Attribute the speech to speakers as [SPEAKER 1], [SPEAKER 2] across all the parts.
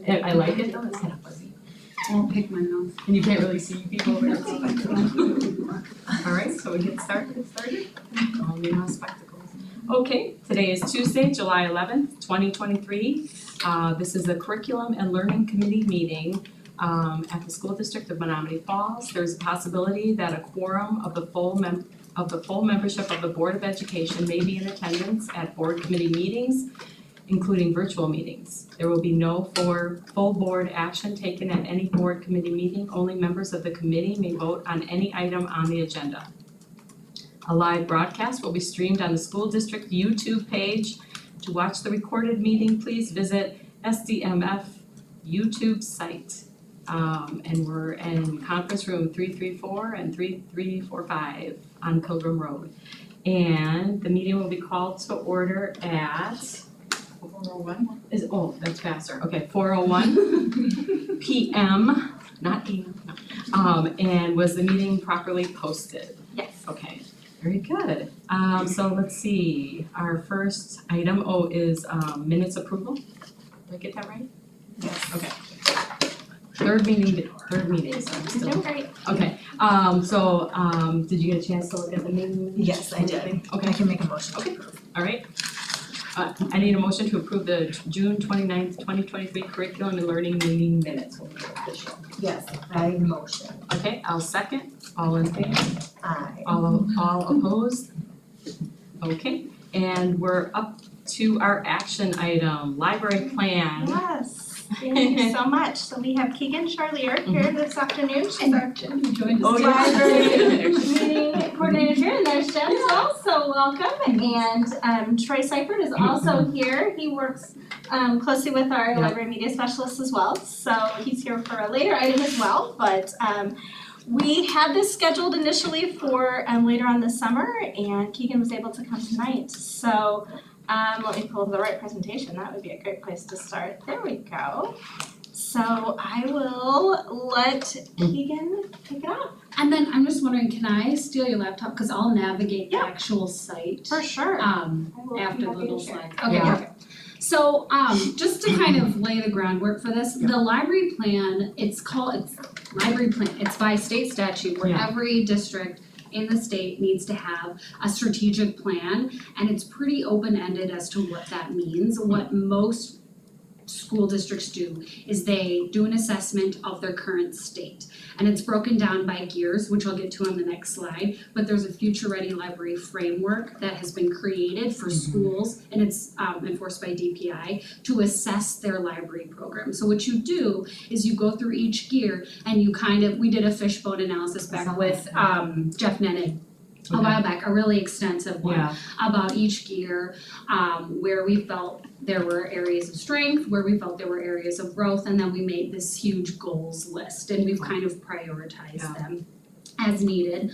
[SPEAKER 1] I like it though, it's kind of fuzzy.
[SPEAKER 2] I won't pick my nose.
[SPEAKER 1] And you can't really see people over there. Alright, so we get started. Only no spectacles. Okay, today is Tuesday, July 11th, 2023. This is the Curriculum and Learning Committee meeting at the School District of Menominee Falls. There's a possibility that a quorum of the full membership of the Board of Education may be in attendance at board committee meetings, including virtual meetings. There will be no full board action taken at any board committee meeting. Only members of the committee may vote on any item on the agenda. A live broadcast will be streamed on the school district YouTube page. To watch the recorded meeting, please visit SDMF YouTube site. And we're in conference room 334 and 3345 on Pilgrim Road. And the meeting will be called to order at 4:01? That's faster. Okay, 4:01 p.m. Not AM. No. And was the meeting properly posted?
[SPEAKER 3] Yes.
[SPEAKER 1] Okay, very good. So let's see. Our first item is minutes approval. Did I get that right?
[SPEAKER 3] Yes.
[SPEAKER 1] Okay. Third meeting, so I'm
[SPEAKER 3] You're
[SPEAKER 1] still.
[SPEAKER 3] doing great.
[SPEAKER 1] Okay. Did you get a chance to look at the meeting?
[SPEAKER 4] Yes, I did.
[SPEAKER 1] Okay.
[SPEAKER 4] I can make a motion to
[SPEAKER 1] Okay.
[SPEAKER 4] approve.
[SPEAKER 1] All right. I need a motion to approve the June 29th, 2023 curriculum and learning meeting minutes. Will be official.
[SPEAKER 4] Yes, I motion.
[SPEAKER 1] Okay, I'll second. All in favor?
[SPEAKER 4] Aye.
[SPEAKER 1] All opposed? Okay, and we're up to our action item, library plan.
[SPEAKER 3] Yes, thank you so much. So we have Keegan Charlier here this afternoon. She's our
[SPEAKER 2] Joined
[SPEAKER 1] Oh,
[SPEAKER 2] us.
[SPEAKER 3] library meeting coordinator here, and there's Jen as well, so welcome. And Troy Seifert is also here. He works closely with our library media specialist as well, so he's here for a later item as well. But we had this scheduled initially for later on this summer, and Keegan was able to come tonight. So let me pull up the right presentation. That would be a great place to start. There we go. So I will let Keegan kick it off.
[SPEAKER 2] And then I'm just wondering, can I steal your laptop? Cause I'll navigate the
[SPEAKER 3] Yeah.
[SPEAKER 2] actual site.
[SPEAKER 3] For sure. I will be
[SPEAKER 2] After the
[SPEAKER 3] happy to
[SPEAKER 2] little
[SPEAKER 3] share.
[SPEAKER 2] slides. Okay,
[SPEAKER 1] Yeah.
[SPEAKER 2] perfect. So, just to kind of lay the groundwork for this, the library plan, it's library plan. It's by state statute where every district in the state needs to have a strategic plan, and it's pretty open-ended as to what that means. What most school districts do is they do an assessment of their current state, and it's broken down by gears, which I'll get to on the next slide. But there's a future ready library framework that has been created for schools, and it's enforced by DPI to assess their library program. So what you do is you go through each gear and you we did a fishbone analysis back with Jeff Nennig a while back, a really extensive one about each gear, where we felt there were areas of strength, where we felt there were areas of growth, and then we made this huge goals list, and we've kind of prioritized them as needed.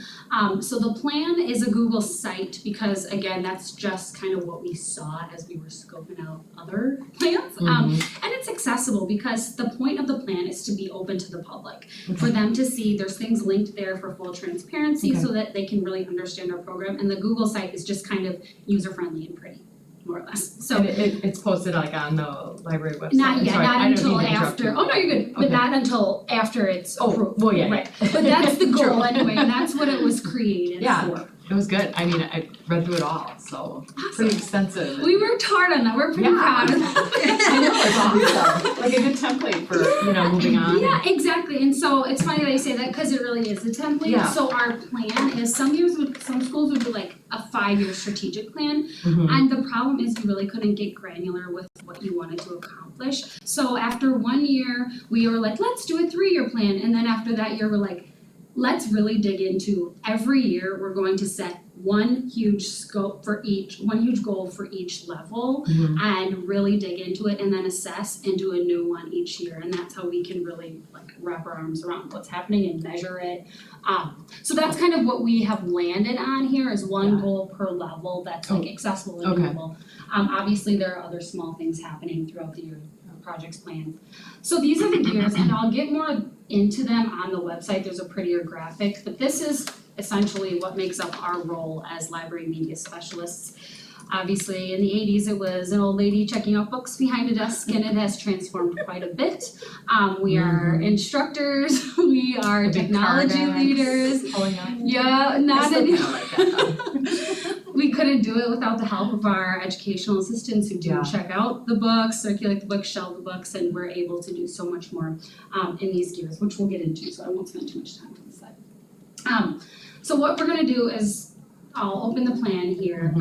[SPEAKER 2] So the plan is a Google site because, again, that's just kind of what we saw as we were scoping out other plans. And it's accessible because the point of the plan is to be open to the public, for them to see there's things linked there for full transparency so that they can really understand our program. And the Google site is just kind of user-friendly and pretty, more or less. So
[SPEAKER 1] And it's posted like on the library website.
[SPEAKER 2] not
[SPEAKER 1] I'm
[SPEAKER 2] yet,
[SPEAKER 1] sorry,
[SPEAKER 2] not
[SPEAKER 1] I don't
[SPEAKER 2] until
[SPEAKER 1] mean to interrupt
[SPEAKER 2] after.
[SPEAKER 1] you.
[SPEAKER 2] Oh no, you're good. But
[SPEAKER 1] Okay.
[SPEAKER 2] not until after it's approved.
[SPEAKER 1] Well, yeah.
[SPEAKER 2] Right. But that's the
[SPEAKER 1] True.
[SPEAKER 2] goal anyway, and that's what it was created for.
[SPEAKER 1] It was good. I mean, I read through it all, so pretty extensive.
[SPEAKER 2] We worked hard on that. We're pretty proud of that.
[SPEAKER 1] I know, it's awesome. Like a good template for, moving on.
[SPEAKER 2] Yeah, exactly. And so it's funny that you say that because it really is a template.
[SPEAKER 1] Yeah.
[SPEAKER 2] So our plan is some schools would do like a 5-year strategic plan.
[SPEAKER 1] Mhm.
[SPEAKER 2] And the problem is you really couldn't get granular with what you wanted to accomplish. So after 1 year, we were like, let's do a 3-year plan. And then after that year, we're like, let's really dig into every year. We're going to set one huge goal for each level and really dig into it and then assess and do a new one each year. And that's how we can really wrap our arms around what's happening and measure it. So that's kind of what we have landed on here is one goal per level that's accessible and doable. Obviously there are other small things happening throughout the year, projects planned. So these are the gears, and I'll get more into them on the website. There's a prettier graphic, but this is essentially what makes up our role as library media specialists. Obviously, in the 80s, it was an old lady checking out books behind a desk, and it has transformed quite a bit. We are instructors, we are
[SPEAKER 1] The big
[SPEAKER 2] technology
[SPEAKER 1] card
[SPEAKER 2] leaders.
[SPEAKER 1] Pulling up.
[SPEAKER 2] Yeah, not
[SPEAKER 1] still
[SPEAKER 2] any.
[SPEAKER 1] kinda like that,
[SPEAKER 2] We couldn't do it without the help of our educational assistants who do
[SPEAKER 1] Yeah.
[SPEAKER 2] check out the books, circulate the books, shelve the books, and we're able to do so much more in these gears, which we'll get into, so I won't spend too much time on this side. So what we're gonna do is, I'll open the plan here.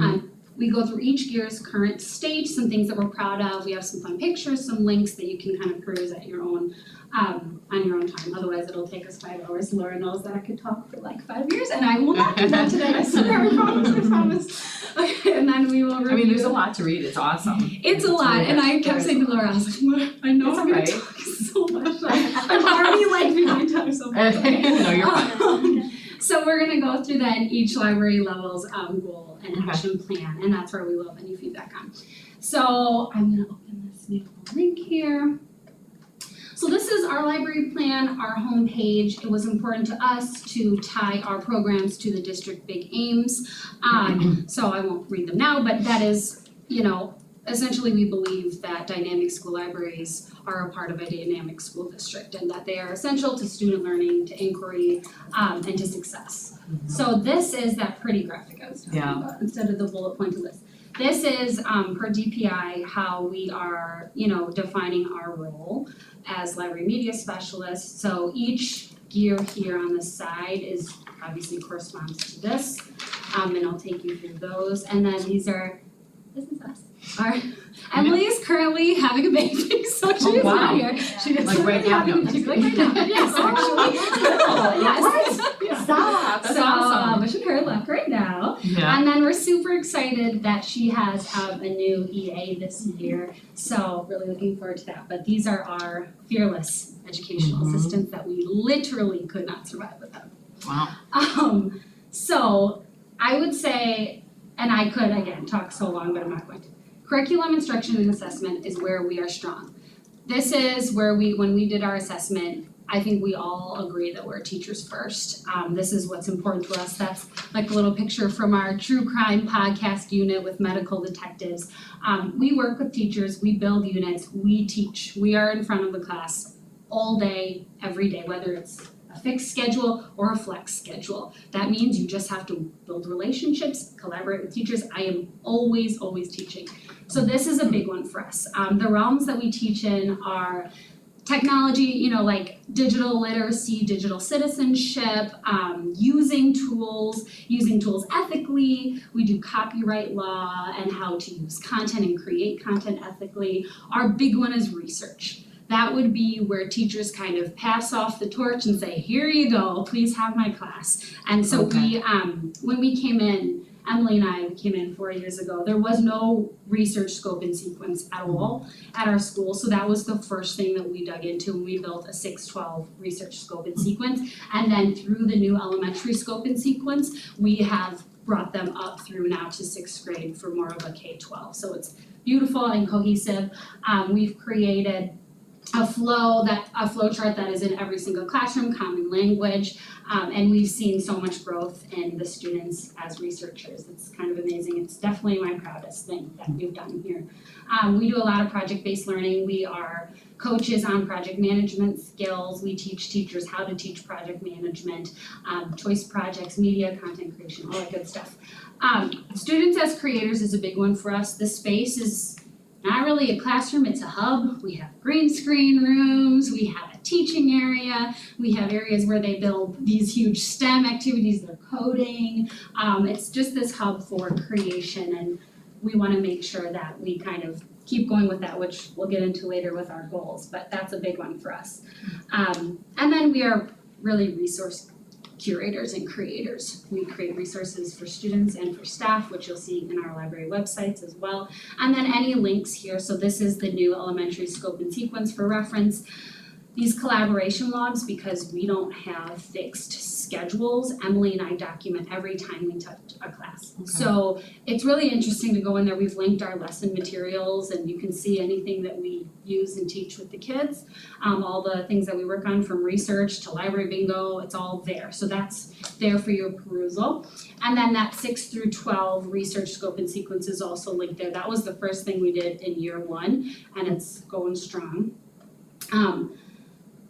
[SPEAKER 2] We go through each gear's current state, some things that we're proud of. We have some fun pictures, some links that you can kind of peruse at your own, on your own time. Otherwise, it'll take us 5 hours. Laura knows that I could talk for like 5 years, and I will not do that today. I swear, I promise. Okay, and then we will review.
[SPEAKER 1] I mean, there's a lot to read, it's awesome.
[SPEAKER 2] It's a lot, and I kept saying to Laura, I was like, Laura, I know
[SPEAKER 1] It's
[SPEAKER 2] I'm gonna
[SPEAKER 1] alright.
[SPEAKER 2] talk so much. I'm already like behind time so much.
[SPEAKER 1] No, you're fine.
[SPEAKER 2] So we're gonna go through then each library level's goal and
[SPEAKER 1] Okay.
[SPEAKER 2] action plan, and that's where we love any feedback on. So I'm gonna open this beautiful link here. So this is our library plan, our homepage. It was important to us to tie our programs to the district big aims. So I won't read them now, but that is, essentially we believe that dynamic school libraries are a part of a dynamic school district and that they are essential to student learning, to inquiry, and to success. So this is that pretty graphic I was talking about, instead of the bullet pointed list. This is per DPI how we are, defining our role as library media specialists. So each gear here on the side is obviously corresponds to this, and I'll take you through those. And then this is us. Emily is currently having a baby, so she's not here. She is
[SPEAKER 1] Like right now? No.
[SPEAKER 2] she's like right now. Yes, actually. Yes.
[SPEAKER 1] Stop, that's
[SPEAKER 2] So,
[SPEAKER 1] awesome.
[SPEAKER 2] but she's left right now.
[SPEAKER 1] Yeah.
[SPEAKER 2] And then we're super excited that she has a new EA this year, so really looking forward to that. But these are our fearless educational assistants that we literally could not survive without.
[SPEAKER 1] Wow.
[SPEAKER 2] So I would say, and I could again talk so long, but I'm not going to. Curriculum, instruction, and assessment is where we are strong. This is where when we did our assessment, I think we all agree that we're teachers first. This is what's important to us. That's like a little picture from our true crime podcast unit with medical detectives. We work with teachers, we build units, we teach. We are in front of the class all day, every day, whether it's a fixed schedule or a flex schedule. That means you just have to build relationships, collaborate with teachers. I am always teaching. So this is a big one for us. The realms that we teach in are technology, like digital literacy, digital citizenship, using tools ethically. We do copyright law and how to use content and create content ethically. Our big one is research. That would be where teachers kind of pass off the torch and say, here you go, please have my class. And so we, when we came in, Emily and I came in 4 years ago, there was no research scope and sequence at all at our school. So that was the first thing that we dug into, and we built a 6-12 research scope and sequence. And then through the new elementary scope and sequence, we have brought them up through now to 6th grade for more of a K-12. So it's beautiful and cohesive. We've created a flow chart that is in every single classroom, common language, and we've seen so much growth in the students as researchers. It's kind of amazing. It's definitely my proudest thing that we've done here. We do a lot of project-based learning. We are coaches on project management skills. We teach teachers how to teach project management, choice projects, media, content creation, all that good stuff. Students as creators is a big one for us. The space is not really a classroom, it's a hub. We have green screen rooms, we have a teaching area, we have areas where they build these huge STEM activities, they're coding. It's just this hub for creation, and we want to make sure that we kind of keep going with that, which we'll get into later with our goals, but that's a big one for us. And then we are really resource curators and creators. We create resources for students and for staff, which you'll see in our library websites as well. And then any links here, so this is the new elementary scope and sequence for reference. these collaboration logs, because we don't have fixed schedules, Emily and I document every time we touch a class.
[SPEAKER 1] Okay.
[SPEAKER 2] So it's really interesting to go in there. We've linked our lesson materials and you can see anything that we use and teach with the kids. All the things that we work on, from research to library bingo, it's all there. So that's there for your perusal. And then that 6 through 12 research scope and sequence is also linked there. That was the first thing we did in year 1 and it's going strong.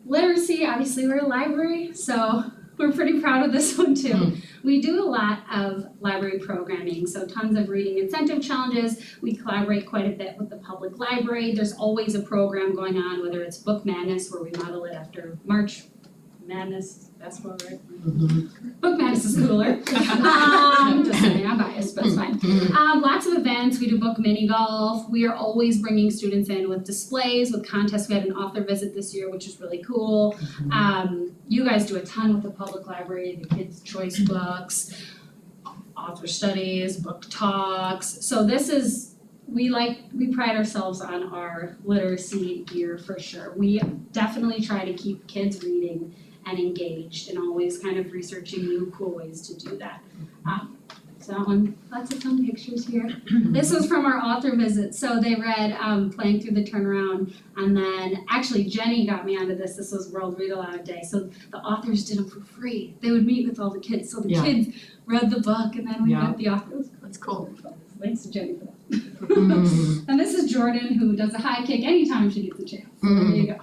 [SPEAKER 2] Literacy, obviously we're a library, so we're pretty proud of this one too. We do a lot of library programming, so tons of reading incentive challenges. We collaborate quite a bit with the public library. There's always a program going on, whether it's Book Madness, where we model it after March Madness, basketball, right? Book Madness is cooler. Just kidding, I'm biased, but it's fine. Lots of events, we do book mini golf. We are always bringing students in with displays, with contests. We had an author visit this year, which is really cool. You guys do a ton with the public library, the kids' choice books, author studies, book talks. So this is, we pride ourselves on our literacy gear for sure. We definitely try to keep kids reading and engaged and always kind of researching new cool ways to do that. So that one, lots of fun pictures here. This was from our author visit. So they read Playing Through the Turnaround, and then actually Jenny got me onto this. This was World Read Aloud Day. So the authors did them for free. They would meet with all the kids. So the kids read the book and then we met the authors.
[SPEAKER 1] That's cool.
[SPEAKER 2] Thanks to Jenny for that. And this is Jordan, who does a high kick anytime she gets a chance. So there you go.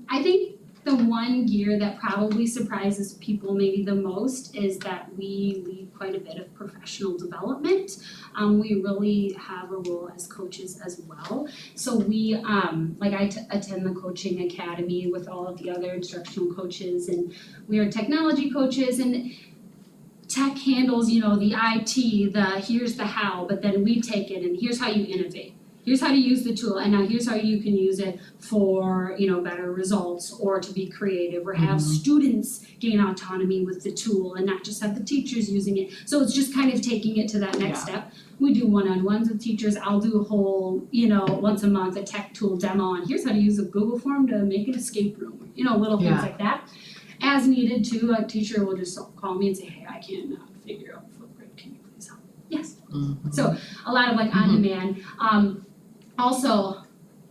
[SPEAKER 2] I think the one gear that probably surprises people maybe the most is that we lead quite a bit of professional development. We really have a role as coaches as well. So we, I attend the coaching academy with all of the other instructional coaches, and we are technology coaches, and tech handles, the IT, here's the how, but then we take it and here's how you innovate. Here's how to use the tool, and now here's how you can use it for, better results or to be creative or have students gain autonomy with the tool and not just have the teachers using it. So it's just kind of taking it to that next step. We do one-on-ones with teachers. I'll do a whole, once a month, a tech tool demo on here's how to use a Google form to make an escape room, little things like that. As needed too, a teacher will just call me and say, hey, I can't figure out Flipgrid, can you please help? Yes. So a lot of on demand. Also,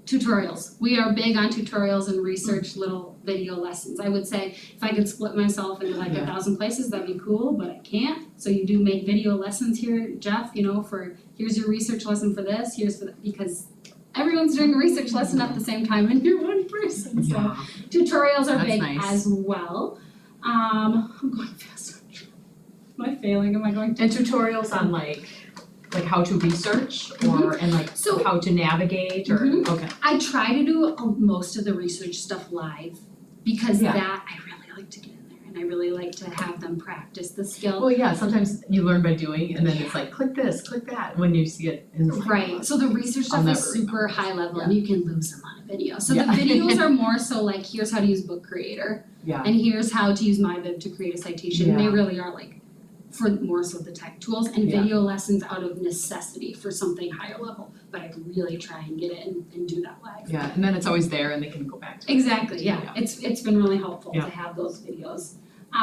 [SPEAKER 2] tutorials. We are big on tutorials and research little video lessons. I would say if I could split myself into 1,000 places, that'd be cool, but I can't. So you do make video lessons here, Jeff, for here's your research lesson for this, here's for that, because everyone's doing a research lesson at the same time and you're one person. So tutorials are big as well. I'm going fast. Am I failing? Am I going to?
[SPEAKER 1] And tutorials on like how to research or so how to navigate or okay.
[SPEAKER 2] I try to do most of the research stuff live because that I really like to get in there and I really like to have them practice the skill.
[SPEAKER 1] Well, sometimes you learn by doing and then it's click this, click that when you see it in the
[SPEAKER 2] right. So the research stuff is super high level and you can lose them on a video. So the videos are more so here's how to use Book Creator and here's how to use MyBib to create a citation. They really are for more so the tech tools and video lessons out of necessity for something higher level. But I really try and get it and do that live.
[SPEAKER 1] Yeah, and then it's always there and they can go back to it.
[SPEAKER 2] Exactly, It's been really helpful to have those videos.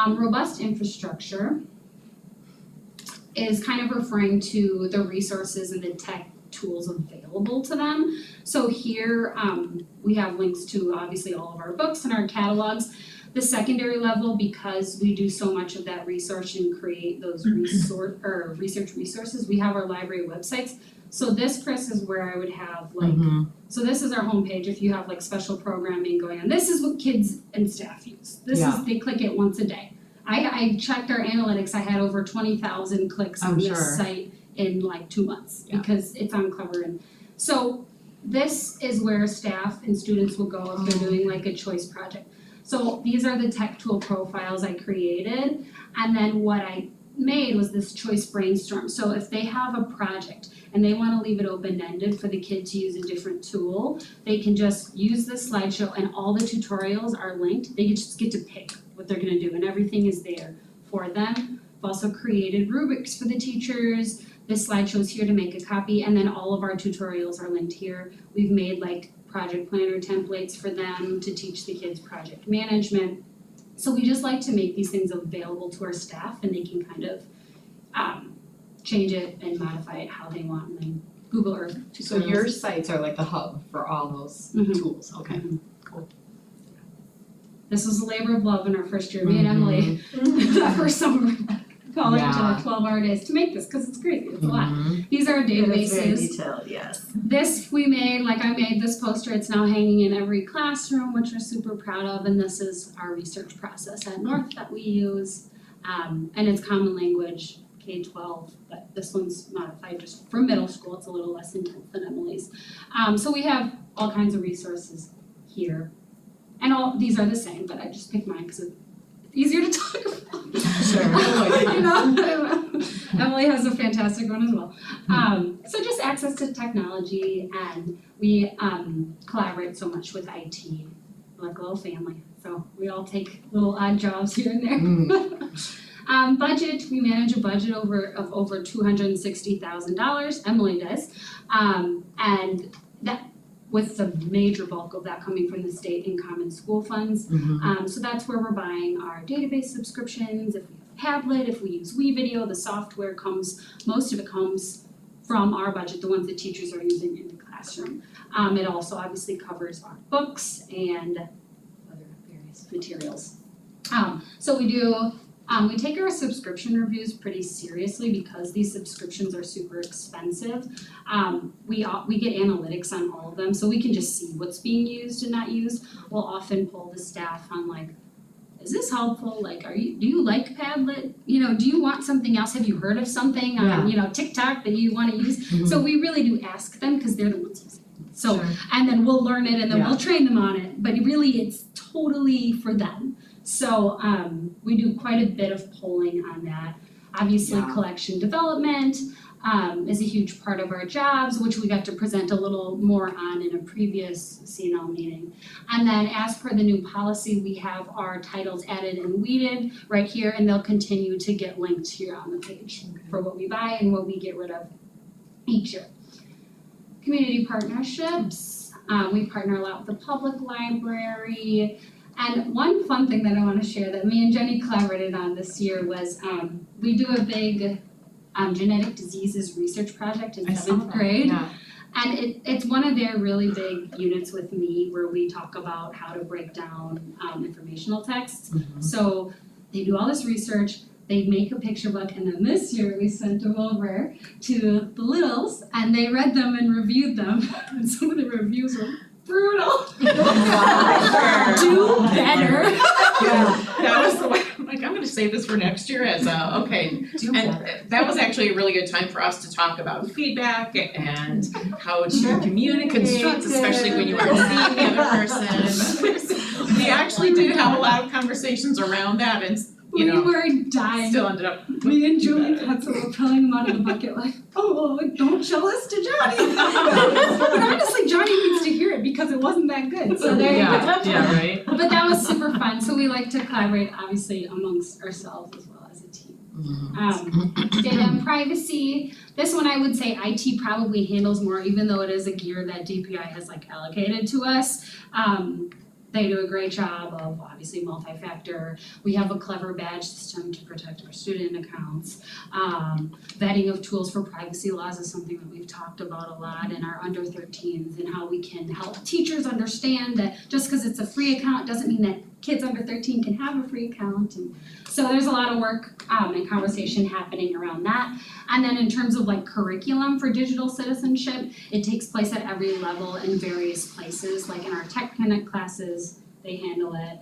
[SPEAKER 2] Robust infrastructure is kind of referring to the resources and the tech tools available to them. So here we have links to obviously all of our books and our catalogs. The secondary level, because we do so much of that research and create those research resources, we have our library websites. So this, Chris, is where I would have so this is our homepage if you have special programming going on. This is what kids and staff use. This is, they click it once a day. I checked our analytics, I had over 20,000 clicks on this site in 2 months because it's on Clever. And so this is where staff and students will go if they're doing a choice project. So these are the tech tool profiles I created, and then what I made was this choice brainstorm. So if they have a project and they want to leave it open-ended for the kid to use a different tool, they can just use this slideshow and all the tutorials are linked. They just get to pick what they're going to do and everything is there for them. I've also created rubrics for the teachers. This slideshow is here to make a copy and then all of our tutorials are linked here. We've made project planner templates for them to teach the kids project management. So we just like to make these things available to our staff and they can kind of change it and modify it how they want and then Google Earth.
[SPEAKER 1] So your sites are like the hub for all those
[SPEAKER 2] Mhm.
[SPEAKER 1] tools, okay.
[SPEAKER 2] This was a labor of love in our first year, me and Emily, that first summer, calling each
[SPEAKER 1] Yeah.
[SPEAKER 2] other 12-hour days to make this, cause it's crazy, it's a lot.
[SPEAKER 1] Mhm.
[SPEAKER 2] These are our
[SPEAKER 3] It is very
[SPEAKER 2] databases.
[SPEAKER 3] detailed, yes.
[SPEAKER 2] This we made, like I made this poster, it's now hanging in every classroom, which we're super proud of, and this is our research process at North that we use. And it's common language, K-12, but this one's modified just for middle school, it's a little less intense than Emily's. So we have all kinds of resources here. And all, these are the same, but I just picked mine because it's easier to talk about.
[SPEAKER 1] Sure.
[SPEAKER 2] You know, Emily has a fantastic one as well. So just access to technology and we collaborate so much with IT, we're like a little family. So we all take little odd jobs here and there. Budget, we manage a budget of over $260,000, Emily does. And that with the major bulk of that coming from the state and common school funds. So that's where we're buying our database subscriptions, if we have Padlet, if we use WeVideo, the software most of it comes from our budget, the ones that teachers are using in the classroom. It also obviously covers our books and other various materials. So we take our subscription reviews pretty seriously because these subscriptions are super expensive. We get analytics on all of them, so we can just see what's being used and not used. We'll often poll the staff on like, is this helpful? Like, do you like Padlet? You know, do you want something else? Have you heard of something on, TikTok that you want to use? So we really do ask them because they're the ones using it. So,
[SPEAKER 1] Sure.
[SPEAKER 2] and then we'll learn it and then
[SPEAKER 1] Yeah.
[SPEAKER 2] we'll train them on it, but really it's totally for them. So we do quite a bit of polling on that. Obviously,
[SPEAKER 1] Yeah.
[SPEAKER 2] collection development is a huge part of our jobs, which we got to present a little more on in a previous C&L meeting. And then as per the new policy, we have our titles added and weeded right here, and they'll continue to get linked here on the page for what we buy and what we get rid of each year. Community partnerships, we partner a lot with the public library. And one fun thing that I want to share that me and Jenny collaborated on this year was we do a big genetic diseases research project in 7th grade.
[SPEAKER 1] Yeah.
[SPEAKER 2] And it's one of their really big units with me where we talk about how to break down informational texts. So they do all this research, they make a picture book, and then this year we sent them over to the littles and they read them and reviewed them. And some of the reviews were brutal. Do better.
[SPEAKER 5] Yeah, that was the way, I'm like, I'm gonna save this for next year as okay. And that was actually a really good time for us to talk about feedback and how to communicate, construct, especially when you aren't seeing the other person. We actually did have a lot of conversations around that and,
[SPEAKER 2] We were dying.
[SPEAKER 5] still ended up.
[SPEAKER 2] Me and Julie Petzl were pulling him out of the bucket like, oh, don't show this to Johnny. But honestly, Johnny needs to hear it because it wasn't that good. So there you go.
[SPEAKER 1] Yeah, right.
[SPEAKER 2] But that was super fun. So we like to collaborate, obviously, amongst ourselves as well as a team. Data and privacy. This one I would say IT probably handles more, even though it is a gear that DPI has allocated to us. They do a great job of obviously multi-factor. We have a clever badge system to protect our student accounts. Vetting of tools for privacy laws is something that we've talked about a lot in our under 13s and how we can help teachers understand that just because it's a free account doesn't mean that kids under 13 can have a free account. And so there's a lot of work and conversation happening around that. And then in terms of curriculum for digital citizenship, it takes place at every level in various places. Like in our Tech Connect classes, they handle it.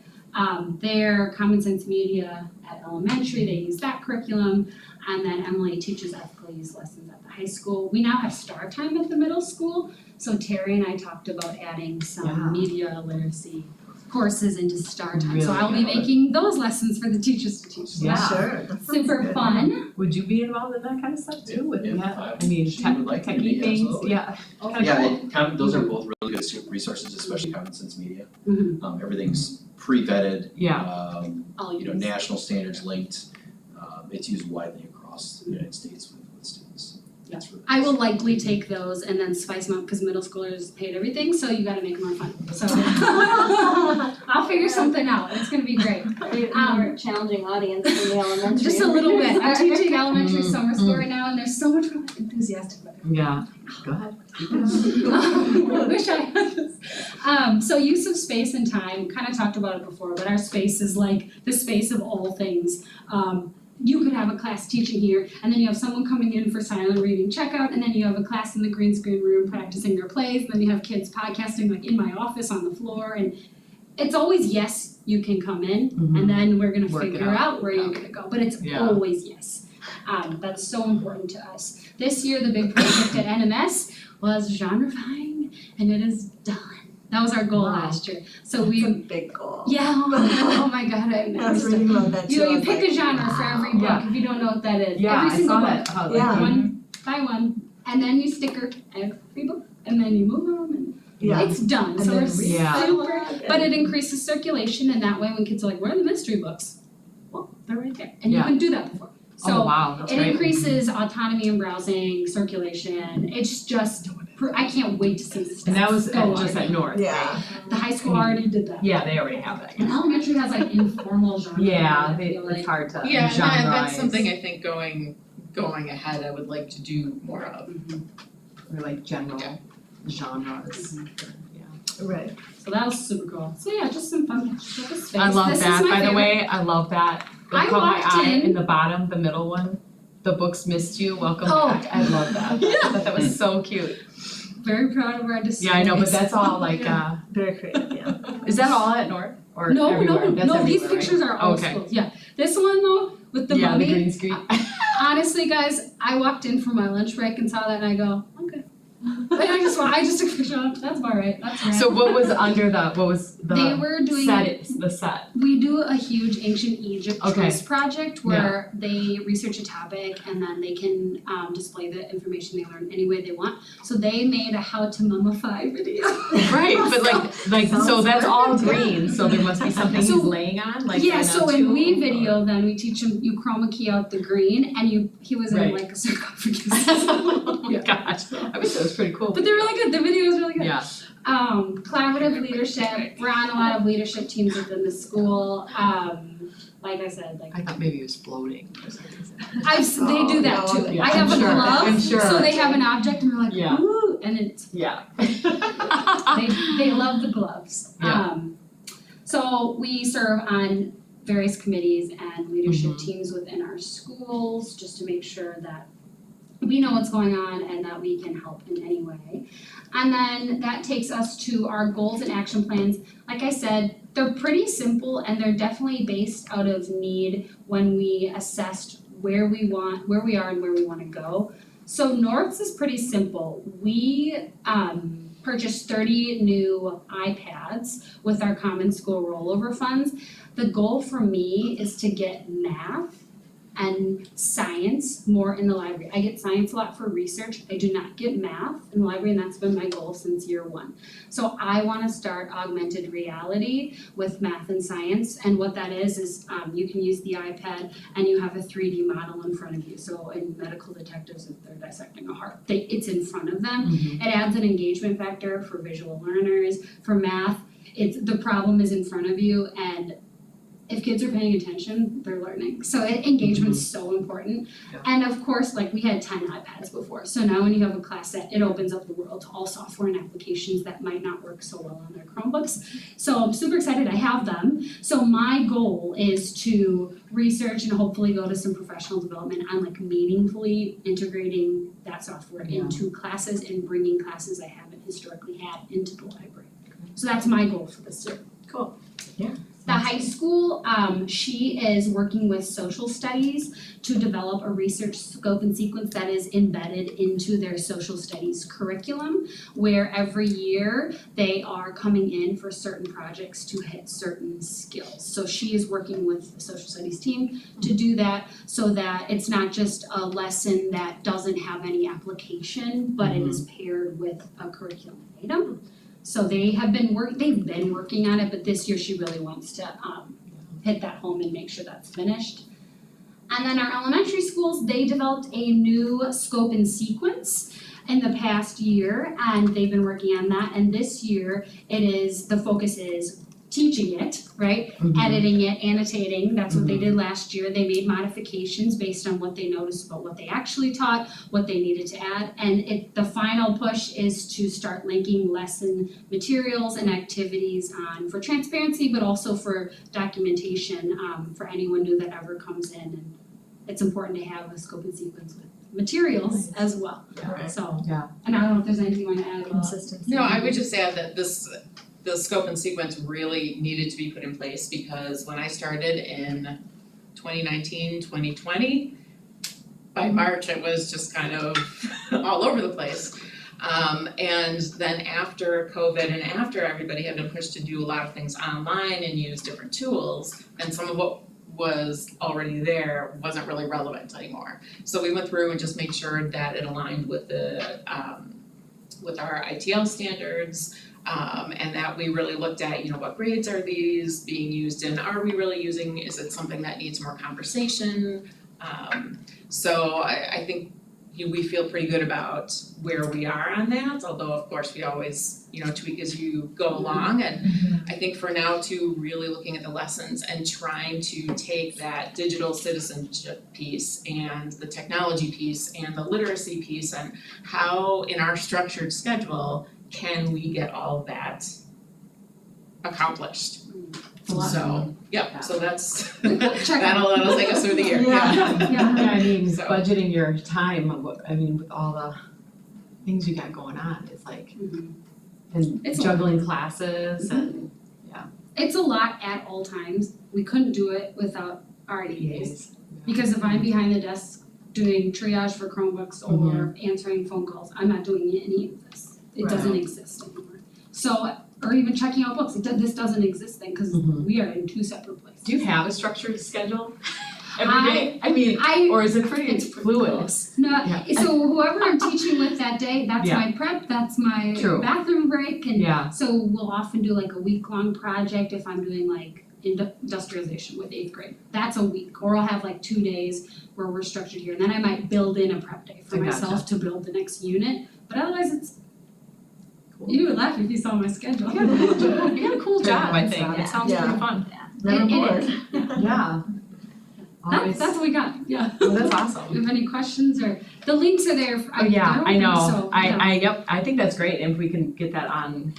[SPEAKER 2] Their Common Sense Media at elementary, they use that curriculum. And then Emily teaches ethical use lessons at the high school. We now have STAR time at the middle school. So Terry and I talked about adding some media literacy courses into STAR time. So
[SPEAKER 1] Really
[SPEAKER 2] I'll be
[SPEAKER 1] good.
[SPEAKER 2] making those lessons for the teachers to teach. So
[SPEAKER 1] Yeah.
[SPEAKER 2] that's
[SPEAKER 3] Sure, that sounds
[SPEAKER 2] super
[SPEAKER 3] good.
[SPEAKER 2] fun.
[SPEAKER 1] Would you be involved in that kind of stuff too? With I mean,
[SPEAKER 6] she would like me to
[SPEAKER 1] techie
[SPEAKER 6] be,
[SPEAKER 1] things,
[SPEAKER 6] absolutely.
[SPEAKER 1] yeah.
[SPEAKER 6] Yeah, those are both really good resources, especially Common Sense Media.
[SPEAKER 2] Mhm.
[SPEAKER 6] Everything's pre-vetted.
[SPEAKER 1] Yeah.
[SPEAKER 2] I'll use.
[SPEAKER 6] National standards linked. It's used widely across the United States with students. That's really.
[SPEAKER 2] I will likely take those and then spice them up because middle schoolers hate everything, so you gotta make it more fun. So I'll figure something out. It's gonna be great.
[SPEAKER 3] More challenging audience than the elementary.
[SPEAKER 2] Just a little bit. I'm teaching elementary summer school right now, and there's so much more enthusiastic about it.
[SPEAKER 1] Yeah, go ahead.
[SPEAKER 2] I wish I had this. So use of space and time, kind of talked about it before, but our space is like the space of all things. You could have a class teaching here, and then you have someone coming in for silent reading checkout, and then you have a class in the green screen room practicing their plays, and then you have kids podcasting like in my office on the floor, and it's always yes, you can come in, and then we're gonna
[SPEAKER 1] Work it
[SPEAKER 2] figure out where you're gonna go, but it's
[SPEAKER 1] Yeah.
[SPEAKER 2] always yes. That's so important to us. This year, the big project at NMS was genrefying, and it is done. That was our goal
[SPEAKER 4] Wow.
[SPEAKER 2] last year. So
[SPEAKER 4] It's a
[SPEAKER 2] we,
[SPEAKER 4] big goal.
[SPEAKER 2] yeah, oh my god, I know.
[SPEAKER 4] I was reading about that too.
[SPEAKER 2] You
[SPEAKER 4] I was
[SPEAKER 2] pick
[SPEAKER 4] like,
[SPEAKER 2] a genre for every book,
[SPEAKER 1] Yeah.
[SPEAKER 2] if you don't know what that is.
[SPEAKER 1] Yeah,
[SPEAKER 2] Every
[SPEAKER 1] I
[SPEAKER 2] single
[SPEAKER 1] saw
[SPEAKER 2] book.
[SPEAKER 1] that, how
[SPEAKER 4] Yeah.
[SPEAKER 2] One by one, and then you sticker every book, and then you move them, and
[SPEAKER 4] Yeah.
[SPEAKER 2] it's done.
[SPEAKER 4] And
[SPEAKER 2] So we're
[SPEAKER 4] then
[SPEAKER 1] Yeah.
[SPEAKER 2] super, but it increases circulation, and that way when kids are like, where are the mystery books? Well, they're right there, and you
[SPEAKER 1] Yeah.
[SPEAKER 2] couldn't do that before.
[SPEAKER 1] Oh,
[SPEAKER 2] So
[SPEAKER 1] wow, that's
[SPEAKER 2] it
[SPEAKER 1] great.
[SPEAKER 2] increases autonomy in browsing, circulation, it's just, I can't wait to see this
[SPEAKER 1] And that was
[SPEAKER 2] go
[SPEAKER 1] just
[SPEAKER 2] on.
[SPEAKER 1] at North,
[SPEAKER 4] Yeah.
[SPEAKER 1] right?
[SPEAKER 2] The high school already did that.
[SPEAKER 1] Yeah, they already have that.
[SPEAKER 2] And elementary has like informal genre.
[SPEAKER 1] Yeah,
[SPEAKER 2] I
[SPEAKER 1] they,
[SPEAKER 2] feel
[SPEAKER 1] it's
[SPEAKER 2] like.
[SPEAKER 1] hard to
[SPEAKER 5] Yeah, and that's
[SPEAKER 1] genreize.
[SPEAKER 5] something I think going ahead, I would like to do more of.
[SPEAKER 1] Or like general
[SPEAKER 5] Yeah.
[SPEAKER 1] genres.
[SPEAKER 4] Right.
[SPEAKER 2] So that was super cool. So yeah, just some fun with the space.
[SPEAKER 1] I love
[SPEAKER 2] This is
[SPEAKER 1] that,
[SPEAKER 2] my
[SPEAKER 1] by the
[SPEAKER 2] favorite.
[SPEAKER 1] way, I love that.
[SPEAKER 2] I
[SPEAKER 1] It caught my
[SPEAKER 2] walked
[SPEAKER 1] eye
[SPEAKER 2] in-
[SPEAKER 1] the bottom, the middle one. The books missed you, welcome
[SPEAKER 2] Oh.
[SPEAKER 1] back. I love that. I thought that was so cute.
[SPEAKER 2] Very proud of our displays.
[SPEAKER 1] Yeah, I know, but that's all like,
[SPEAKER 4] Very creative, yeah.
[SPEAKER 1] is that all at North or
[SPEAKER 2] No,
[SPEAKER 1] everywhere? That's
[SPEAKER 2] no, these
[SPEAKER 1] everywhere, right?
[SPEAKER 2] pictures are all
[SPEAKER 1] Okay.
[SPEAKER 2] schools, yeah. This one though, with the
[SPEAKER 1] Yeah, the
[SPEAKER 2] mummy,
[SPEAKER 1] green screen.
[SPEAKER 2] honestly guys, I walked in for my lunch break and saw that and I go, okay. Like I just took a picture of it, that's about right, that's right.
[SPEAKER 1] So what was under the, what was the
[SPEAKER 2] They were doing,
[SPEAKER 1] the set?
[SPEAKER 2] we do a huge ancient Egypt
[SPEAKER 1] Okay.
[SPEAKER 2] truce project where they research a topic and then they can display the information they learn any way they want. So they made a how to mummify video.
[SPEAKER 1] Right, but like, so
[SPEAKER 4] Sounds
[SPEAKER 1] that's all
[SPEAKER 4] perfect, yeah.
[SPEAKER 1] green, so there must be something
[SPEAKER 2] So-
[SPEAKER 1] he's laying on, like
[SPEAKER 2] Yeah,
[SPEAKER 1] right
[SPEAKER 2] so
[SPEAKER 1] now
[SPEAKER 2] when
[SPEAKER 1] too,
[SPEAKER 2] we
[SPEAKER 1] or-
[SPEAKER 2] video them, we teach him, you chroma key out the green and he was in
[SPEAKER 1] Right.
[SPEAKER 2] like a sarcophagus.
[SPEAKER 1] Oh my
[SPEAKER 2] Yeah.
[SPEAKER 1] gosh, I wish that was pretty cool.
[SPEAKER 2] But they're really good, the video is really good.
[SPEAKER 1] Yeah,
[SPEAKER 2] Collaborative leadership, we're on a lot of leadership teams within the school. Like I said, like
[SPEAKER 1] I thought maybe he was floating or something.
[SPEAKER 2] they do that
[SPEAKER 4] Oh,
[SPEAKER 2] too.
[SPEAKER 4] no,
[SPEAKER 1] yeah,
[SPEAKER 2] I have
[SPEAKER 1] I'm
[SPEAKER 2] a
[SPEAKER 1] sure,
[SPEAKER 2] glove,
[SPEAKER 1] I'm sure.
[SPEAKER 2] so they have an object and they're like,
[SPEAKER 1] Yeah.
[SPEAKER 2] ooh, and it's
[SPEAKER 1] Yeah.
[SPEAKER 2] they love the gloves.
[SPEAKER 1] Yeah.
[SPEAKER 2] So we serve on various committees and leadership
[SPEAKER 1] Mhm.
[SPEAKER 2] teams within our schools, just to make sure that we know what's going on and that we can help in any way. And then that takes us to our goals and action plans. Like I said, they're pretty simple and they're definitely based out of need when we assessed where we are and where we wanna go. So North's is pretty simple. We purchased 30 new iPads with our Common School rollover funds. The goal for me is to get math and science more in the library. I get science a lot for research. I do not get math in the library, and that's been my goal since year one. So I wanna start augmented reality with math and science, and what that is you can use the iPad and you have a 3D model in front of you. So in medical detectives, if they're dissecting a heart, it's in front of them. It adds an engagement factor for visual learners. For math, the problem is in front of you, and if kids are paying attention, they're learning. So engagement's so important.
[SPEAKER 1] Yeah.
[SPEAKER 2] And of course, like we had 10 iPads before. So now when you have a class set, it opens up the world to all software and applications that might not work so well on their Chromebooks. So I'm super excited I have them. So my goal is to research and hopefully go to some professional development on like meaningfully integrating that software
[SPEAKER 1] Yeah.
[SPEAKER 2] into classes and bringing classes I haven't historically had into the library. So that's my goal for this year.
[SPEAKER 1] Cool. Yeah.
[SPEAKER 2] The high school, she is working with social studies to develop a research scope and sequence that is embedded into their social studies curriculum, where every year they are coming in for certain projects to hit certain skills. So she is working with the social studies team to do that so that it's not just a lesson that doesn't have any application, but it is paired with a curriculum item. So they've been working on it, but this year she really wants to hit that home and make sure that's finished. And then our elementary schools, they developed a new scope and sequence in the past year, and they've been working on that. And this year, the focus is teaching it, right? Editing it, annotating, that's what they did last year. They made modifications based on what they noticed about what they actually taught, what they needed to add. And the final push is to start linking lesson materials and activities for transparency, but also for documentation for anyone new that ever comes in. And it's important to have a scope and sequence with materials as well.
[SPEAKER 4] Right.
[SPEAKER 2] So,
[SPEAKER 1] Yeah.
[SPEAKER 2] and I don't know if there's anything you want to add about.
[SPEAKER 4] Consistency.
[SPEAKER 5] No, I would just add that the scope and sequence really needed to be put in place because when I started in 2019, 2020, by March it was just kind of all over the place. And then after COVID and after everybody had been pushed to do a lot of things online and use different tools, and some of what was already there wasn't really relevant anymore. So we went through and just made sure that it aligned with with our ITL standards, and that we really looked at, what grades are these being used in? Are we really using, is it something that needs more conversation? So I think we feel pretty good about where we are on that, although of course we always, tweak as you go along. And I think for now too, really looking at the lessons and trying to take that digital citizenship piece and the technology piece and the literacy piece and how in our structured schedule can we get all of that accomplished. So, so that's, that'll take us through the year,
[SPEAKER 2] Yeah.
[SPEAKER 1] I mean,
[SPEAKER 5] So-
[SPEAKER 1] budgeting your time, with all the things you got going on, it's like, and
[SPEAKER 2] It's a
[SPEAKER 1] juggling classes and
[SPEAKER 2] It's a lot at all times. We couldn't do it without our EAs.
[SPEAKER 1] EAs.
[SPEAKER 2] Because if I'm behind the desk doing triage for Chromebooks or answering phone calls, I'm not doing any of this. It doesn't exist anymore. So, or even checking out books, this doesn't exist then, cause we are in two separate places.
[SPEAKER 1] Do you have a structured schedule every day? I mean, or is it pretty
[SPEAKER 2] It's pretty
[SPEAKER 1] fluid?
[SPEAKER 2] close. No,
[SPEAKER 1] Yeah.
[SPEAKER 2] so whoever I'm teaching with that day, that's my prep, that's my
[SPEAKER 1] True.
[SPEAKER 2] bathroom break, and
[SPEAKER 1] Yeah,
[SPEAKER 2] so we'll often do like a week-long project if I'm doing like industrialization with 8th grade. That's a week, or I'll have like 2 days where we're structured here, and then I might build in a prep day for
[SPEAKER 1] I
[SPEAKER 2] myself to build the next unit, but otherwise it's, you would laugh if you saw my schedule.
[SPEAKER 1] you got a cool job, I think,
[SPEAKER 3] Yeah.
[SPEAKER 1] it sounds pretty fun.
[SPEAKER 4] Never
[SPEAKER 2] It
[SPEAKER 4] bored.
[SPEAKER 2] is.
[SPEAKER 1] Yeah.
[SPEAKER 2] That's what we got, yeah.
[SPEAKER 1] Well, that's
[SPEAKER 2] If
[SPEAKER 1] awesome.
[SPEAKER 2] you have any questions, or the links are there,
[SPEAKER 1] Oh, yeah, I
[SPEAKER 2] they're
[SPEAKER 1] know,
[SPEAKER 2] open, so, yeah.
[SPEAKER 1] I think that's great, if we can get that on,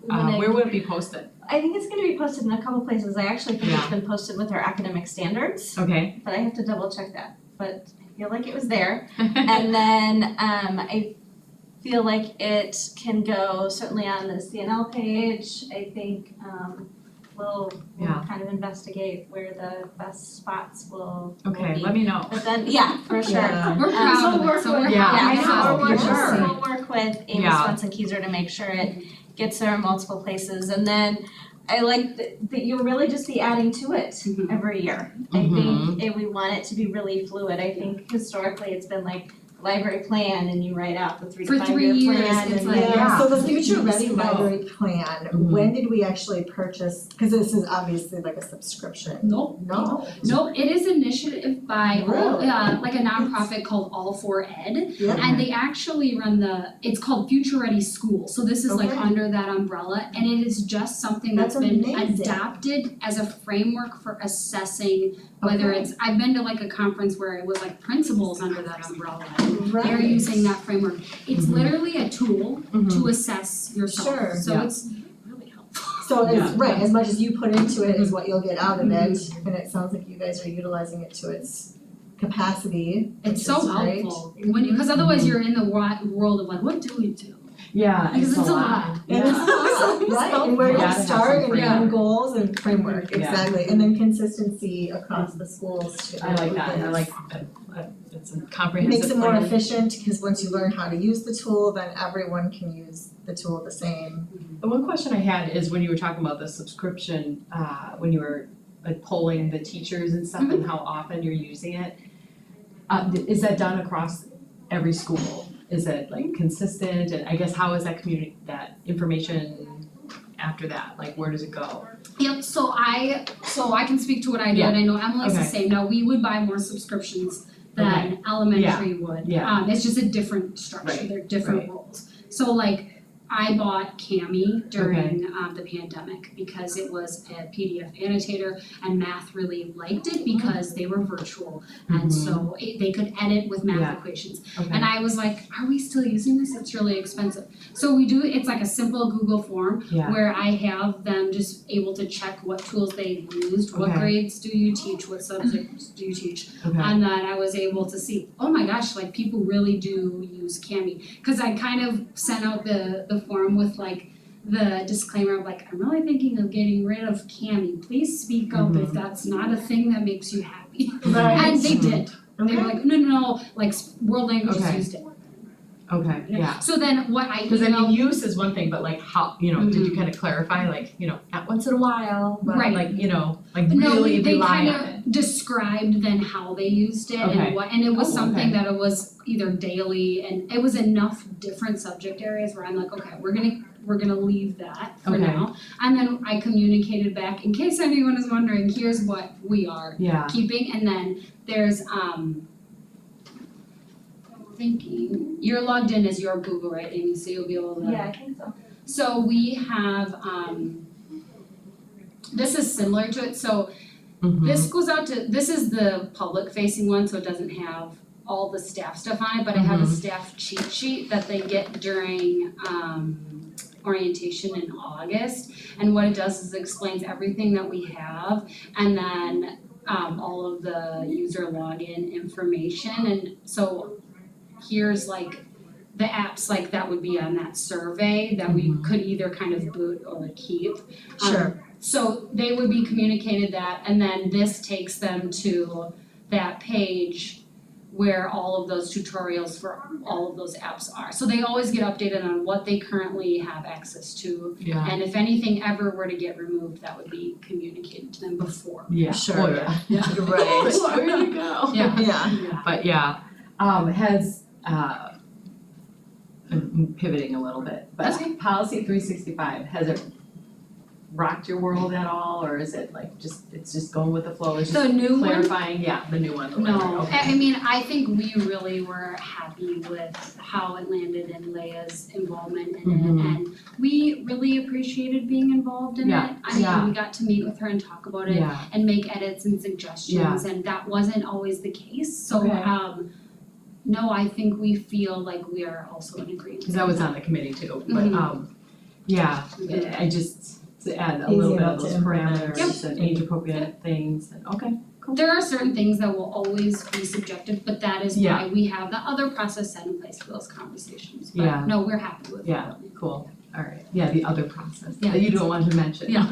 [SPEAKER 3] When
[SPEAKER 1] where would it be posted?
[SPEAKER 3] I think it's gonna be posted in a couple places. I actually think it's
[SPEAKER 1] Yeah.
[SPEAKER 3] been posted with our academic standards,
[SPEAKER 1] Okay.
[SPEAKER 3] but I have to double check that. But I feel like it was there. And then I feel like it can go certainly on the C&L page. I think we'll
[SPEAKER 1] Yeah.
[SPEAKER 3] kind of investigate where the best spots will
[SPEAKER 1] Okay,
[SPEAKER 3] be.
[SPEAKER 1] let me know.
[SPEAKER 3] But then, yeah, for sure.
[SPEAKER 4] Yeah.
[SPEAKER 2] We're proud
[SPEAKER 3] so
[SPEAKER 2] of
[SPEAKER 3] we'll
[SPEAKER 2] it, so
[SPEAKER 3] work
[SPEAKER 2] we're
[SPEAKER 3] with,
[SPEAKER 1] Yeah,
[SPEAKER 2] happy.
[SPEAKER 3] yeah,
[SPEAKER 1] I
[SPEAKER 3] so
[SPEAKER 1] know,
[SPEAKER 3] we'll work,
[SPEAKER 1] for sure.
[SPEAKER 3] we'll work with Amy
[SPEAKER 1] Yeah.
[SPEAKER 3] Swenson-Keyser to make sure it gets there in multiple places. And then I like that you'll really just be adding to it
[SPEAKER 2] Mhm.
[SPEAKER 3] every year. I think we want it to be really fluid. I think historically it's been like library plan and you write out the 3 to
[SPEAKER 2] For
[SPEAKER 3] 5
[SPEAKER 2] 3
[SPEAKER 3] year
[SPEAKER 2] years,
[SPEAKER 3] plan
[SPEAKER 2] it's
[SPEAKER 3] and
[SPEAKER 2] like-
[SPEAKER 4] Yeah, so the Future
[SPEAKER 3] Yeah.
[SPEAKER 4] Ready Library Plan, when did we actually purchase, cause this is obviously like a subscription.
[SPEAKER 2] Nope.
[SPEAKER 4] No.
[SPEAKER 2] No, it is initiative by
[SPEAKER 4] Really?
[SPEAKER 2] like a nonprofit called All for Ed,
[SPEAKER 4] Yeah.
[SPEAKER 2] and they actually run it's called Future Ready School. So this is like
[SPEAKER 4] Okay.
[SPEAKER 2] under that umbrella, and it is just something that's
[SPEAKER 4] That's
[SPEAKER 2] been
[SPEAKER 4] amazing.
[SPEAKER 2] adopted as a framework for assessing whether
[SPEAKER 4] Okay.
[SPEAKER 2] it's. I've been to like a conference where it was like principals under that umbrella.
[SPEAKER 4] Right.
[SPEAKER 2] They're using that framework. It's literally a tool to assess yourself.
[SPEAKER 4] Sure.
[SPEAKER 2] So
[SPEAKER 1] Yeah.
[SPEAKER 2] it's really helpful.
[SPEAKER 4] So
[SPEAKER 1] Yeah.
[SPEAKER 4] it's, right, as much as you put into it is what you'll get out of it, and it sounds like you guys are utilizing it to its capacity, which
[SPEAKER 2] It's so
[SPEAKER 4] is great.
[SPEAKER 2] helpful when because otherwise you're in the world of like, what do we do?
[SPEAKER 1] Yeah,
[SPEAKER 2] Because it's a lot.
[SPEAKER 4] And it's awesome, right, and where
[SPEAKER 1] You
[SPEAKER 4] to
[SPEAKER 1] gotta have
[SPEAKER 4] start
[SPEAKER 1] some
[SPEAKER 4] and
[SPEAKER 2] Yeah.
[SPEAKER 4] then goals and framework,
[SPEAKER 1] Yeah.
[SPEAKER 4] exactly, and then consistency across the schools too.
[SPEAKER 1] I like that, I like that, it's a comprehensive
[SPEAKER 4] Makes it more
[SPEAKER 1] plan.
[SPEAKER 4] efficient, because once you learn how to use the tool, then everyone can use the tool the same.
[SPEAKER 1] The one question I had is when you were talking about the subscription, when you were like polling the teachers and stuff and how often you're using it, is that done across every school? Is it like consistent, and I guess how is that information after that? Like, where does it go?
[SPEAKER 2] Yep, so I can speak to what I do, and I know Emily's the
[SPEAKER 1] Okay.
[SPEAKER 2] same. Now, we would buy more subscriptions than elementary would.
[SPEAKER 1] Yeah.
[SPEAKER 2] It's just a different structure,
[SPEAKER 1] Right,
[SPEAKER 2] they're different roles. So like, I bought Cami during the pandemic because it was a PDF annotator and math really liked it because they were virtual. And so they could edit with math
[SPEAKER 1] Yeah.
[SPEAKER 2] equations.
[SPEAKER 1] Okay.
[SPEAKER 2] And I was like, are we still using this? It's really expensive. So we do, it's like a simple Google form
[SPEAKER 1] Yeah.
[SPEAKER 2] where I have them just able to check what tools they used, what
[SPEAKER 1] Okay.
[SPEAKER 2] grades do you teach, what subjects do you teach.
[SPEAKER 1] Okay.
[SPEAKER 2] And then I was able to see, oh my gosh, like people really do use Cami. Cause I kind of sent out the form with like the disclaimer of like, I'm really thinking of getting rid of Cami. Please speak up if that's not a thing that makes you happy.
[SPEAKER 4] Right.
[SPEAKER 2] And they did. They
[SPEAKER 4] Okay.
[SPEAKER 2] were like, no, like world languages
[SPEAKER 1] Okay.
[SPEAKER 2] used it.
[SPEAKER 1] Okay, yeah.
[SPEAKER 2] So then what I
[SPEAKER 1] Cause I mean,
[SPEAKER 2] emailed,
[SPEAKER 1] use is one thing, but like how, did you kind of clarify, like, at once in a while, but
[SPEAKER 2] Right.
[SPEAKER 1] like, like
[SPEAKER 2] no,
[SPEAKER 1] really
[SPEAKER 2] they
[SPEAKER 1] rely
[SPEAKER 2] kind
[SPEAKER 1] on it?
[SPEAKER 2] of described then how they used it
[SPEAKER 1] Okay.
[SPEAKER 2] and what, and it was
[SPEAKER 1] Oh,
[SPEAKER 2] something
[SPEAKER 1] okay.
[SPEAKER 2] that it was either daily and it was enough different subject areas where I'm like, okay, we're gonna leave that for
[SPEAKER 1] Okay.
[SPEAKER 2] now. And then I communicated back, in case anyone is wondering, here's what we are
[SPEAKER 1] Yeah,
[SPEAKER 2] keeping, and then there's thinking, you're logged in as your Google, right, Amy, so you'll be able to.
[SPEAKER 3] Yeah, I think so.
[SPEAKER 2] So we have this is similar to it, so this goes out to, this is the public facing one, so it doesn't have all the staff stuff on it, but I have a staff cheat sheet that they get during orientation in August. And what it does is it explains everything that we have and then all of the user login information. And so here's like the apps like that would be on that survey that we could either kind of boot or keep.
[SPEAKER 4] Sure.
[SPEAKER 2] So they would be communicated that, and then this takes them to that page where all of those tutorials for all of those apps are. So they always get updated on what they currently have access to,
[SPEAKER 1] yeah,
[SPEAKER 2] and if anything ever were to get removed, that would be communicated to them before.
[SPEAKER 1] yeah.
[SPEAKER 4] Sure.
[SPEAKER 1] Oh, yeah.
[SPEAKER 2] Yeah.
[SPEAKER 4] Right.
[SPEAKER 1] Where did it go?
[SPEAKER 2] Yeah.
[SPEAKER 4] Yeah.
[SPEAKER 1] But yeah, has, I'm pivoting a little bit, but
[SPEAKER 2] That's okay.
[SPEAKER 1] policy 365, has it rocked your world at all, or is it like it's just going with the flow, it's just
[SPEAKER 2] The new one?
[SPEAKER 1] clarifying, the new one, the library,
[SPEAKER 2] No,
[SPEAKER 1] okay.
[SPEAKER 2] I mean, I think we really were happy with how it landed and Leia's involvement in it, and we really appreciated being involved in
[SPEAKER 1] Yeah,
[SPEAKER 2] it. I mean,
[SPEAKER 1] yeah.
[SPEAKER 2] we got to meet with her and talk about it
[SPEAKER 1] Yeah,
[SPEAKER 2] and make edits and suggestions, and that wasn't always the case, so
[SPEAKER 1] Okay.
[SPEAKER 2] no, I think we feel like we are also in agreement.
[SPEAKER 1] cause I was on the committee too, but
[SPEAKER 2] Mhm.
[SPEAKER 1] I just, to add a
[SPEAKER 4] Easy
[SPEAKER 1] little bit
[SPEAKER 4] enough
[SPEAKER 1] of
[SPEAKER 4] to
[SPEAKER 1] those
[SPEAKER 4] implement.
[SPEAKER 1] parameters and age appropriate things, and okay,
[SPEAKER 2] There are certain things that will always be subjective, but that is
[SPEAKER 1] Yeah.
[SPEAKER 2] why we have the other process set in place for those conversations,
[SPEAKER 1] Yeah.
[SPEAKER 2] but no, we're happy with it.
[SPEAKER 1] Yeah. cool, alright, the other process
[SPEAKER 2] Yeah.
[SPEAKER 1] that you don't want to mention.
[SPEAKER 2] Yeah.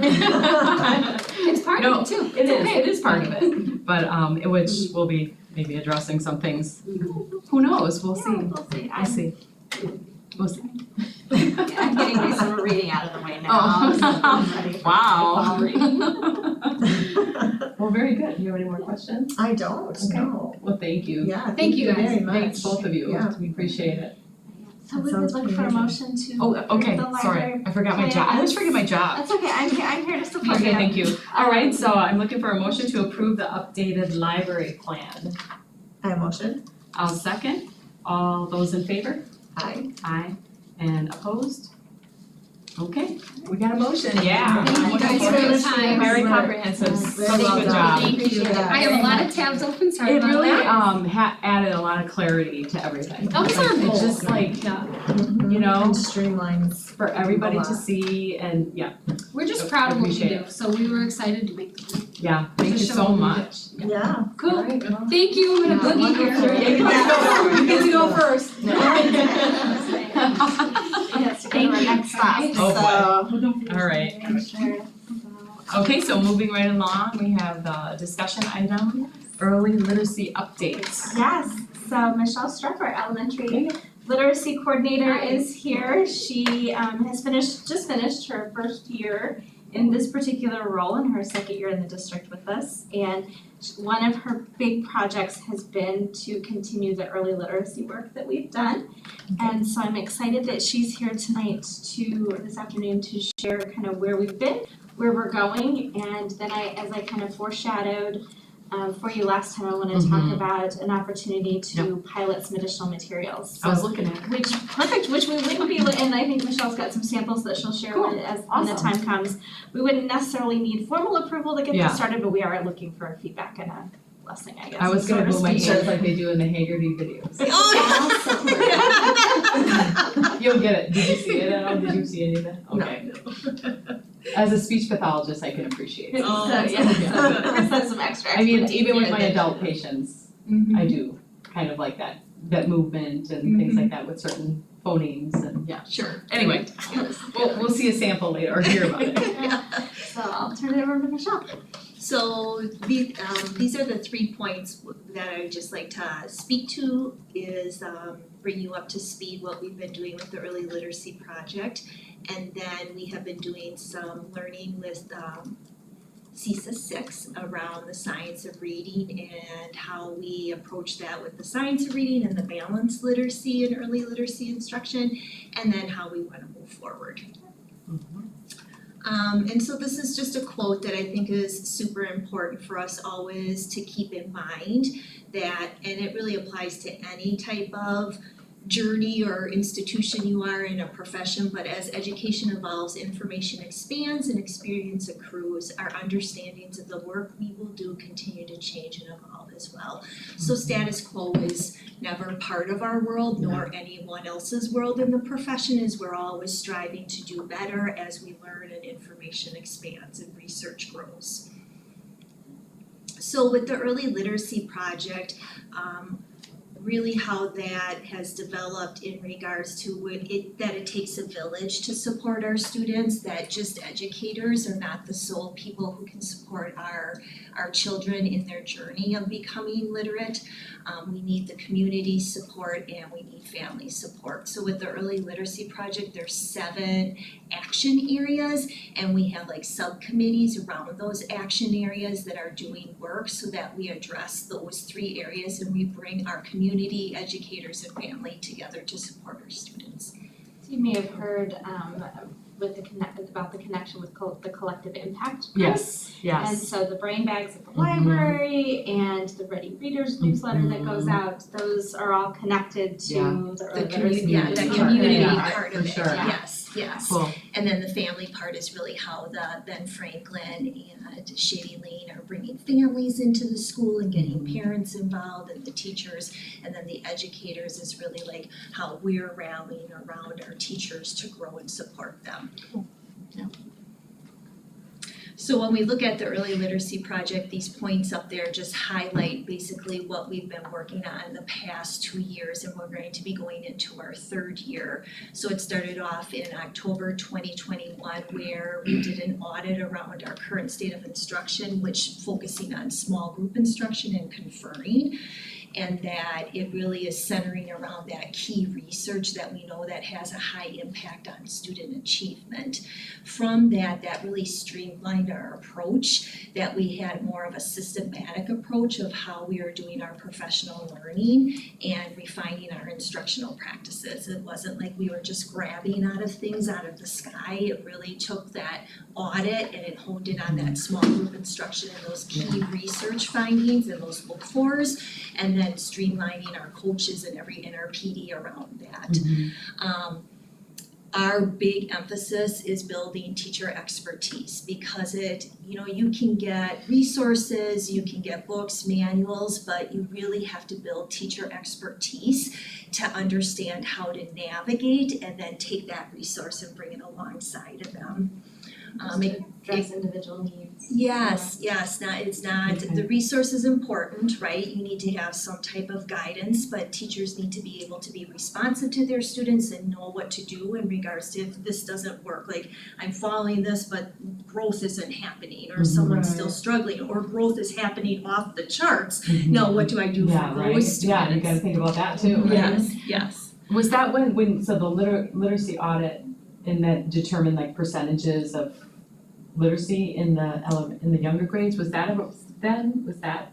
[SPEAKER 2] It's part
[SPEAKER 1] No,
[SPEAKER 2] of it too.
[SPEAKER 1] It
[SPEAKER 2] It's
[SPEAKER 1] is,
[SPEAKER 2] okay.
[SPEAKER 1] it is part of it, but which we'll be maybe addressing some things, who knows, we'll see,
[SPEAKER 3] We'll see.
[SPEAKER 1] We'll see.
[SPEAKER 3] I'm getting my summer reading out of the way now.
[SPEAKER 1] Oh.
[SPEAKER 3] so I'm ready for
[SPEAKER 1] Wow.
[SPEAKER 3] fall reading.
[SPEAKER 1] Well, very good, do you have any more questions?
[SPEAKER 4] I don't,
[SPEAKER 1] Okay.
[SPEAKER 4] no.
[SPEAKER 1] Well, thank you.
[SPEAKER 4] Yeah,
[SPEAKER 2] Thank you, guys.
[SPEAKER 4] very much.
[SPEAKER 1] Thanks, both of you,
[SPEAKER 4] Yeah.
[SPEAKER 1] we appreciate it.
[SPEAKER 3] So
[SPEAKER 4] That
[SPEAKER 3] we would
[SPEAKER 4] sounds
[SPEAKER 3] look for a
[SPEAKER 4] amazing.
[SPEAKER 3] motion to
[SPEAKER 1] Oh,
[SPEAKER 3] approve
[SPEAKER 1] okay,
[SPEAKER 3] the library.
[SPEAKER 1] sorry, I forgot my job, I always forget my job.
[SPEAKER 3] That's okay, I'm here to support you.
[SPEAKER 1] Okay, thank you. Alright, so I'm looking for a motion to approve the updated library plan.
[SPEAKER 4] I motion.
[SPEAKER 1] I'll second. All those in favor?
[SPEAKER 4] Aye.
[SPEAKER 1] Aye. And opposed? Okay, we got a motion, yeah.
[SPEAKER 2] Thank you guys for your time.
[SPEAKER 1] Very comprehensive,
[SPEAKER 4] Very
[SPEAKER 1] such a
[SPEAKER 4] well
[SPEAKER 1] good
[SPEAKER 4] done.
[SPEAKER 1] job.
[SPEAKER 2] Thank you.
[SPEAKER 4] Appreciate that
[SPEAKER 2] I have a
[SPEAKER 4] very
[SPEAKER 2] lot of
[SPEAKER 4] much.
[SPEAKER 2] tabs open, sorry
[SPEAKER 1] It
[SPEAKER 2] about
[SPEAKER 1] really
[SPEAKER 2] that.
[SPEAKER 1] added a lot of clarity to everything.
[SPEAKER 2] That was our
[SPEAKER 1] Like,
[SPEAKER 2] goal.
[SPEAKER 1] It's just like,
[SPEAKER 2] Yeah,
[SPEAKER 1] you know,
[SPEAKER 4] And streamlines.
[SPEAKER 1] for everybody
[SPEAKER 4] A
[SPEAKER 1] to
[SPEAKER 4] lot.
[SPEAKER 1] see and
[SPEAKER 2] we're just proud of what we
[SPEAKER 1] Appreciate
[SPEAKER 2] do, so we were excited to make the plan.
[SPEAKER 1] thank you
[SPEAKER 2] To show
[SPEAKER 1] so
[SPEAKER 2] what we do.
[SPEAKER 1] much.
[SPEAKER 4] Yeah.
[SPEAKER 2] Cool,
[SPEAKER 1] Alright, well.
[SPEAKER 2] thank you, I'm gonna
[SPEAKER 4] Yeah,
[SPEAKER 2] boogie
[SPEAKER 4] wonderful.
[SPEAKER 2] here.
[SPEAKER 1] Yeah, you get to go first.
[SPEAKER 3] Yes, to go to our next stop.
[SPEAKER 1] Oh, boy. Alright.
[SPEAKER 3] Sure.
[SPEAKER 1] Okay, so moving right along, we have the discussion item, early literacy updates.
[SPEAKER 3] Yes, so Michelle Struck, our elementary literacy coordinator, is here. She has just finished her first year in this particular role in her second year in the district with us. And one of her big projects has been to continue the early literacy work that we've done. And so I'm excited that she's here tonight this afternoon to share kind of where we've been, where we're going, and then as I kind of foreshadowed for you last time, I want to talk about an opportunity to pilot some additional materials.
[SPEAKER 1] I was looking at it.
[SPEAKER 3] Which we wouldn't be, and I think Michelle's got some samples that she'll share when the time comes. We wouldn't necessarily need formal approval to get this started, but we are looking for feedback and a blessing, I guess.
[SPEAKER 1] I was gonna
[SPEAKER 3] so
[SPEAKER 1] move my
[SPEAKER 3] speak.
[SPEAKER 1] shirts like they do in the Haggerty videos.
[SPEAKER 3] Awesome.
[SPEAKER 1] You'll get it. Did you see it at all? Did you see any of that? Okay. As a speech pathologist, I can appreciate it.
[SPEAKER 3] So,
[SPEAKER 1] Yeah.
[SPEAKER 3] Chris has some extra
[SPEAKER 1] I mean,
[SPEAKER 3] expertise
[SPEAKER 1] even with
[SPEAKER 3] here
[SPEAKER 1] my
[SPEAKER 3] that-
[SPEAKER 1] adult patients, I do kind of like that movement and things like that with certain phonemes and yeah.
[SPEAKER 5] Sure, anyway,
[SPEAKER 1] We'll see a sample later or hear about it.
[SPEAKER 3] So I'll turn it over to Michelle.
[SPEAKER 7] So these are the 3 points that I would just like to speak to is bring you up to speed what we've been doing with the early literacy project. And then we have been doing some learning with CISA 6 around the science of reading and how we approach that with the science of reading and the balanced literacy and early literacy instruction, and then how we want to move forward. And so this is just a quote that I think is super important for us always to keep in mind that, and it really applies to any type of journey or institution you are in a profession, but as education evolves, information expands and experience accrues, our understandings of the work we will do continue to change and evolve as well. So status quo is never part of our world nor anyone else's world in the profession, as we're always striving to do better as we learn and information expands and research grows. So with the early literacy project, really how that has developed in regards to that it takes a village to support our students, that just educators are not the sole people who can support our children in their journey of becoming literate. We need the community support and we need family support. So with the early literacy project, there's 7 action areas and we have like subcommittees around those action areas that are doing work so that we address those 3 areas and we bring our community, educators, and family together to support our students.
[SPEAKER 3] So you may have heard about the connection with the collective impact.
[SPEAKER 1] Yes,
[SPEAKER 3] And so the brain bags at the library and the Ready Readers newsletter that goes out, those are all connected to the early literacy.
[SPEAKER 7] The community
[SPEAKER 1] Yeah,
[SPEAKER 7] part
[SPEAKER 1] for
[SPEAKER 7] of it,
[SPEAKER 1] sure.
[SPEAKER 7] yes.
[SPEAKER 1] Cool.
[SPEAKER 7] And then the family part is really how the Ben Franklin and Shady Lane are bringing families into the school and getting parents involved and the teachers. And then the educators is really like how we're rallying around our teachers to grow and support them. So when we look at the early literacy project, these points up there just highlight basically what we've been working on the past 2 years, and we're going to be going into our 3rd year. So it started off in October 2021 where we did an audit around our current state of instruction, which focusing on small group instruction and conferring. And that it really is centering around that key research that we know that has a high impact on student achievement. From that really streamlined our approach, that we had more of a systematic approach of how we are doing our professional learning and refining our instructional practices. It wasn't like we were just grabbing out of things out of the sky. It really took that audit and it honed in on that small group instruction and those key research findings and those book fours, and then streamlining our coaches and our PD around that. Our big emphasis is building teacher expertise because you can get resources, you can get books, manuals, but you really have to build teacher expertise to understand how to navigate and then take that resource and bring it alongside of them.
[SPEAKER 3] Address individual needs.
[SPEAKER 7] Yes, it's not, the resource is important, right? You need to have some type of guidance, but teachers need to be able to be responsive to their students and know what to do in regards to if this doesn't work, like I'm following this, but growth isn't happening, or someone's still struggling, or growth is happening off the charts. Now, what do I do for those students?
[SPEAKER 1] Yeah, you gotta think about that too, right?
[SPEAKER 7] Yes.
[SPEAKER 1] Was that when so the literacy audit and that determined like percentages of literacy in the younger grades, was that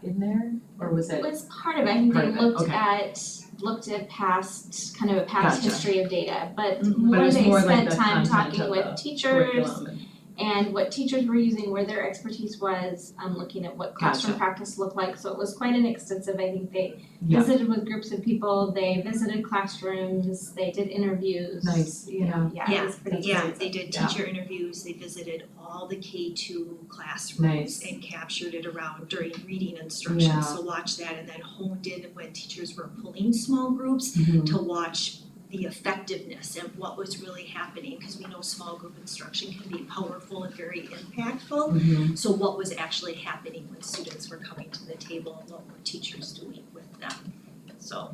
[SPEAKER 1] in there, or was
[SPEAKER 3] It
[SPEAKER 1] it?
[SPEAKER 3] was part of it, I think
[SPEAKER 1] Part
[SPEAKER 3] they
[SPEAKER 1] of it,
[SPEAKER 3] looked
[SPEAKER 1] okay.
[SPEAKER 3] at past, kind of a past
[SPEAKER 1] Gotcha.
[SPEAKER 3] history of data, but
[SPEAKER 1] But it
[SPEAKER 3] more
[SPEAKER 1] was
[SPEAKER 3] they
[SPEAKER 1] more like
[SPEAKER 3] spent
[SPEAKER 1] the
[SPEAKER 3] time
[SPEAKER 1] content
[SPEAKER 3] talking
[SPEAKER 1] of
[SPEAKER 3] with
[SPEAKER 1] the
[SPEAKER 3] teachers
[SPEAKER 1] curriculum and-
[SPEAKER 3] and what teachers were using, where their expertise was, looking at what classroom
[SPEAKER 1] Gotcha.
[SPEAKER 3] practice looked like, so it was quite an extensive, I think they
[SPEAKER 1] Yeah,
[SPEAKER 3] visited with groups of people, they visited classrooms, they did interviews.
[SPEAKER 1] Nice,
[SPEAKER 3] You know, it was pretty
[SPEAKER 7] Yeah,
[SPEAKER 3] extensive.
[SPEAKER 7] they did
[SPEAKER 1] Yeah.
[SPEAKER 7] teacher interviews, they visited all the K-2 classrooms
[SPEAKER 1] Nice.
[SPEAKER 7] and captured it around during reading instruction.
[SPEAKER 1] Yeah.
[SPEAKER 7] So watch that and then honed in when teachers were pulling small groups
[SPEAKER 1] Mhm.
[SPEAKER 7] to watch the effectiveness and what was really happening, because we know small group instruction can be powerful and very impactful.
[SPEAKER 1] Mhm.
[SPEAKER 7] So what was actually happening when students were coming to the table and what were teachers doing with them? So.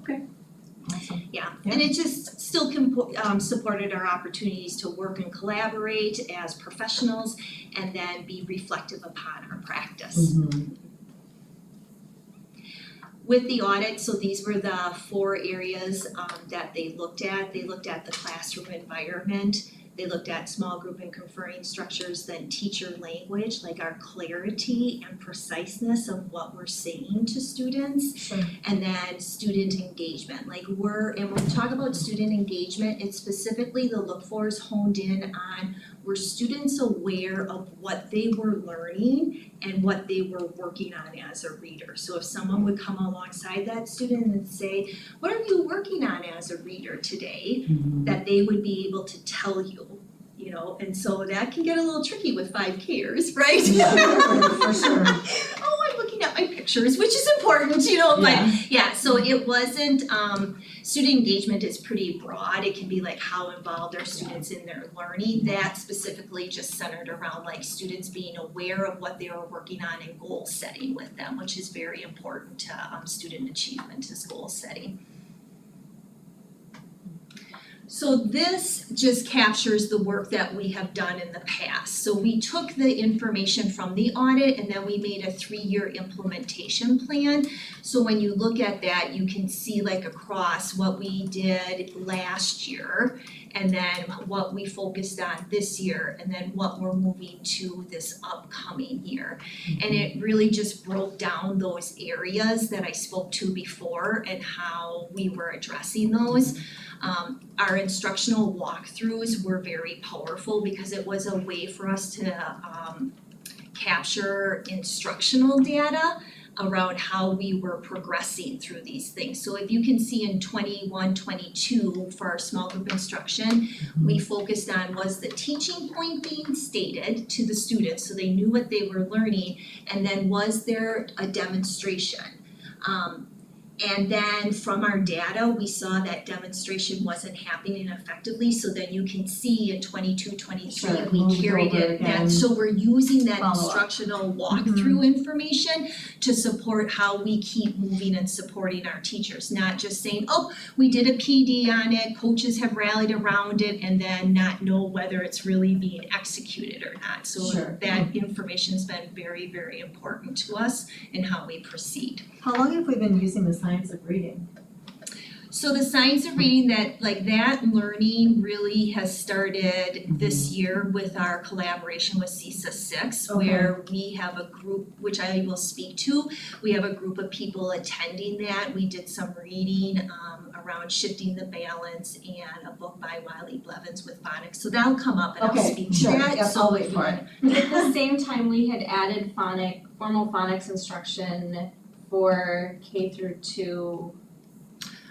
[SPEAKER 1] Awesome.
[SPEAKER 7] Yeah,
[SPEAKER 1] Yeah.
[SPEAKER 7] and it just still supported our opportunities to work and collaborate as professionals and then be reflective upon our practice.
[SPEAKER 1] Mhm.
[SPEAKER 7] With the audit, so these were the 4 areas that they looked at. They looked at the classroom environment, they looked at small group and conferring structures, then teacher language, like our clarity and preciseness of what we're saying to students.
[SPEAKER 4] Sure.
[SPEAKER 7] And then student engagement, and when we talk about student engagement, it's specifically the look fors honed in on, were students aware of what they were learning and what they were working on as a reader. So if someone would come alongside that student and say, what are you working on as a reader today?
[SPEAKER 1] Mhm.
[SPEAKER 7] That they would be able to tell you, and so that can get a little tricky with 5Kers, right?
[SPEAKER 4] Yeah, for sure.
[SPEAKER 7] Oh, I'm looking at my pictures, which is important, but yeah, so it wasn't, student engagement is pretty broad. It can be like how involved are students in their learning. That specifically just centered around like students being aware of what they were working on and goal setting with them, which is very important to student achievement is goal setting. So this just captures the work that we have done in the past. So we took the information from the audit and then we made a 3-year implementation plan. So when you look at that, you can see like across what we did last year and then what we focused on this year and then what we're moving to this upcoming year. And it really just broke down those areas that I spoke to before and how we were addressing those. Our instructional walkthroughs were very powerful because it was a way for us to capture instructional data around how we were progressing through these things. So if you can see in 21-22 for our small group instruction, we focused on, was the teaching point being stated to the students so they knew what they were learning, and then was there a demonstration? And then from our data, we saw that demonstration wasn't happening effectively, so then you can see in 22-23,
[SPEAKER 4] Sure,
[SPEAKER 7] we
[SPEAKER 4] moved
[SPEAKER 7] carried
[SPEAKER 4] over
[SPEAKER 7] it,
[SPEAKER 4] again.
[SPEAKER 7] so we're using that
[SPEAKER 4] Follow up.
[SPEAKER 7] instructional walkthrough information to support how we keep moving and supporting our teachers, not just saying, oh, we did a PD on it, coaches have rallied around it, and then not know whether it's really being executed or not. So
[SPEAKER 4] Sure.
[SPEAKER 7] that information's been very, very important to us in how we proceed.
[SPEAKER 4] How long have we been using the science of reading?
[SPEAKER 7] So the science of reading, that learning really has started this year with our collaboration with CISA 6, where we have a group, which I will speak to, we have a group of people attending that. We did some reading around Shifting the Balance and a book by Wiley Blevins with phonics. So that'll come up and I'll
[SPEAKER 4] Okay,
[SPEAKER 7] speak to
[SPEAKER 4] sure,
[SPEAKER 7] that.
[SPEAKER 4] yep,
[SPEAKER 7] So
[SPEAKER 4] I'll wait for it.
[SPEAKER 3] At the same time, we had added formal phonics instruction for K through 2.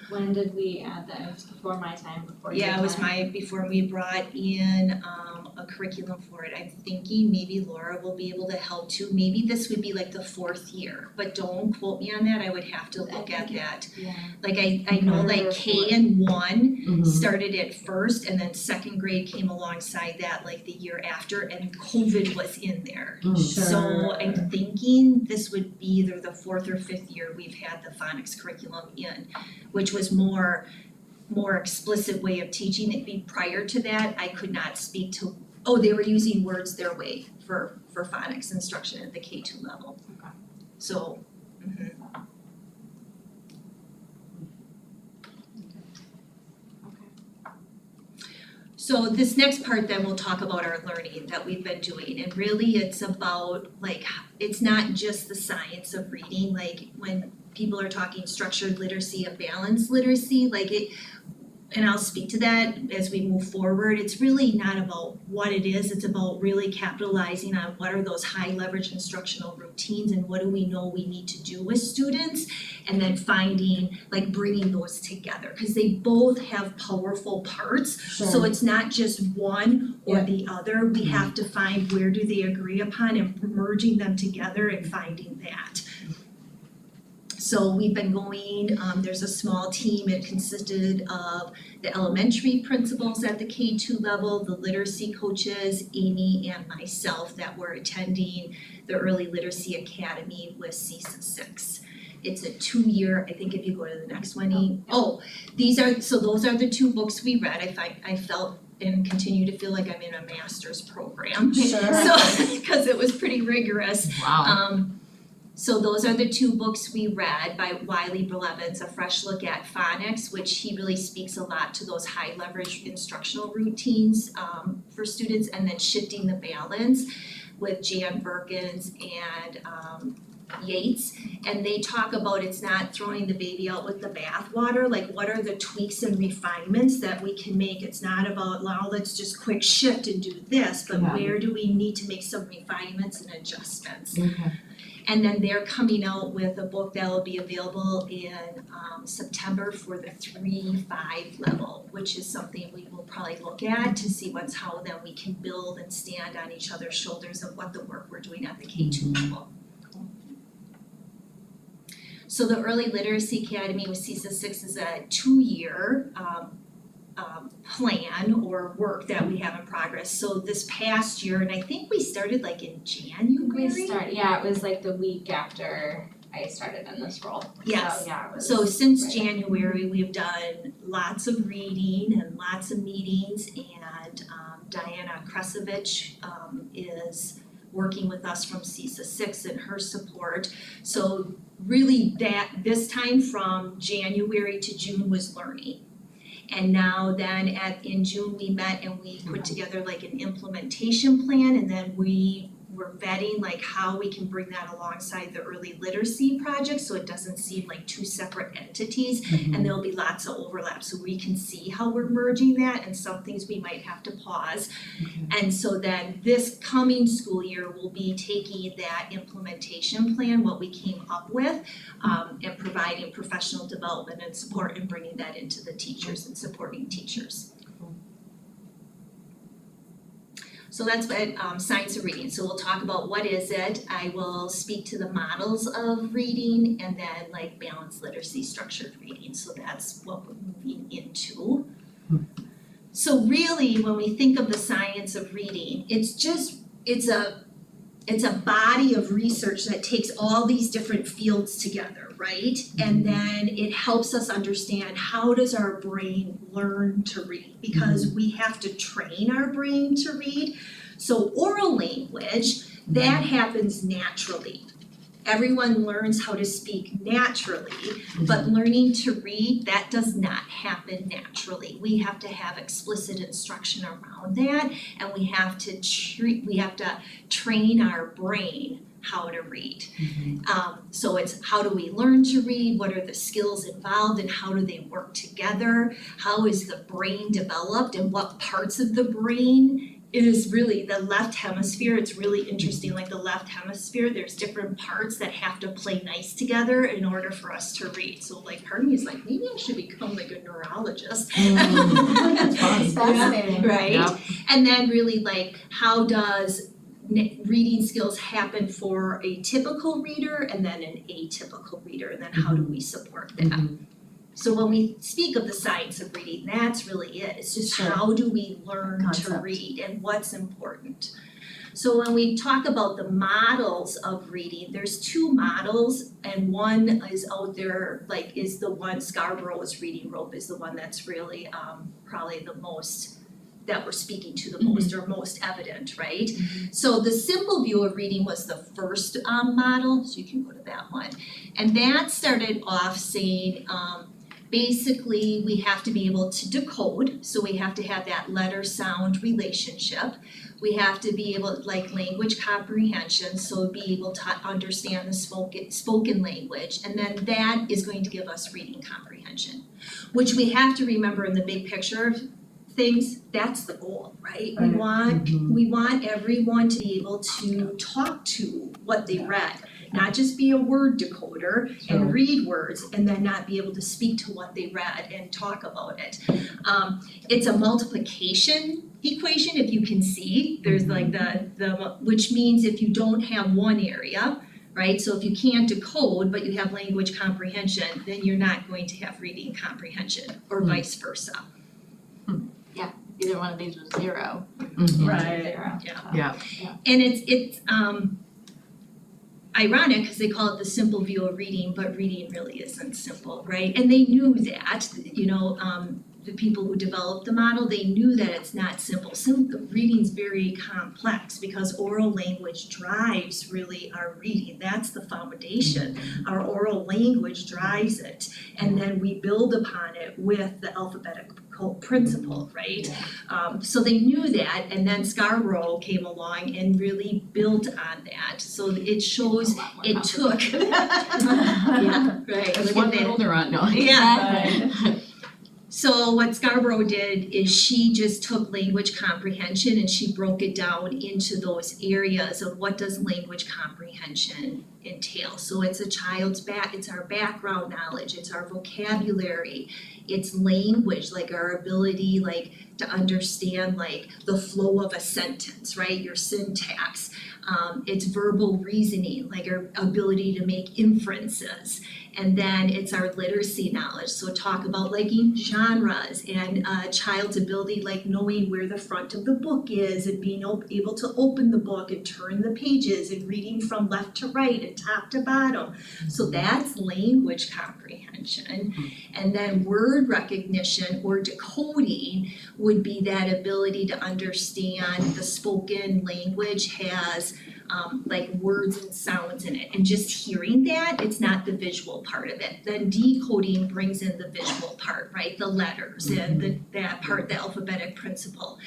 [SPEAKER 3] When did we add that? It was before my time, before your time.
[SPEAKER 7] Yeah, it was before we brought in a curriculum for it. I'm thinking maybe Laura will be able to help too. Maybe this would be like the 4th year, but don't quote me on that. I would have to look at that.
[SPEAKER 3] Yeah.
[SPEAKER 7] Like I know like K and 1
[SPEAKER 1] Mhm.
[SPEAKER 7] started it first and then 2nd grade came alongside that like the year after and COVID was in there. So I'm thinking this would be either the 4th or 5th year we've had the phonics curriculum in, which was more explicit way of teaching it. Prior to that, I could not speak to, they were using words their way for phonics instruction at the K2 level.
[SPEAKER 3] Okay.
[SPEAKER 7] So, So this next part then we'll talk about our learning that we've been doing, and really it's about like, it's not just the science of reading, like when people are talking structured literacy and balanced literacy, like it, and I'll speak to that as we move forward, it's really not about what it is, it's about really capitalizing on what are those high leverage instructional routines and what do we know we need to do with students, and then finding, like bringing those together, because they both have powerful parts. So it's not just one or the other, we have to find where do they agree upon and merging them together and finding that. So we've been going, there's a small team, it consisted of the elementary principals at the K-2 level, the literacy coaches, Amy and myself that were attending the Early Literacy Academy with CESA 6. It's a 2-year, I think if you go to the next one, those are the 2 books we read. I felt and continue to feel like I'm in a master's program.
[SPEAKER 4] Sure.
[SPEAKER 7] So, because it was pretty rigorous.
[SPEAKER 5] Wow.
[SPEAKER 7] So those are the 2 books we read by Wiley Blevins, A Fresh Look at Phonics, which he really speaks a lot to those high leverage instructional routines for students, and then Shifting the Balance with Jan Birkins and Yates. And they talk about it's not throwing the baby out with the bathwater, like what are the tweaks and refinements that we can make. It's not about, well, let's just quick shift and do this, but where do we need to make some refinements and adjustments.
[SPEAKER 5] Okay.
[SPEAKER 7] And then they're coming out with a book that will be available in September for the 3-5 level, which is something we will probably look at to see how then we can build and stand on each other's shoulders of what the work we're doing at the K-2 level. So the Early Literacy Academy with CESA 6 is a 2-year plan or work that we have in progress. So this past year, and I think we started like in January.
[SPEAKER 3] It was like the week after I started in this role.
[SPEAKER 7] Yes.
[SPEAKER 3] So it was.
[SPEAKER 7] So since January, we've done lots of reading and lots of meetings, and Diana Kresovich is working with us from CESA 6 and her support. So really this time from January to June was learning. And now then in June, we met and we put together like an implementation plan, and then we were vetting like how we can bring that alongside the early literacy project so it doesn't seem like 2 separate entities, and there'll be lots of overlap so we can see how we're merging that, and some things we might have to pause. And so then this coming school year, we'll be taking that implementation plan, what we came up with, and providing professional development and support and bringing that into the teachers and supporting teachers. So that's what science of reading. So we'll talk about what is it. I will speak to the models of reading, and then like balanced literacy, structured reading. So that's what we're moving into. So really, when we think of the science of reading, it's a body of research that takes all these different fields together, right? And then it helps us understand how does our brain learn to read, because we have to train our brain to read. So oral language, that happens naturally. Everyone learns how to speak naturally, but learning to read, that does not happen naturally. We have to have explicit instruction around that, and we have to train our brain how to read. So it's how do we learn to read, what are the skills involved, and how do they work together, how is the brain developed, and what parts of the brain. It is really the left hemisphere, it's really interesting, like the left hemisphere, there's different parts that have to play nice together in order for us to read. So like part of me is like, maybe I should become like a neurologist.
[SPEAKER 4] That's fascinating.
[SPEAKER 7] Right? Yep. And then really like how does reading skills happen for a typical reader and then an atypical reader, and then how do we support that? So when we speak of the science of reading, that's really it. It's just how do we learn to read and what's important. So when we talk about the models of reading, there's 2 models, and one is out there, like is the one Scarborough's reading rope is the one that's really probably the most that we're speaking to the most or most evident, right? So the simple view of reading was the first model, so you can go to that one. And that started off saying basically we have to be able to decode, so we have to have that letter-sound relationship. We have to be able, like language comprehension, so be able to understand the spoken language, and then that is going to give us reading comprehension. Which we have to remember in the big picture of things, that's the goal, right? We want everyone to be able to talk to what they read, not just be a word decoder and read words and then not be able to speak to what they read and talk about it. It's a multiplication equation, if you can see, there's like the which means if you don't have one area, right? So if you can't decode but you have language comprehension, then you're not going to have reading comprehension or vice versa.
[SPEAKER 3] Either one of these was 0.
[SPEAKER 1] Right.
[SPEAKER 3] 0.
[SPEAKER 1] Yeah.
[SPEAKER 7] And it's ironic because they call it the simple view of reading, but reading really isn't simple, right? And they knew that, the people who developed the model, they knew that it's not simple. Reading's very complex because oral language drives really our reading. That's the foundation. Our oral language drives it. And then we build upon it with the alphabetical principle, right? So they knew that, and then Scarborough came along and really built on that. So it shows it took. Yeah, right.
[SPEAKER 5] There's one little neuron, no.
[SPEAKER 7] Yeah. So what Scarborough did is she just took language comprehension and she broke it down into those areas of what does language comprehension entail. So it's a child's it's our background knowledge, it's our vocabulary, it's language, like our ability to understand the flow of a sentence, right? Your syntax. It's verbal reasoning, like our ability to make inferences. And then it's our literacy knowledge, so talk about liking genres and a child's ability knowing where the front of the book is and being able to open the book and turn the pages and reading from left to right and top to bottom. So that's language comprehension. And then word recognition or decoding would be that ability to understand the spoken language has words and sounds in it, and just hearing that, it's not the visual part of it. Then decoding brings in the visual part, right? The letters and that part, the alphabetic principle.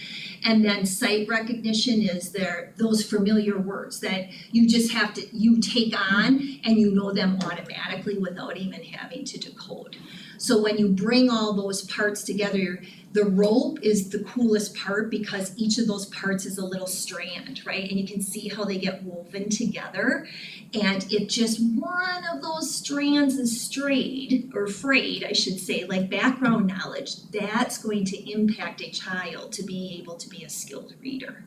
[SPEAKER 7] And then sight recognition is those familiar words that you just have to, you take on and you know them automatically without even having to decode. So when you bring all those parts together, the rope is the coolest part because each of those parts is a little strand, right? And you can see how they get woven together. And if just one of those strands is frayed, I should say, like background knowledge, that's going to impact a child to be able to be a skilled reader.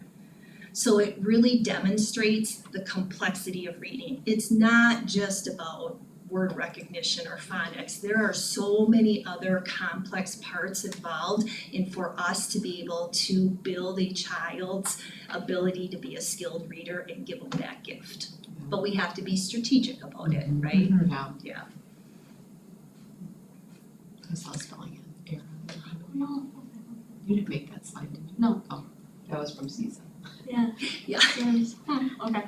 [SPEAKER 7] So it really demonstrates the complexity of reading. It's not just about word recognition or phonics. There are so many other complex parts involved in for us to be able to build a child's ability to be a skilled reader and give them that gift. But we have to be strategic about it, right? Yeah.
[SPEAKER 5] I saw spelling it. You didn't make that slide, did you?
[SPEAKER 3] No.
[SPEAKER 5] Oh, that was from Caesar.
[SPEAKER 3] Yeah.
[SPEAKER 7] Yeah.
[SPEAKER 3] Okay.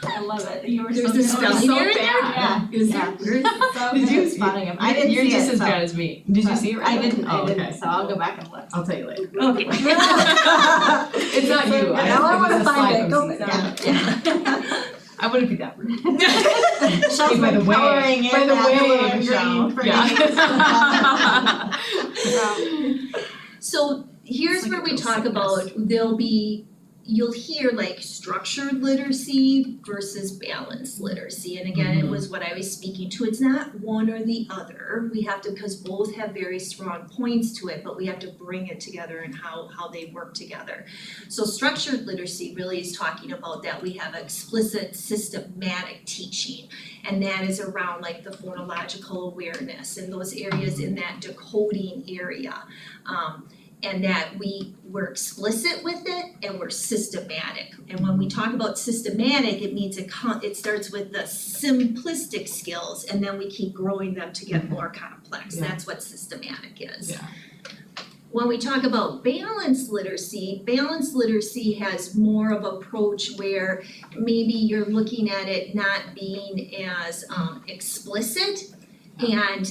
[SPEAKER 3] I love it. You were
[SPEAKER 7] There's
[SPEAKER 3] so
[SPEAKER 7] a spelling
[SPEAKER 3] so
[SPEAKER 7] error in there?
[SPEAKER 3] bad.
[SPEAKER 7] Is
[SPEAKER 3] Yeah.
[SPEAKER 7] there?
[SPEAKER 3] So
[SPEAKER 5] Did
[SPEAKER 3] good
[SPEAKER 5] you
[SPEAKER 3] at spotting him. I didn't
[SPEAKER 5] You're
[SPEAKER 3] see
[SPEAKER 5] just
[SPEAKER 3] it,
[SPEAKER 5] as
[SPEAKER 3] so-
[SPEAKER 5] bad as me. Did you
[SPEAKER 3] but
[SPEAKER 5] see it right?
[SPEAKER 3] I didn't,
[SPEAKER 5] Oh, okay.
[SPEAKER 3] so I'll go back and look.
[SPEAKER 5] I'll tell you later.
[SPEAKER 7] Okay.
[SPEAKER 5] It's not you.
[SPEAKER 4] Now I wanna find it. Go
[SPEAKER 5] back.
[SPEAKER 3] Yeah.
[SPEAKER 5] I wouldn't be that rude.
[SPEAKER 3] Michelle's
[SPEAKER 5] By the
[SPEAKER 3] been
[SPEAKER 5] way,
[SPEAKER 3] coloring in
[SPEAKER 5] by the
[SPEAKER 3] that
[SPEAKER 5] way,
[SPEAKER 3] blue and
[SPEAKER 5] Michelle.
[SPEAKER 3] green for
[SPEAKER 5] Yeah.
[SPEAKER 7] So here's
[SPEAKER 5] It's like
[SPEAKER 7] where
[SPEAKER 5] a
[SPEAKER 7] we
[SPEAKER 5] real
[SPEAKER 7] talk
[SPEAKER 5] sickness.
[SPEAKER 7] about, you'll hear structured literacy versus balanced literacy. And again, it was what I was speaking to. It's not one or the other. We have to, because both have very strong points to it, but we have to bring it together and how they work together. So structured literacy really is talking about that we have explicit systematic teaching. And that is around the phonological awareness and those areas in that decoding area. And that we're explicit with it and we're systematic. And when we talk about systematic, it means it starts with the simplistic skills and then we keep growing them to get more complex.
[SPEAKER 5] Yeah.
[SPEAKER 7] That's what systematic is.
[SPEAKER 5] Yeah.
[SPEAKER 7] When we talk about balanced literacy has more of an approach where maybe you're looking at it not being as explicit And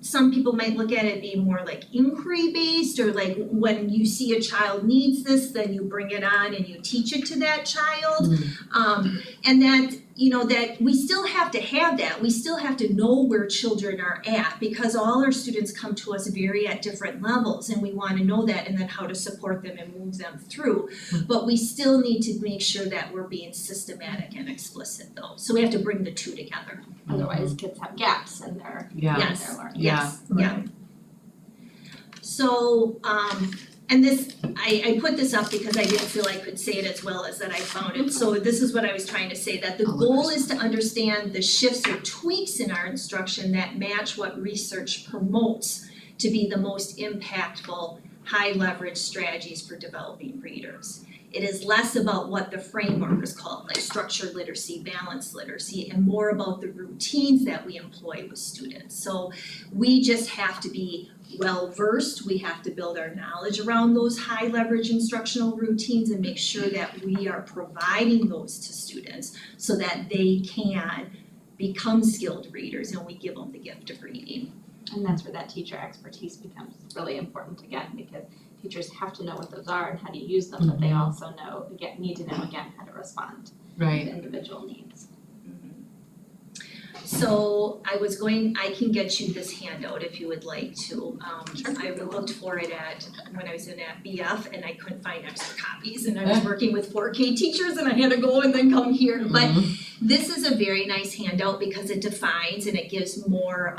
[SPEAKER 7] some people might look at it being more like inquiry based, or like when you see a child needs this, then you bring it on and you teach it to that child. And that, you know, that we still have to have that. We still have to know where children are at, because all our students come to us vary at different levels, and we want to know that and then how to support them and move them through. But we still need to make sure that we're being systematic and explicit though. So we have to bring the two together.
[SPEAKER 3] Otherwise, kids have gaps in their
[SPEAKER 1] Yeah.
[SPEAKER 3] their learning.
[SPEAKER 7] Yes, yeah. So, and this, I put this up because I didn't feel I could say it as well as that I found it. So this is what I was trying to say, that the goal is to understand the shifts or tweaks in our instruction that match what research promotes to be the most impactful, high leverage strategies for developing readers. It is less about what the framework is called, like structured literacy, balanced literacy, and more about the routines that we employ with students. So we just have to be well versed, we have to build our knowledge around those high leverage instructional routines and make sure that we are providing those to students so that they can become skilled readers and we give them the gift of reading.
[SPEAKER 3] And that's where that teacher expertise becomes really important again, because teachers have to know what those are and how to use them, but they also need to know again how to respond
[SPEAKER 1] Right.
[SPEAKER 3] to individual needs.
[SPEAKER 7] So I can get you this handout if you would like to. I looked for it when I was at BF and I couldn't find extra copies, and I was working with 4K teachers and I had to go and then come here. But this is a very nice handout because it defines and it gives more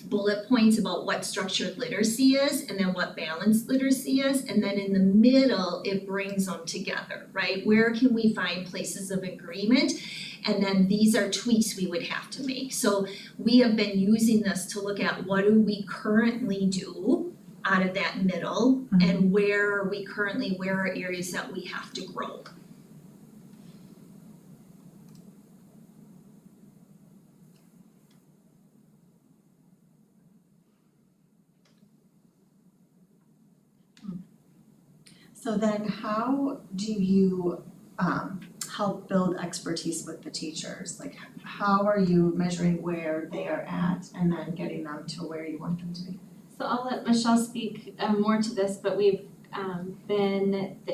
[SPEAKER 7] bullet points about what structured literacy is and then what balanced literacy is, and then in the middle it brings them together, right? Where can we find places of agreement? And then these are tweaks we would have to make. So we have been using this to look at what do we currently do out of that middle, and where are areas that we have to grow.
[SPEAKER 4] So then how do you help build expertise with the teachers? Like how are you measuring where they are at and then getting them to where you want them to be?
[SPEAKER 3] So I'll let Michelle speak more to this, but we've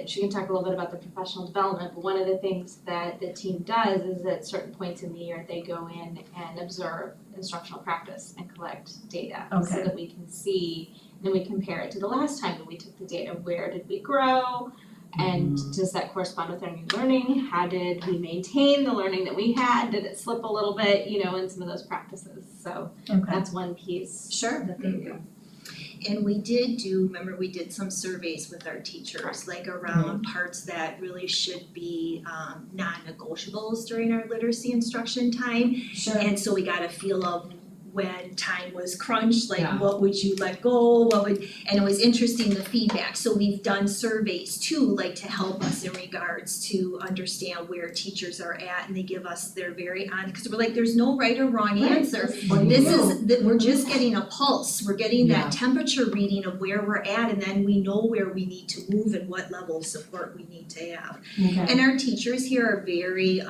[SPEAKER 3] she can talk a little bit about the professional development, but one of the things that the team does is at certain points in the year, they go in and observe instructional practice and collect data. So that we can see, and then we compare it to the last time that we took the data. Where did we grow? And does that correspond with our new learning? How did we maintain the learning that we had? Did it slip a little bit, in some of those practices? So that's one piece that they do.
[SPEAKER 7] And we did some surveys with our teachers, like around parts that really should be non-negotiables during our literacy instruction time.
[SPEAKER 4] Sure.
[SPEAKER 7] And so we got a feel of when time was crunched, like what would you let go, and it was interesting, the feedback. So we've done surveys too, like to help us in regards to understand where teachers are at, and they give us their very honest, because we're like, there's no right or wrong answer. We're just getting a pulse, we're getting that temperature reading of where we're at, and then we know where we need to move and what level of support we need to have. And our teachers here are very,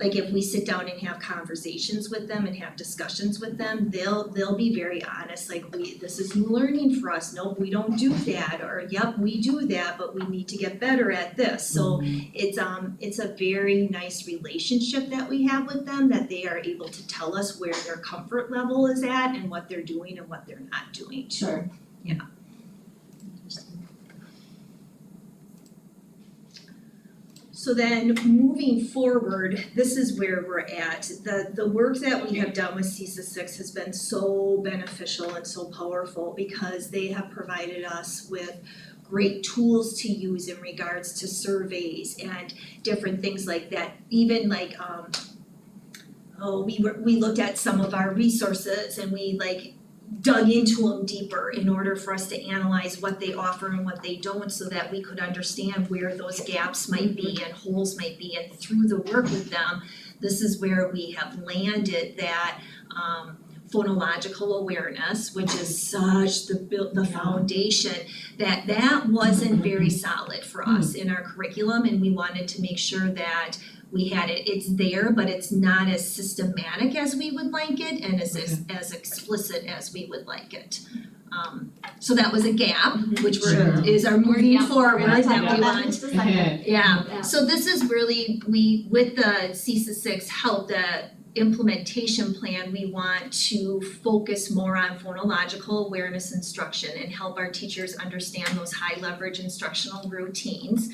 [SPEAKER 7] like if we sit down and have conversations with them and have discussions with them, they'll be very honest, like this is new learning for us, no, we don't do that, or yep, we do that, but we need to get better at this. So it's a very nice relationship that we have with them, that they are able to tell us where their comfort level is at and what they're doing and what they're not doing.
[SPEAKER 4] Sure.
[SPEAKER 7] Yeah. So then moving forward, this is where we're at. The work that we have done with CESA 6 has been so beneficial and so powerful, because they have provided us with great tools to use in regards to surveys and different things like that. Even like we looked at some of our resources and we dug into them deeper in order for us to analyze what they offer and what they don't, so that we could understand where those gaps might be and holes might be. And through the work with them, this is where we have landed that phonological awareness, which is such the foundation, that wasn't very solid for us in our curriculum, and we wanted to make sure that we had it, it's there, but it's not as systematic as we would like it and as explicit as we would like it. So that was a gap, which
[SPEAKER 4] Sure.
[SPEAKER 7] is our moving
[SPEAKER 2] Yeah.
[SPEAKER 7] forward
[SPEAKER 2] We're gonna talk
[SPEAKER 7] that
[SPEAKER 2] about
[SPEAKER 7] we
[SPEAKER 2] that
[SPEAKER 7] want.
[SPEAKER 2] in just a second.
[SPEAKER 7] Yeah,
[SPEAKER 2] Yeah.
[SPEAKER 7] so this is really, we, with the CESA 6 help, the implementation plan, we want to focus more on phonological awareness instruction and help our teachers understand those high leverage instructional routines.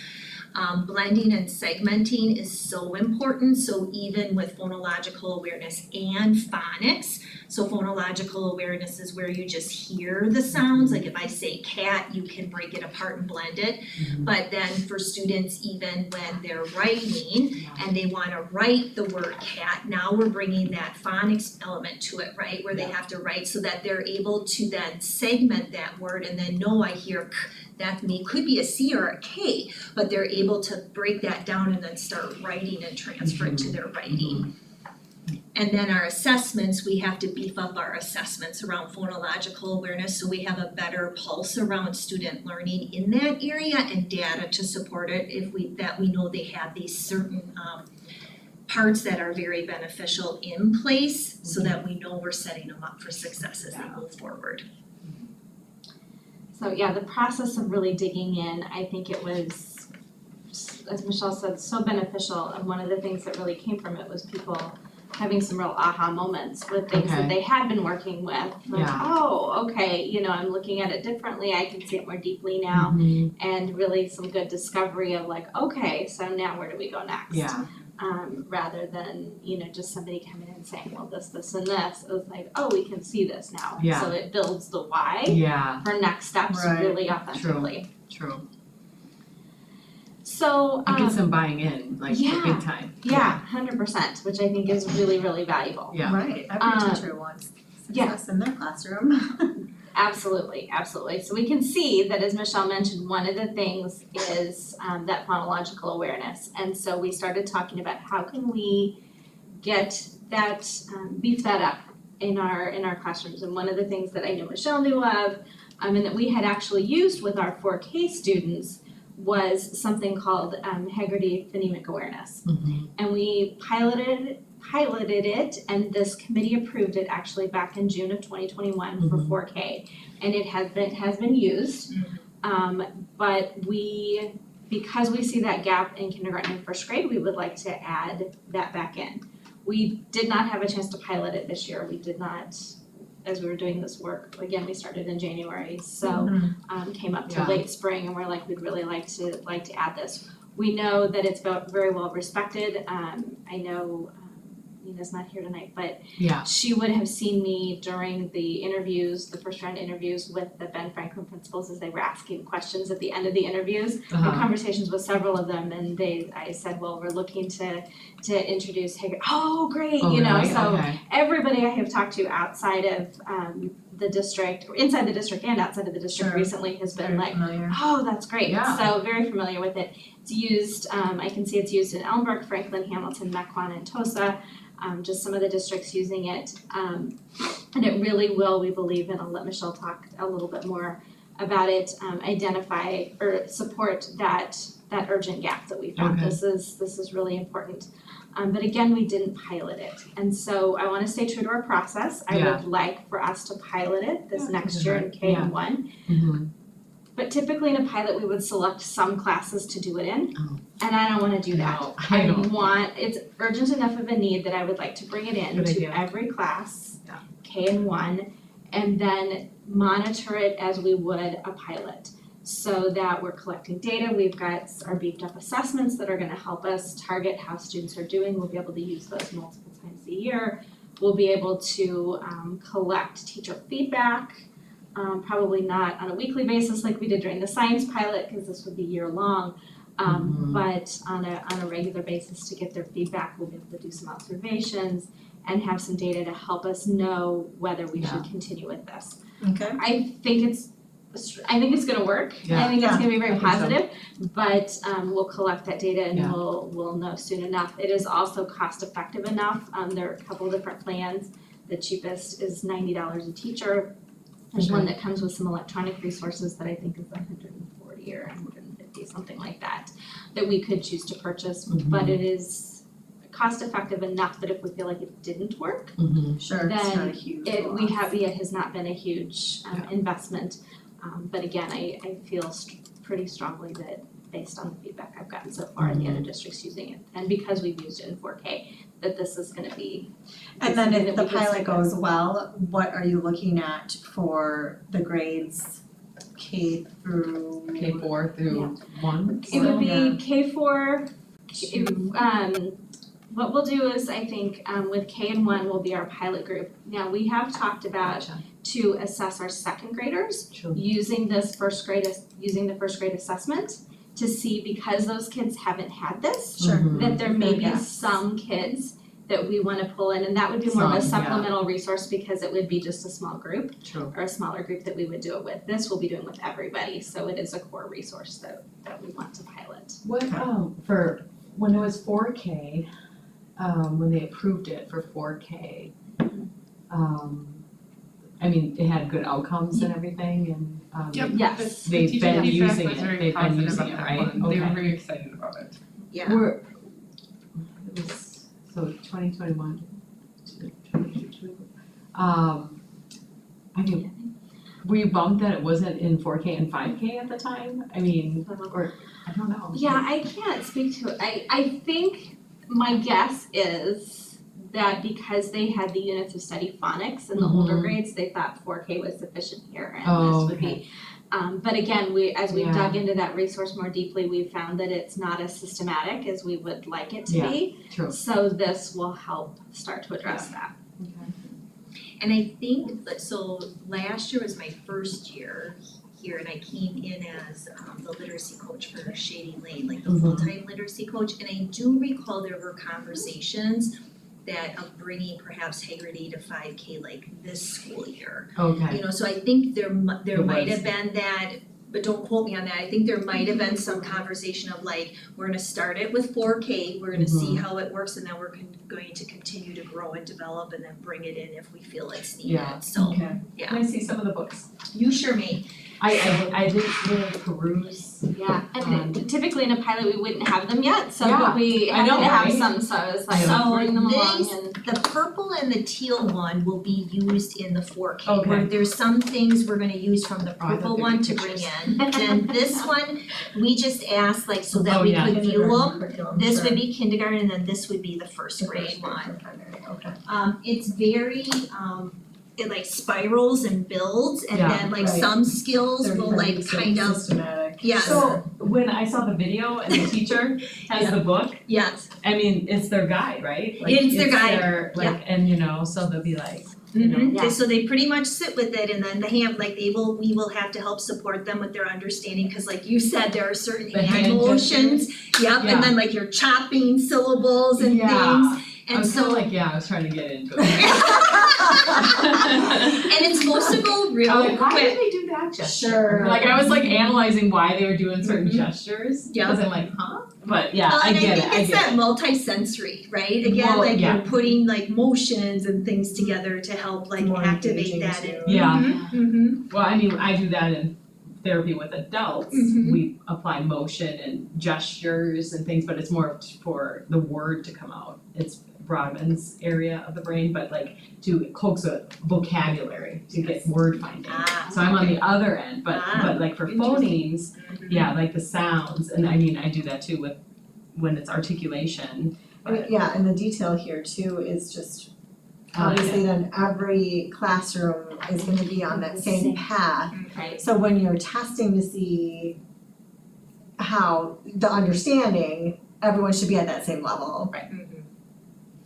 [SPEAKER 7] Blending and segmenting is so important, so even with phonological awareness and phonics, so phonological awareness is where you just hear the sounds, like if I say cat, you can break it apart and blend it. But then for students, even when they're writing and they wanna write the word cat, now we're bringing that phonics element to it, right? Where they have to write so that they're able to then segment that word and then know I hear k, that me, could be a C or a K, but they're able to break that down and then start writing and transfer it to their writing. And then our assessments, we have to beef up our assessments around phonological awareness, so we have a better pulse around student learning in that area and data to support it if we know they have these certain parts that are very beneficial in place so that we know we're setting them up for success as they move forward.
[SPEAKER 3] So yeah, the process of really digging in, I think it was, as Michelle said, so beneficial, and one of the things that really came from it was people having some real aha moments with things that they had been working with. Like, oh, okay, you know, I'm looking at it differently, I can see it more deeply now, and really some good discovery of like, okay, so now where do we go next? Rather than, you know, just somebody coming in and saying, well, this, and this, it was like, oh, we can see this now.
[SPEAKER 1] Yeah.
[SPEAKER 3] So it builds the why for next steps
[SPEAKER 4] Right.
[SPEAKER 3] really authentically.
[SPEAKER 1] True.
[SPEAKER 3] So,
[SPEAKER 1] It gets them buying in, like,
[SPEAKER 3] yeah.
[SPEAKER 1] big time.
[SPEAKER 3] yeah, 100%, which I think is really, really valuable.
[SPEAKER 1] Yeah.
[SPEAKER 4] Right, every teacher wants success in their classroom.
[SPEAKER 3] Absolutely, absolutely. So we can see that, as Michelle mentioned, one of the things is that phonological awareness. And so we started talking about how can we get that, beef that up in our classrooms. And one of the things that I know Michelle knew of, and that we had actually used with our 4K students was something called Haggerty phonemic awareness. And we piloted it, and this committee approved it actually back in June of 2021 for 4K, and it has been used. But because we see that gap in kindergarten and first grade, we would like to add that back in. We did not have a chance to pilot it this year. We did not, as we were doing this work. Again, we started in January, so came up to late spring, and we're like, we'd really like to add this. We know that it's very well respected. I know Nina's not here tonight, but she would have seen me during the interviews, the first round interviews with the Ben Franklin principals as they were asking questions at the end of the interviews. The conversations with several of them, and I said, well, we're looking to introduce Hager. Oh, great, you know, so everybody I have talked to outside of the district, or inside the district and outside of the district recently has been like, oh, that's great. So very familiar with it. It's used, I can see it's used in Elmbrook, Franklin, Hamilton, Mequon, and Tosa. Just some of the districts using it. And it really will, we believe, and I'll let Michelle talk a little bit more about it, identify or support that urgent gap that we found. This is really important. But again, we didn't pilot it. And so I want to stay true to our process. I would like for us to pilot it this next year in K1. But typically in a pilot, we would select some classes to do it in. And I don't want to do that. It's urgent enough of a need that I would like to bring it in to every class, K and 1, and then monitor it as we would a pilot. So that we're collecting data, we've got our beefed up assessments that are going to help us target how students are doing. We'll be able to use those multiple times a year. We'll be able to collect teacher feedback. Probably not on a weekly basis like we did during the science pilot, because this would be year long, but on a regular basis to get their feedback. We'll be able to do some observations and have some data to help us know whether we should continue with this.
[SPEAKER 4] Okay.
[SPEAKER 3] I think it's gonna work. I think it's gonna be very positive, but we'll collect that data and we'll know soon enough. It is also cost effective enough. There are a couple different plans. The cheapest is $90 a teacher. There's one that comes with some electronic resources that I think is $140 or $150, something like that we could choose to purchase. But it is cost effective enough that if we feel like it didn't work,
[SPEAKER 4] Sure, it's not a
[SPEAKER 3] then
[SPEAKER 4] huge
[SPEAKER 3] it has not been a huge investment. But again, I feel pretty strongly that based on the feedback I've gotten so far in the other districts using it, and because we've used it in 4K, that this is gonna be.
[SPEAKER 4] And then
[SPEAKER 3] something
[SPEAKER 4] if
[SPEAKER 3] that
[SPEAKER 4] the
[SPEAKER 3] we can
[SPEAKER 4] pilot
[SPEAKER 3] stick
[SPEAKER 4] goes well, what are you looking at for the grades K through?
[SPEAKER 5] K4 through 1?
[SPEAKER 3] It would
[SPEAKER 4] Yeah.
[SPEAKER 3] be K4, what we'll do is, I think, with K and 1 will be our pilot group. Now, we have talked about to assess our second graders using the first grade assessment to see, because those kids haven't had this,
[SPEAKER 4] Sure.
[SPEAKER 3] that there may be
[SPEAKER 4] Yes.
[SPEAKER 3] some kids that we wanna pull in, and that would be more of a
[SPEAKER 5] Some, yeah.
[SPEAKER 3] supplemental resource because it would be just a small group
[SPEAKER 5] True.
[SPEAKER 3] or a smaller group that we would do it with. This we'll be doing with everybody, so it is a core resource that we want to pilot.
[SPEAKER 8] What, for, when it was 4K, when they approved it for 4K, I mean, it had good outcomes and everything and,
[SPEAKER 5] Yep.
[SPEAKER 3] Yes.
[SPEAKER 8] they've been using it,
[SPEAKER 5] was very
[SPEAKER 8] they've been
[SPEAKER 5] positive
[SPEAKER 8] using
[SPEAKER 5] on
[SPEAKER 8] it,
[SPEAKER 5] that
[SPEAKER 8] right?
[SPEAKER 5] one. They were
[SPEAKER 8] Okay.
[SPEAKER 5] very excited about it.
[SPEAKER 7] Yeah.
[SPEAKER 8] We're, it was, so 2021, 2022, I mean, were you bummed that it wasn't in 4K and 5K at the time? I mean, or, I don't know.
[SPEAKER 3] Yeah, I can't speak to it. I think my guess is that because they had the units of study phonics in the older grades, they thought 4K was sufficient here and
[SPEAKER 8] Oh,
[SPEAKER 3] this would be. But again, as we
[SPEAKER 8] Yeah.
[SPEAKER 3] dug into that resource more deeply, we found that it's not as systematic as we would like it to
[SPEAKER 8] Yeah.
[SPEAKER 3] be.
[SPEAKER 8] True.
[SPEAKER 3] So this will help start to address that.
[SPEAKER 7] And I think, so last year was my first year here and I came in as the literacy coach for Shady Lane, like the full-time literacy coach. And I do recall there were conversations that of bringing perhaps Hagerty to 5K like this school year.
[SPEAKER 8] Okay.
[SPEAKER 7] You know, so I think there
[SPEAKER 8] There
[SPEAKER 7] might
[SPEAKER 8] was.
[SPEAKER 7] have been that, but don't quote me on that, I think there might have been some conversation of like, we're gonna start it with 4K, we're gonna see how it works, and then we're going to continue to grow and develop and then bring it in if we feel it's
[SPEAKER 8] Yeah.
[SPEAKER 7] needed, so,
[SPEAKER 8] Okay.
[SPEAKER 7] yeah.
[SPEAKER 8] Can I see some of the books?
[SPEAKER 7] You sure may.
[SPEAKER 8] I didn't really peruse.
[SPEAKER 3] Yeah, and typically in a pilot, we wouldn't have them yet, so
[SPEAKER 8] Yeah,
[SPEAKER 3] we
[SPEAKER 8] I
[SPEAKER 3] had
[SPEAKER 8] know,
[SPEAKER 3] to have
[SPEAKER 8] right?
[SPEAKER 3] some, so I was like,
[SPEAKER 7] So
[SPEAKER 3] bring them along
[SPEAKER 7] these-
[SPEAKER 3] and.
[SPEAKER 7] The purple and the teal one will be used in the 4K.
[SPEAKER 8] Okay.
[SPEAKER 7] Where there's some things we're gonna use from the
[SPEAKER 8] Oh, I thought
[SPEAKER 7] purple
[SPEAKER 8] they were
[SPEAKER 7] one to bring in. Then this one, we just asked like so that
[SPEAKER 8] Oh,
[SPEAKER 7] we
[SPEAKER 8] yeah.
[SPEAKER 7] could view them.
[SPEAKER 4] Curriculum,
[SPEAKER 7] This
[SPEAKER 4] sure.
[SPEAKER 7] would be kindergarten and then this would be the first
[SPEAKER 4] The
[SPEAKER 7] grade
[SPEAKER 4] first grade
[SPEAKER 7] one.
[SPEAKER 4] for primary, okay.
[SPEAKER 7] It's very, it like spirals and builds and
[SPEAKER 8] Yeah,
[SPEAKER 7] then like
[SPEAKER 4] right.
[SPEAKER 7] some skills will like kind of,
[SPEAKER 4] Systematic.
[SPEAKER 7] yes,
[SPEAKER 8] So when I saw the video and the teacher has the book,
[SPEAKER 7] yes.
[SPEAKER 8] I mean, it's their guide, right? Like,
[SPEAKER 7] It's their guide,
[SPEAKER 8] their, like, and you know, so they'll be like,
[SPEAKER 3] Yeah.
[SPEAKER 7] So they pretty much sit with it and then we will have to help support them with their understanding, cause like you said, there are certain
[SPEAKER 8] The
[SPEAKER 7] hand
[SPEAKER 8] hand
[SPEAKER 7] motions. Yep,
[SPEAKER 8] Yeah.
[SPEAKER 7] and then like you're chopping syllables and
[SPEAKER 8] Yeah.
[SPEAKER 7] things,
[SPEAKER 8] I
[SPEAKER 7] and
[SPEAKER 8] was kinda
[SPEAKER 7] so.
[SPEAKER 8] like, yeah, I was trying to get into it.
[SPEAKER 7] And it's supposed to go real
[SPEAKER 8] I'm like, why
[SPEAKER 7] quick.
[SPEAKER 8] did they do that gesture?
[SPEAKER 4] Sure.
[SPEAKER 8] Like I was like analyzing why they were doing certain gestures.
[SPEAKER 7] Yeah.
[SPEAKER 8] Cause I'm like, huh? But yeah,
[SPEAKER 7] Well,
[SPEAKER 8] I
[SPEAKER 7] and
[SPEAKER 8] get
[SPEAKER 7] I
[SPEAKER 8] it,
[SPEAKER 7] think it's that
[SPEAKER 8] it.
[SPEAKER 7] multi-sensory, right? Again,
[SPEAKER 8] Well,
[SPEAKER 7] like
[SPEAKER 8] yeah.
[SPEAKER 7] you're putting like motions and things together to help like
[SPEAKER 4] More
[SPEAKER 7] activate
[SPEAKER 4] engaging
[SPEAKER 7] that
[SPEAKER 4] too.
[SPEAKER 7] and.
[SPEAKER 8] Yeah.
[SPEAKER 7] Mhm.
[SPEAKER 8] Well, I mean, I do that in therapy with adults.
[SPEAKER 7] Mhm.
[SPEAKER 8] We apply motion and gestures and things, but it's more for the word to come out. It's Brodmann's area of the brain, but like to coax a vocabulary to get word finding.
[SPEAKER 7] Ah,
[SPEAKER 8] So I'm on the other end, but
[SPEAKER 7] Ah,
[SPEAKER 8] like for
[SPEAKER 7] interesting.
[SPEAKER 8] phonemes,
[SPEAKER 7] Mhm.
[SPEAKER 8] yeah, like the sounds, and I mean, I do that too with when it's articulation.
[SPEAKER 4] Yeah, and the detail here too is just
[SPEAKER 8] I like
[SPEAKER 4] obviously then every classroom is gonna be on that same path.
[SPEAKER 3] Right.
[SPEAKER 4] So when you're testing to see how the understanding, everyone should be at that same level.
[SPEAKER 7] Mhm.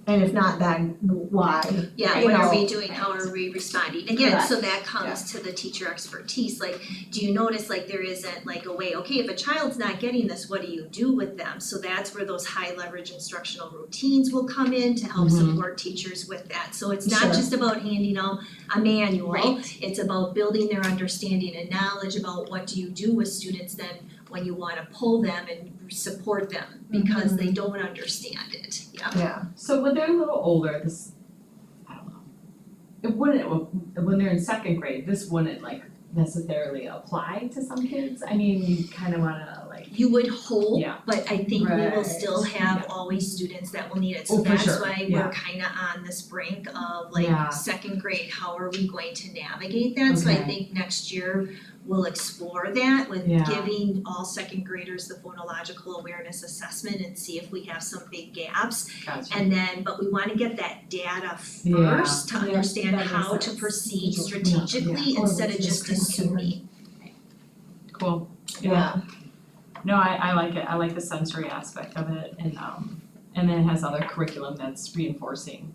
[SPEAKER 4] And if not, then why?
[SPEAKER 7] Yeah,
[SPEAKER 4] You
[SPEAKER 7] what are
[SPEAKER 4] know.
[SPEAKER 7] we doing, how are we responding? Again, so that comes to the teacher expertise, like, do you notice like there isn't like a way, okay, if a child's not getting this, what do you do with them? So that's where those high leverage instructional routines will come in to help
[SPEAKER 8] Mhm.
[SPEAKER 7] support teachers with that. So it's not
[SPEAKER 4] Sure.
[SPEAKER 7] just about handing out a manual,
[SPEAKER 3] Right.
[SPEAKER 7] it's about building their understanding and knowledge about what do you do with students then when you wanna pull them and support them because they don't understand it, yeah.
[SPEAKER 4] Yeah,
[SPEAKER 8] So when they're a little older, this, I don't know. It wouldn't, when they're in second grade, this wouldn't like necessarily apply to some kids. I mean, you kind of wanna like
[SPEAKER 7] You would hope,
[SPEAKER 8] Yeah.
[SPEAKER 7] but I think we will
[SPEAKER 4] Right.
[SPEAKER 7] still have
[SPEAKER 8] Yeah.
[SPEAKER 7] always students that will need it,
[SPEAKER 8] Oh,
[SPEAKER 7] so
[SPEAKER 8] for
[SPEAKER 7] that's
[SPEAKER 8] sure.
[SPEAKER 7] why
[SPEAKER 8] Yeah.
[SPEAKER 7] we're kinda on this brink of
[SPEAKER 8] Yeah.
[SPEAKER 7] second grade, how are we going to navigate that? So I
[SPEAKER 8] Okay.
[SPEAKER 7] think next year we'll explore that with
[SPEAKER 8] Yeah.
[SPEAKER 7] giving all second graders the phonological awareness assessment and see if we have some big gaps.
[SPEAKER 8] Gotcha.
[SPEAKER 7] And then, but we wanna get that data
[SPEAKER 8] Yeah.
[SPEAKER 7] first to
[SPEAKER 4] Yeah,
[SPEAKER 7] understand
[SPEAKER 4] that makes
[SPEAKER 7] how to
[SPEAKER 4] sense.
[SPEAKER 7] proceed
[SPEAKER 4] Yeah.
[SPEAKER 7] strategically
[SPEAKER 4] Yeah.
[SPEAKER 7] instead
[SPEAKER 4] Or
[SPEAKER 7] of just
[SPEAKER 4] just
[SPEAKER 7] assuming.
[SPEAKER 8] Cool.
[SPEAKER 4] Yeah.
[SPEAKER 1] No, I like it, I like the sensory aspect of it, and then it has other curriculum that's reinforcing,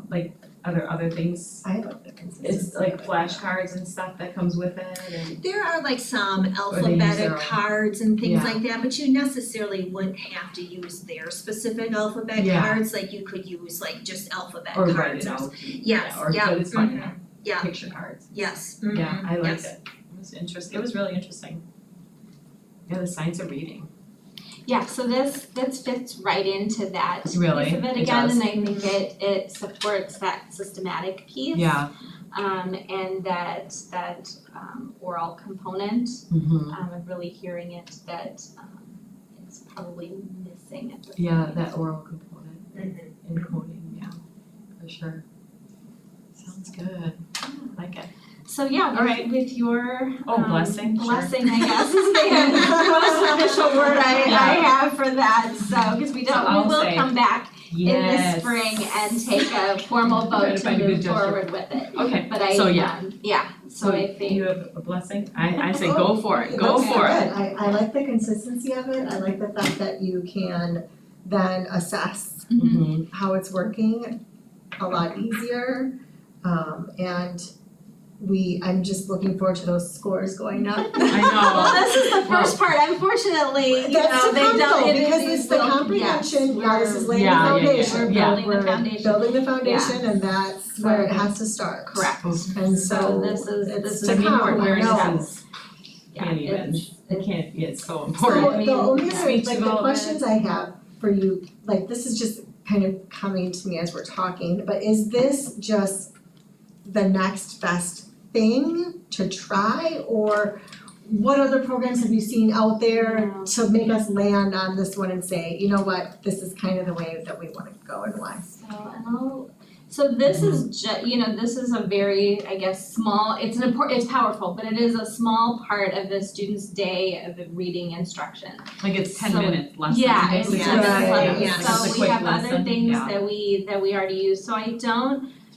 [SPEAKER 1] like other things.
[SPEAKER 4] I love the consistency.
[SPEAKER 1] It's like flashcards and stuff that comes with it, and
[SPEAKER 7] There are some
[SPEAKER 1] they use
[SPEAKER 7] alphabetic
[SPEAKER 1] their own.
[SPEAKER 7] cards and things
[SPEAKER 1] Yeah.
[SPEAKER 7] like that, but you necessarily wouldn't have to use their specific alphabet
[SPEAKER 1] Yeah.
[SPEAKER 7] cards, like you could use just alphabet
[SPEAKER 1] or
[SPEAKER 7] cards
[SPEAKER 1] write it
[SPEAKER 7] or
[SPEAKER 1] out.
[SPEAKER 7] Yes,
[SPEAKER 1] Or,
[SPEAKER 7] yeah,
[SPEAKER 1] but it's fun to have
[SPEAKER 7] yeah.
[SPEAKER 1] picture cards.
[SPEAKER 7] yes,
[SPEAKER 1] Yeah, I liked
[SPEAKER 7] yes.
[SPEAKER 1] it. It was interesting, it was really interesting. Yeah, the science of reading.
[SPEAKER 3] Yeah, so this fits right into that
[SPEAKER 1] Really?
[SPEAKER 3] piece of it
[SPEAKER 1] It
[SPEAKER 3] again,
[SPEAKER 1] does.
[SPEAKER 3] and I think it supports that systematic piece.
[SPEAKER 1] Yeah.
[SPEAKER 3] And that oral component,
[SPEAKER 1] Mm-hmm.
[SPEAKER 3] of really hearing it, that it's probably missing at this
[SPEAKER 1] Yeah,
[SPEAKER 3] point.
[SPEAKER 1] that oral component in coding, yeah, for sure. Sounds good, I like it.
[SPEAKER 3] So yeah,
[SPEAKER 1] All right.
[SPEAKER 3] with your
[SPEAKER 1] Blessing, sure.
[SPEAKER 3] blessing, I guess, is the most official word I have for that, so, because we
[SPEAKER 1] I'll
[SPEAKER 3] will
[SPEAKER 1] say,
[SPEAKER 3] come back in the
[SPEAKER 1] Yes.
[SPEAKER 3] spring and take a formal
[SPEAKER 1] Try to
[SPEAKER 3] vote to
[SPEAKER 1] find a good
[SPEAKER 3] move
[SPEAKER 1] gesture.
[SPEAKER 3] forward with it.
[SPEAKER 1] Okay,
[SPEAKER 3] But I,
[SPEAKER 1] so yeah,
[SPEAKER 3] so I think.
[SPEAKER 1] you have a blessing? I say go for it, go
[SPEAKER 4] That's
[SPEAKER 1] for it.
[SPEAKER 4] good. I like the consistency of it. I like the fact that you can then assess
[SPEAKER 1] Mm-hmm.
[SPEAKER 4] how it's working a lot easier. And I'm just looking forward to those scores going up.
[SPEAKER 1] I know.
[SPEAKER 3] Well, this is the first part, unfortunately,
[SPEAKER 4] That's to
[SPEAKER 3] they
[SPEAKER 4] come
[SPEAKER 3] don't,
[SPEAKER 4] though,
[SPEAKER 3] it
[SPEAKER 4] because
[SPEAKER 3] is
[SPEAKER 4] it's the
[SPEAKER 3] built-
[SPEAKER 4] comprehension,
[SPEAKER 3] yes,
[SPEAKER 4] this is laying the
[SPEAKER 1] Yeah, yeah, yeah,
[SPEAKER 4] foundation.
[SPEAKER 1] yeah.
[SPEAKER 3] We're building the foundation.
[SPEAKER 4] Building the foundation, and that's where it has to start.
[SPEAKER 3] Correct.
[SPEAKER 4] And
[SPEAKER 3] So
[SPEAKER 4] so
[SPEAKER 3] this is
[SPEAKER 4] it's
[SPEAKER 3] the
[SPEAKER 4] to
[SPEAKER 1] Fenemic
[SPEAKER 4] come,
[SPEAKER 1] awareness
[SPEAKER 4] I know.
[SPEAKER 1] is,
[SPEAKER 3] Yeah,
[SPEAKER 1] can't even,
[SPEAKER 3] it's-
[SPEAKER 1] it can't, it's so
[SPEAKER 4] So
[SPEAKER 1] important.
[SPEAKER 4] the only other,
[SPEAKER 1] speech
[SPEAKER 4] like the
[SPEAKER 1] development.
[SPEAKER 4] questions I have for you, like this is just kind of coming to me as we're talking, but is this just the next best thing to try, or what other programs have you seen out there
[SPEAKER 3] No.
[SPEAKER 4] to make us land on this one and say, you know what, this is kind of the way that we wanna go and why?
[SPEAKER 3] So this is this is a very, I guess, small, it's powerful, but it is a small part of the student's day of the reading instruction.
[SPEAKER 1] Like it's 10
[SPEAKER 3] So-
[SPEAKER 1] minutes lesson.
[SPEAKER 3] Yeah, it's
[SPEAKER 1] basically.
[SPEAKER 3] just
[SPEAKER 4] Right.
[SPEAKER 3] like,
[SPEAKER 7] Yeah.
[SPEAKER 1] It's a
[SPEAKER 3] so we
[SPEAKER 1] quick
[SPEAKER 3] have
[SPEAKER 1] lesson,
[SPEAKER 3] other things
[SPEAKER 1] yeah.
[SPEAKER 3] that we already use, so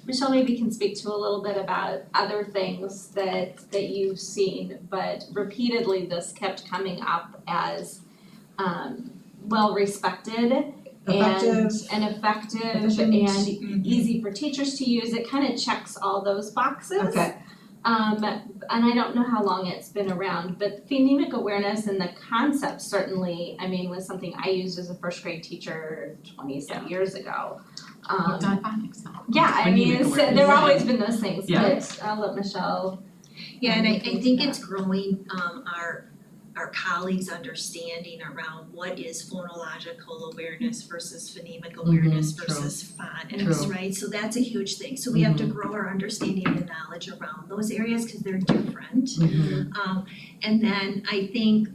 [SPEAKER 3] Michelle maybe can speak to a little bit about other things that you've seen, but repeatedly this kept coming up as well respected
[SPEAKER 4] Effective.
[SPEAKER 3] and effective
[SPEAKER 4] Efficient.
[SPEAKER 3] and easy for teachers to use. It kind of checks all those boxes.
[SPEAKER 4] Okay,
[SPEAKER 3] And I don't know how long it's been around, but phonemic awareness and the concept certainly, was something I used as a first grade teacher 20-some years ago.
[SPEAKER 1] We've done phonics now.
[SPEAKER 3] Yeah,
[SPEAKER 1] Phonemic
[SPEAKER 3] it's,
[SPEAKER 1] awareness.
[SPEAKER 3] there have always been those things,
[SPEAKER 1] Yeah.
[SPEAKER 3] but I'll let Michelle.
[SPEAKER 7] Yeah, and I
[SPEAKER 3] Into
[SPEAKER 7] think
[SPEAKER 3] that.
[SPEAKER 7] it's growing our colleagues' understanding around what is phonological awareness versus phonemic awareness
[SPEAKER 1] true.
[SPEAKER 7] versus phonics,
[SPEAKER 1] True.
[SPEAKER 7] right? So that's a huge thing. So we have to grow our understanding and knowledge around those areas because they're different.
[SPEAKER 1] Mhm.
[SPEAKER 7] And then I think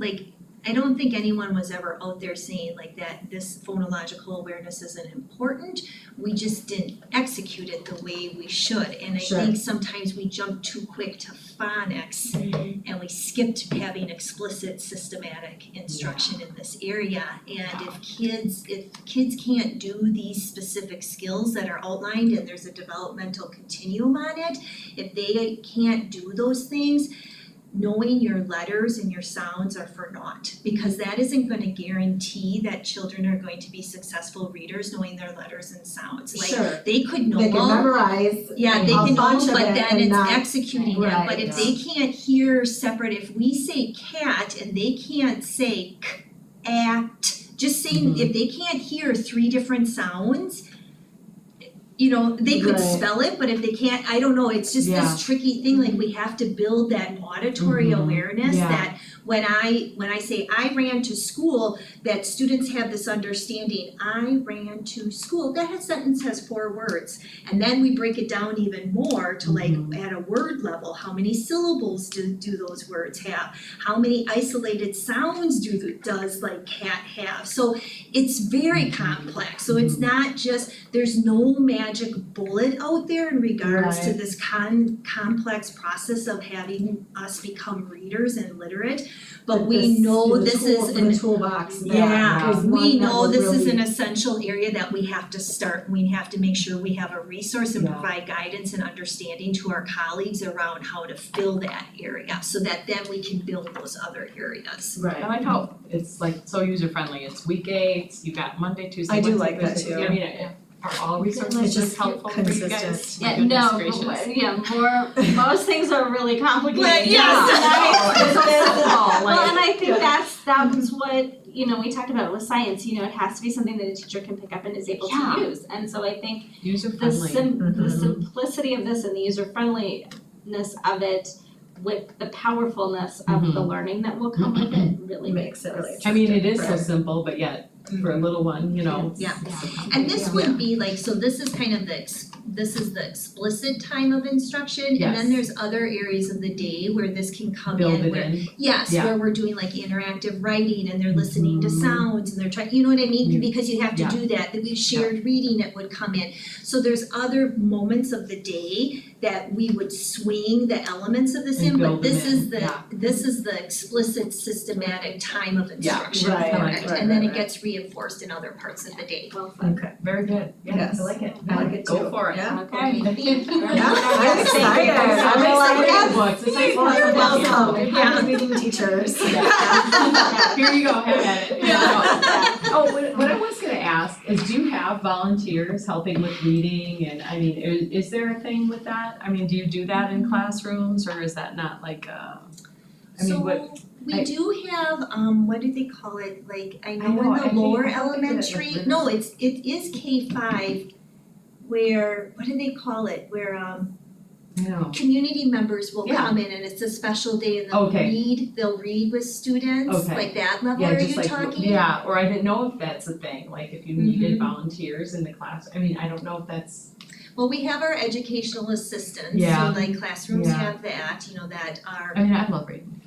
[SPEAKER 7] I don't think anyone was ever out there saying that this phonological awareness isn't important. We just didn't execute it the way we should. And I
[SPEAKER 4] Sure.
[SPEAKER 7] think sometimes we jump too quick to phonics and we skipped having explicit systematic instruction in this area. And if kids can't do these specific skills that are outlined and there's a developmental continuum on it, if they can't do those things, knowing your letters and your sounds are for naught, because that isn't gonna guarantee that children are going to be successful readers knowing their letters and sounds.
[SPEAKER 4] sure.
[SPEAKER 7] They could know
[SPEAKER 4] They can memorize
[SPEAKER 7] yeah, they
[SPEAKER 4] a
[SPEAKER 7] can know,
[SPEAKER 4] bunch of
[SPEAKER 7] but
[SPEAKER 4] it
[SPEAKER 7] then
[SPEAKER 4] and
[SPEAKER 7] it's
[SPEAKER 4] not-
[SPEAKER 7] executing it, but
[SPEAKER 4] Right,
[SPEAKER 7] if they can't hear separate, if we say cat and they can't say k, at, just saying, if they can't hear 3 different sounds, they could
[SPEAKER 4] Right.
[SPEAKER 7] spell it, but if they can't, I don't know, it's just
[SPEAKER 1] Yeah.
[SPEAKER 7] this tricky thing, we have to build that auditory
[SPEAKER 1] Mhm.
[SPEAKER 7] awareness
[SPEAKER 1] Yeah.
[SPEAKER 7] that when I say I ran to school, that students have this understanding, I ran to school, that sentence has 4 words. And then we break it down even more to like at a word level, how many syllables do those words have? How many isolated sounds does like cat have? So it's very complex, so it's not just, there's no magic bullet out there in regards to this complex process of having us become readers and literate, but we know this is an
[SPEAKER 4] toolbox.
[SPEAKER 7] we know this is an essential area that we have to start. We have to make sure we have a resource and provide guidance and understanding to our colleagues around how to fill that area so that then we can build those other areas.
[SPEAKER 8] Right. I like how it's like so user friendly. It's week 8, you got Monday, Tuesday,
[SPEAKER 4] I do
[SPEAKER 8] Wednesday,
[SPEAKER 4] like that
[SPEAKER 8] Thursday.
[SPEAKER 4] too.
[SPEAKER 8] I mean, are all resources
[SPEAKER 4] It's
[SPEAKER 8] just
[SPEAKER 4] just
[SPEAKER 8] helpful for you guys?
[SPEAKER 4] consistent.
[SPEAKER 8] My
[SPEAKER 3] Yeah,
[SPEAKER 8] goodness
[SPEAKER 3] no,
[SPEAKER 8] gracious.
[SPEAKER 3] most things are really complicated.
[SPEAKER 7] But
[SPEAKER 8] It's so simple,
[SPEAKER 3] Well, and
[SPEAKER 8] like,
[SPEAKER 3] I think that's what, we talked about with science, it has to be something that a teacher can pick up and is able to use. And so I think
[SPEAKER 8] user
[SPEAKER 3] the
[SPEAKER 8] friendly.
[SPEAKER 3] the simplicity of this and the user friendliness of it with the powerfulness of the learning that will come with it really
[SPEAKER 4] Makes it really
[SPEAKER 8] I mean, it is so
[SPEAKER 4] Right.
[SPEAKER 8] simple, but yet for a little one,
[SPEAKER 7] Yeah.
[SPEAKER 8] it's so complicated.
[SPEAKER 7] And this would be like, so this is kind of this is the explicit time of instruction, and then
[SPEAKER 8] Yes.
[SPEAKER 7] there's other areas of the day where this can come
[SPEAKER 8] Build
[SPEAKER 7] in
[SPEAKER 8] it
[SPEAKER 7] where
[SPEAKER 8] in.
[SPEAKER 7] yes,
[SPEAKER 8] Yeah.
[SPEAKER 7] where we're doing like interactive writing and they're listening to sounds and they're trying, you know what I mean? Because you have to do that we shared reading it would come in. So there's other moments of the day that we would swing the elements of this
[SPEAKER 8] And
[SPEAKER 7] in, but
[SPEAKER 8] build them
[SPEAKER 7] this
[SPEAKER 8] in,
[SPEAKER 7] is this is the explicit systematic time of instruction
[SPEAKER 4] Right,
[SPEAKER 7] for
[SPEAKER 4] right,
[SPEAKER 7] it,
[SPEAKER 4] right,
[SPEAKER 7] and then
[SPEAKER 4] right,
[SPEAKER 7] it gets reinforced in other parts of the day.
[SPEAKER 4] Okay.
[SPEAKER 8] Very good. Yeah,
[SPEAKER 4] Yes.
[SPEAKER 8] I like it.
[SPEAKER 4] I like it
[SPEAKER 8] Go
[SPEAKER 4] too.
[SPEAKER 8] for it.
[SPEAKER 4] Yeah.
[SPEAKER 3] Okay, thank you.
[SPEAKER 4] Yeah, I'm excited. I'm
[SPEAKER 8] like
[SPEAKER 4] excited.
[SPEAKER 8] books. It's like
[SPEAKER 4] You're welcome.
[SPEAKER 8] Yeah.
[SPEAKER 4] Happy meeting teachers.
[SPEAKER 8] Here you go, have at it. Oh, what I was gonna ask is, do you have volunteers helping with reading? And I mean, is there a thing with that? I mean, do you do that in classrooms, or is that not like
[SPEAKER 7] We do have, what do they call it, like, I know
[SPEAKER 8] know,
[SPEAKER 7] in
[SPEAKER 8] I
[SPEAKER 7] the lower
[SPEAKER 8] think- I think that, like,
[SPEAKER 7] elementary,
[SPEAKER 8] literacy-
[SPEAKER 7] no, it is K-5, where, what do they call it, where,
[SPEAKER 8] No.
[SPEAKER 7] community members will
[SPEAKER 8] Yeah.
[SPEAKER 7] come in and it's a special day and
[SPEAKER 8] Okay.
[SPEAKER 7] they'll read with students,
[SPEAKER 8] Okay.
[SPEAKER 7] like that level,
[SPEAKER 8] Yeah,
[SPEAKER 7] are
[SPEAKER 8] just
[SPEAKER 7] you
[SPEAKER 8] like,
[SPEAKER 7] talking?
[SPEAKER 8] yeah, or I didn't know if that's a thing, like if you needed volunteers in the class, I mean, I don't know if that's,
[SPEAKER 7] Well, we have our educational assistants,
[SPEAKER 8] Yeah.
[SPEAKER 7] so like classrooms
[SPEAKER 8] Yeah.
[SPEAKER 7] have that, that are,
[SPEAKER 8] I mean, I love reading.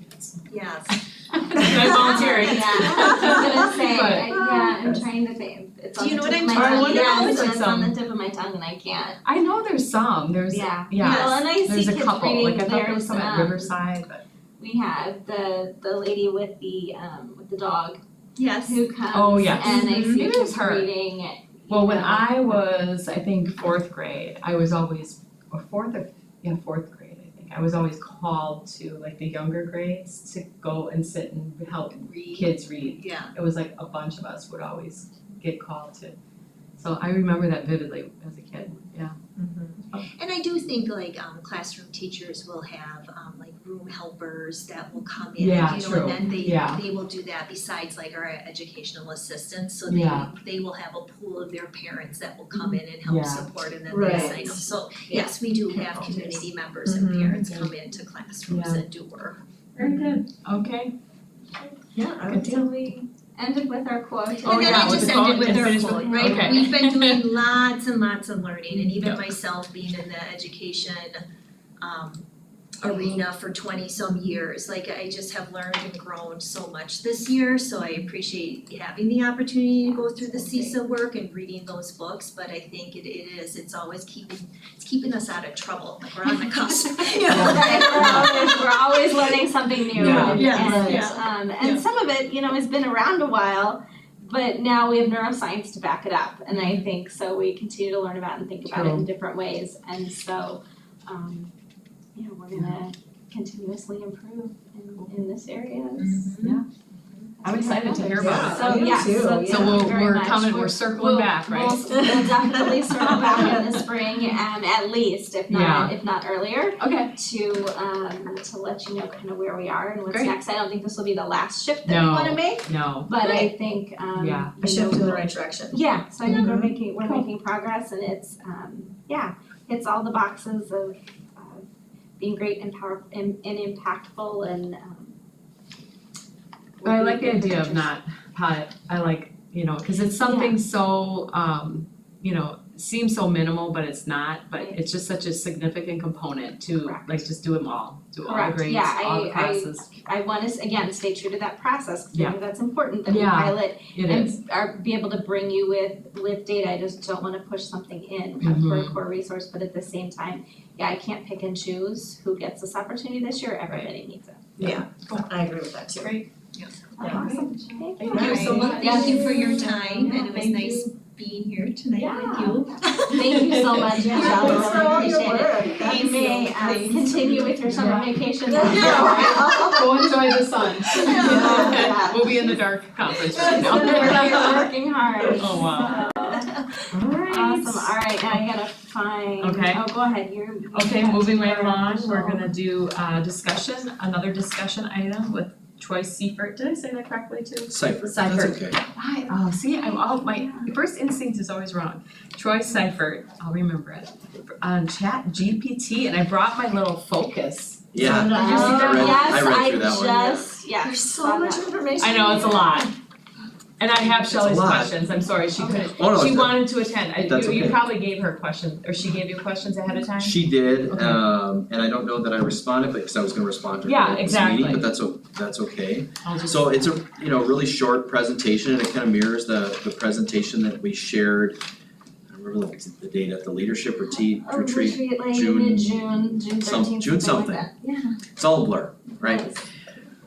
[SPEAKER 7] yes.
[SPEAKER 8] I'm volunteering.
[SPEAKER 3] Yeah, I was gonna say,
[SPEAKER 8] But-
[SPEAKER 3] I'm trying to think, it's on
[SPEAKER 7] Do you
[SPEAKER 3] the
[SPEAKER 7] know
[SPEAKER 3] tip
[SPEAKER 7] what
[SPEAKER 3] of
[SPEAKER 7] I'm
[SPEAKER 3] my tongue,
[SPEAKER 7] talking about?
[SPEAKER 3] yes,
[SPEAKER 8] Like
[SPEAKER 3] it's on the
[SPEAKER 8] some-
[SPEAKER 3] tip of my tongue and I can't.
[SPEAKER 8] I know there's some, there's,
[SPEAKER 3] Yeah.
[SPEAKER 8] yeah,
[SPEAKER 3] Well, and I see
[SPEAKER 8] there's a
[SPEAKER 3] kids
[SPEAKER 8] couple,
[SPEAKER 3] reading,
[SPEAKER 8] like I thought there was
[SPEAKER 3] there's,
[SPEAKER 8] some at Riverside, but.
[SPEAKER 3] we have the lady with the dog
[SPEAKER 7] Yes.
[SPEAKER 3] who comes
[SPEAKER 8] Oh, yes.
[SPEAKER 3] and I see
[SPEAKER 8] Maybe it was
[SPEAKER 3] kids
[SPEAKER 8] her.
[SPEAKER 3] reading.
[SPEAKER 8] Well, when I was, I think, 4th grade, I was always, or 4th grade, I think, I was always called to like the younger grades to go and sit and help kids read.
[SPEAKER 7] Yeah.
[SPEAKER 8] It was like a bunch of us would always get called to, so I remember that vividly as a kid, yeah.
[SPEAKER 7] And I do think like classroom teachers will have like room helpers that will come in,
[SPEAKER 8] Yeah, true.
[SPEAKER 7] and then
[SPEAKER 8] Yeah.
[SPEAKER 7] they will do that besides like our educational assistants, so
[SPEAKER 8] Yeah.
[SPEAKER 7] they will have a pool of their parents that will come in and help
[SPEAKER 8] Yeah.
[SPEAKER 7] support and then
[SPEAKER 4] Right.
[SPEAKER 7] they sign up. So yes, we do have community members and parents come into classrooms and do work.
[SPEAKER 8] Very good. Okay.
[SPEAKER 4] Yeah, I
[SPEAKER 8] Good
[SPEAKER 4] would
[SPEAKER 8] deal.
[SPEAKER 3] We ended with our quote.
[SPEAKER 8] Oh,
[SPEAKER 7] And then
[SPEAKER 8] yeah,
[SPEAKER 7] I
[SPEAKER 8] with
[SPEAKER 7] just
[SPEAKER 8] the
[SPEAKER 7] ended
[SPEAKER 8] quote
[SPEAKER 7] with
[SPEAKER 8] and
[SPEAKER 7] our
[SPEAKER 8] finish
[SPEAKER 7] quote,
[SPEAKER 8] with-
[SPEAKER 7] right?
[SPEAKER 8] okay.
[SPEAKER 7] We've been doing lots and lots of learning, and even myself being in the education arena for 20 some years, like I just have learned and grown so much this year, so I appreciate having the opportunity to go through the CISA work and reading those books, but I think it's always keeping us out of trouble, like we're on the cusp.
[SPEAKER 3] Right, we're always learning something new
[SPEAKER 8] Yeah.
[SPEAKER 3] and
[SPEAKER 7] Yes,
[SPEAKER 3] and some of it, has been around a while, but now we have neuroscience to back it up. And I think so we continue to learn about and think about it in different ways. And so we're gonna continuously improve in this area.
[SPEAKER 8] I'm excited to hear about it.
[SPEAKER 3] So yes,
[SPEAKER 4] too,
[SPEAKER 3] so
[SPEAKER 4] yeah.
[SPEAKER 8] So
[SPEAKER 3] very
[SPEAKER 8] we're
[SPEAKER 3] much.
[SPEAKER 8] coming, we're circling back, right?
[SPEAKER 3] We'll definitely circle back in the spring, at least, if not earlier,
[SPEAKER 8] Okay.
[SPEAKER 3] to let you know kind of where we are and what's
[SPEAKER 8] Great.
[SPEAKER 3] next. I don't think this will be the last shift that we
[SPEAKER 8] No.
[SPEAKER 3] wanna make,
[SPEAKER 8] No.
[SPEAKER 3] but I think
[SPEAKER 8] Yeah.
[SPEAKER 4] A shift in the right direction.
[SPEAKER 3] Yeah, so I think we're making progress, and it's hits all the boxes of being great and powerful and impactful and
[SPEAKER 8] But I like the idea of not, I like, cause it's something so, seems so minimal, but it's not, but it's just such a significant component to
[SPEAKER 3] Correct.
[SPEAKER 8] like just do them all, do all the
[SPEAKER 3] Correct.
[SPEAKER 8] grades,
[SPEAKER 3] Yeah,
[SPEAKER 8] all the classes.
[SPEAKER 3] I wanna again stay true to that process, cause I
[SPEAKER 8] Yeah.
[SPEAKER 3] think that's important, that we
[SPEAKER 8] Yeah.
[SPEAKER 3] pilot
[SPEAKER 8] It is.
[SPEAKER 3] and be able to bring you with data. I just don't wanna push something in for a
[SPEAKER 8] Mhm.
[SPEAKER 3] core resource, but at the same time, yeah, I can't pick and choose who gets this opportunity this year, everybody needs it.
[SPEAKER 4] Yeah, I agree with that too.
[SPEAKER 1] Great.
[SPEAKER 3] Awesome, thank you.
[SPEAKER 1] Thank you so much.
[SPEAKER 7] Thank you for your time, and it was
[SPEAKER 3] Thank
[SPEAKER 7] nice being here tonight with
[SPEAKER 3] Yeah.
[SPEAKER 7] you.
[SPEAKER 3] Thank you so much, Michelle,
[SPEAKER 4] Thanks for all
[SPEAKER 3] really
[SPEAKER 4] your
[SPEAKER 3] appreciate it.
[SPEAKER 4] work.
[SPEAKER 3] You may continue with your summer vacation now.
[SPEAKER 8] Go enjoy the sun.
[SPEAKER 3] Yeah.
[SPEAKER 8] We'll be in the dark conference right now.
[SPEAKER 3] You're working hard.
[SPEAKER 8] Oh, wow. Alright.
[SPEAKER 3] Awesome, alright, now I gotta find,
[SPEAKER 8] Okay.
[SPEAKER 3] oh, go ahead, you're.
[SPEAKER 8] Okay, moving right along, we're gonna do discussion, another discussion item with Troy Seifert. Did I say that correctly too?
[SPEAKER 6] Seifert,
[SPEAKER 8] Seifert.
[SPEAKER 6] that's okay.
[SPEAKER 8] My first instinct is always wrong. Troy Seifert, I'll remember it, on Chat GPT, and I brought my little focus.
[SPEAKER 6] Yeah,
[SPEAKER 8] Did you see that?
[SPEAKER 6] I read through that one, yeah.
[SPEAKER 3] Yes,
[SPEAKER 4] There's
[SPEAKER 3] saw
[SPEAKER 4] so much
[SPEAKER 3] that.
[SPEAKER 4] information.
[SPEAKER 8] I know, it's a lot. And I have
[SPEAKER 6] It's a
[SPEAKER 8] Shelley's
[SPEAKER 6] lot.
[SPEAKER 8] questions, I'm sorry, she couldn't,
[SPEAKER 6] Oh, no,
[SPEAKER 8] she
[SPEAKER 6] it's-
[SPEAKER 8] wanted to attend,
[SPEAKER 6] That's
[SPEAKER 8] you
[SPEAKER 6] okay.
[SPEAKER 8] probably gave her questions, or she gave you questions ahead of time?
[SPEAKER 6] She did,
[SPEAKER 8] Okay.
[SPEAKER 6] and I don't know that I responded, because I was gonna respond to her
[SPEAKER 8] Yeah,
[SPEAKER 6] at this
[SPEAKER 8] exactly.
[SPEAKER 6] meeting, but that's okay.
[SPEAKER 8] I'll just-
[SPEAKER 6] So it's a, really short presentation, and it kind of mirrors the presentation that we shared, I remember the date at the leadership retreat,
[SPEAKER 3] Like
[SPEAKER 6] June-
[SPEAKER 3] mid-June, June
[SPEAKER 6] some-
[SPEAKER 3] 13th,
[SPEAKER 6] June
[SPEAKER 3] something like that. Yeah.
[SPEAKER 6] it's all a blur, right?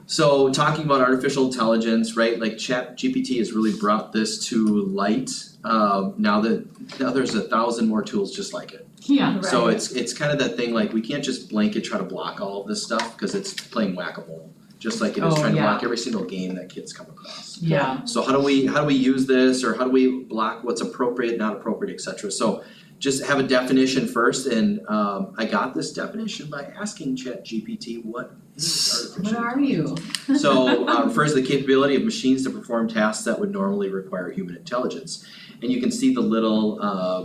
[SPEAKER 6] So talking about artificial intelligence, right, like Chat GPT has really brought this to light, now there's 1,000 more tools just like it.
[SPEAKER 8] Yeah,
[SPEAKER 6] So it's kind of that thing, like, we can't just blanket try to block all of this stuff, cause it's playing whack-a-mole, just like it is
[SPEAKER 8] Oh,
[SPEAKER 6] trying to
[SPEAKER 8] yeah.
[SPEAKER 6] block every single game that kids come across.
[SPEAKER 8] yeah,
[SPEAKER 6] So how do we use this, or how do we block what's appropriate, not appropriate, et cetera? So just have a definition first, and I got this definition by asking ChatGPT, what is artificial
[SPEAKER 8] what are you?
[SPEAKER 6] So refers to the capability of machines to perform tasks that would normally require human intelligence. And you can see the little at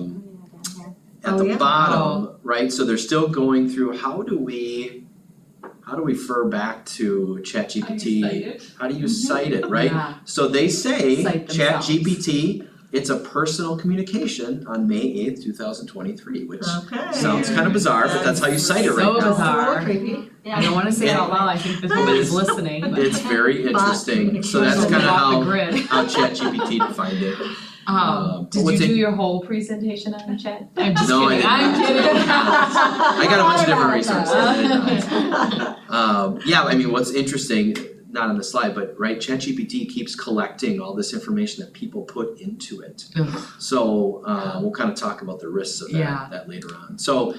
[SPEAKER 4] Oh,
[SPEAKER 6] the
[SPEAKER 4] yeah.
[SPEAKER 6] bottom, right? So they're still going through, how do we refer back to ChatGPT? How do you cite it, right?
[SPEAKER 8] Yeah.
[SPEAKER 6] So they say
[SPEAKER 8] Cite themselves.
[SPEAKER 6] ChatGPT, it's a personal communication on May 8th, 2023, which
[SPEAKER 4] Okay.
[SPEAKER 6] sounds kind of bizarre, but that's how you cite it right
[SPEAKER 8] So
[SPEAKER 6] now.
[SPEAKER 8] bizarre.
[SPEAKER 4] It's a little creepy.
[SPEAKER 8] I don't wanna say it out loud, I think this woman is listening, but.
[SPEAKER 6] It's very interesting, so that's
[SPEAKER 8] She'll
[SPEAKER 6] kind of
[SPEAKER 8] be off
[SPEAKER 6] how
[SPEAKER 8] the grid.
[SPEAKER 6] ChatGPT defined it. but
[SPEAKER 8] Did you
[SPEAKER 6] what's
[SPEAKER 8] do
[SPEAKER 6] it-
[SPEAKER 8] your whole presentation on the chat? I'm just
[SPEAKER 6] No, I
[SPEAKER 8] kidding,
[SPEAKER 6] did
[SPEAKER 8] I'm
[SPEAKER 6] not.
[SPEAKER 8] kidding.
[SPEAKER 6] I got a bunch of different resources.
[SPEAKER 8] I did
[SPEAKER 6] Yeah, I mean, what's interesting, not on the slide, but right, ChatGPT keeps collecting all this information that people put into it.
[SPEAKER 8] Ugh.
[SPEAKER 6] So we'll kind of talk about the risks of
[SPEAKER 8] Yeah.
[SPEAKER 6] that later on. So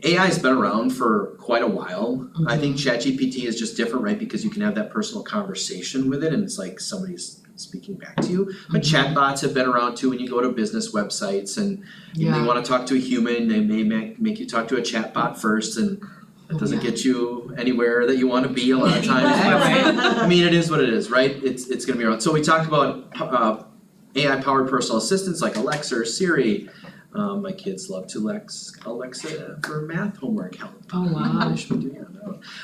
[SPEAKER 6] AI's been around for quite a while. I think ChatGPT is just different, right? Because you can have that personal conversation with it, and it's like somebody's speaking back to you. But chatbots have been around too when you go to business websites and they want to talk to a human, they may make you talk to a chatbot first, and it doesn't get you anywhere that you want to be a lot of times. I mean, it is what it is, right? It's gonna be around. So we talk about AI-powered personal assistants like Alexa or Siri. My kids love to Alexa for math homework help.
[SPEAKER 8] Oh, wow.
[SPEAKER 6] They should be doing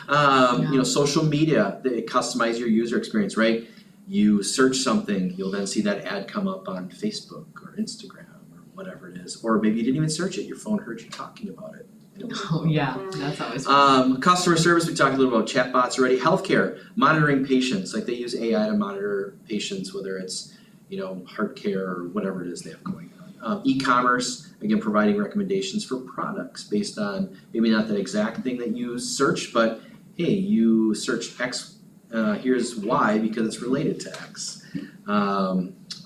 [SPEAKER 6] that. You know, social media, they customize your user experience, right? You search something, you'll then see that ad come up on Facebook or Instagram or whatever it is. Or maybe you didn't even search it, your phone heard you talking about it.
[SPEAKER 8] Oh, yeah, that's always fun.
[SPEAKER 6] Customer service, we talked a little about chatbots already. Healthcare, monitoring patients, like they use AI to monitor patients, whether it's, heart care or whatever it is they have going on. E-commerce, again, providing recommendations for products based on maybe not that exact thing that you searched, but hey, you searched X, here's why, because it's related to X.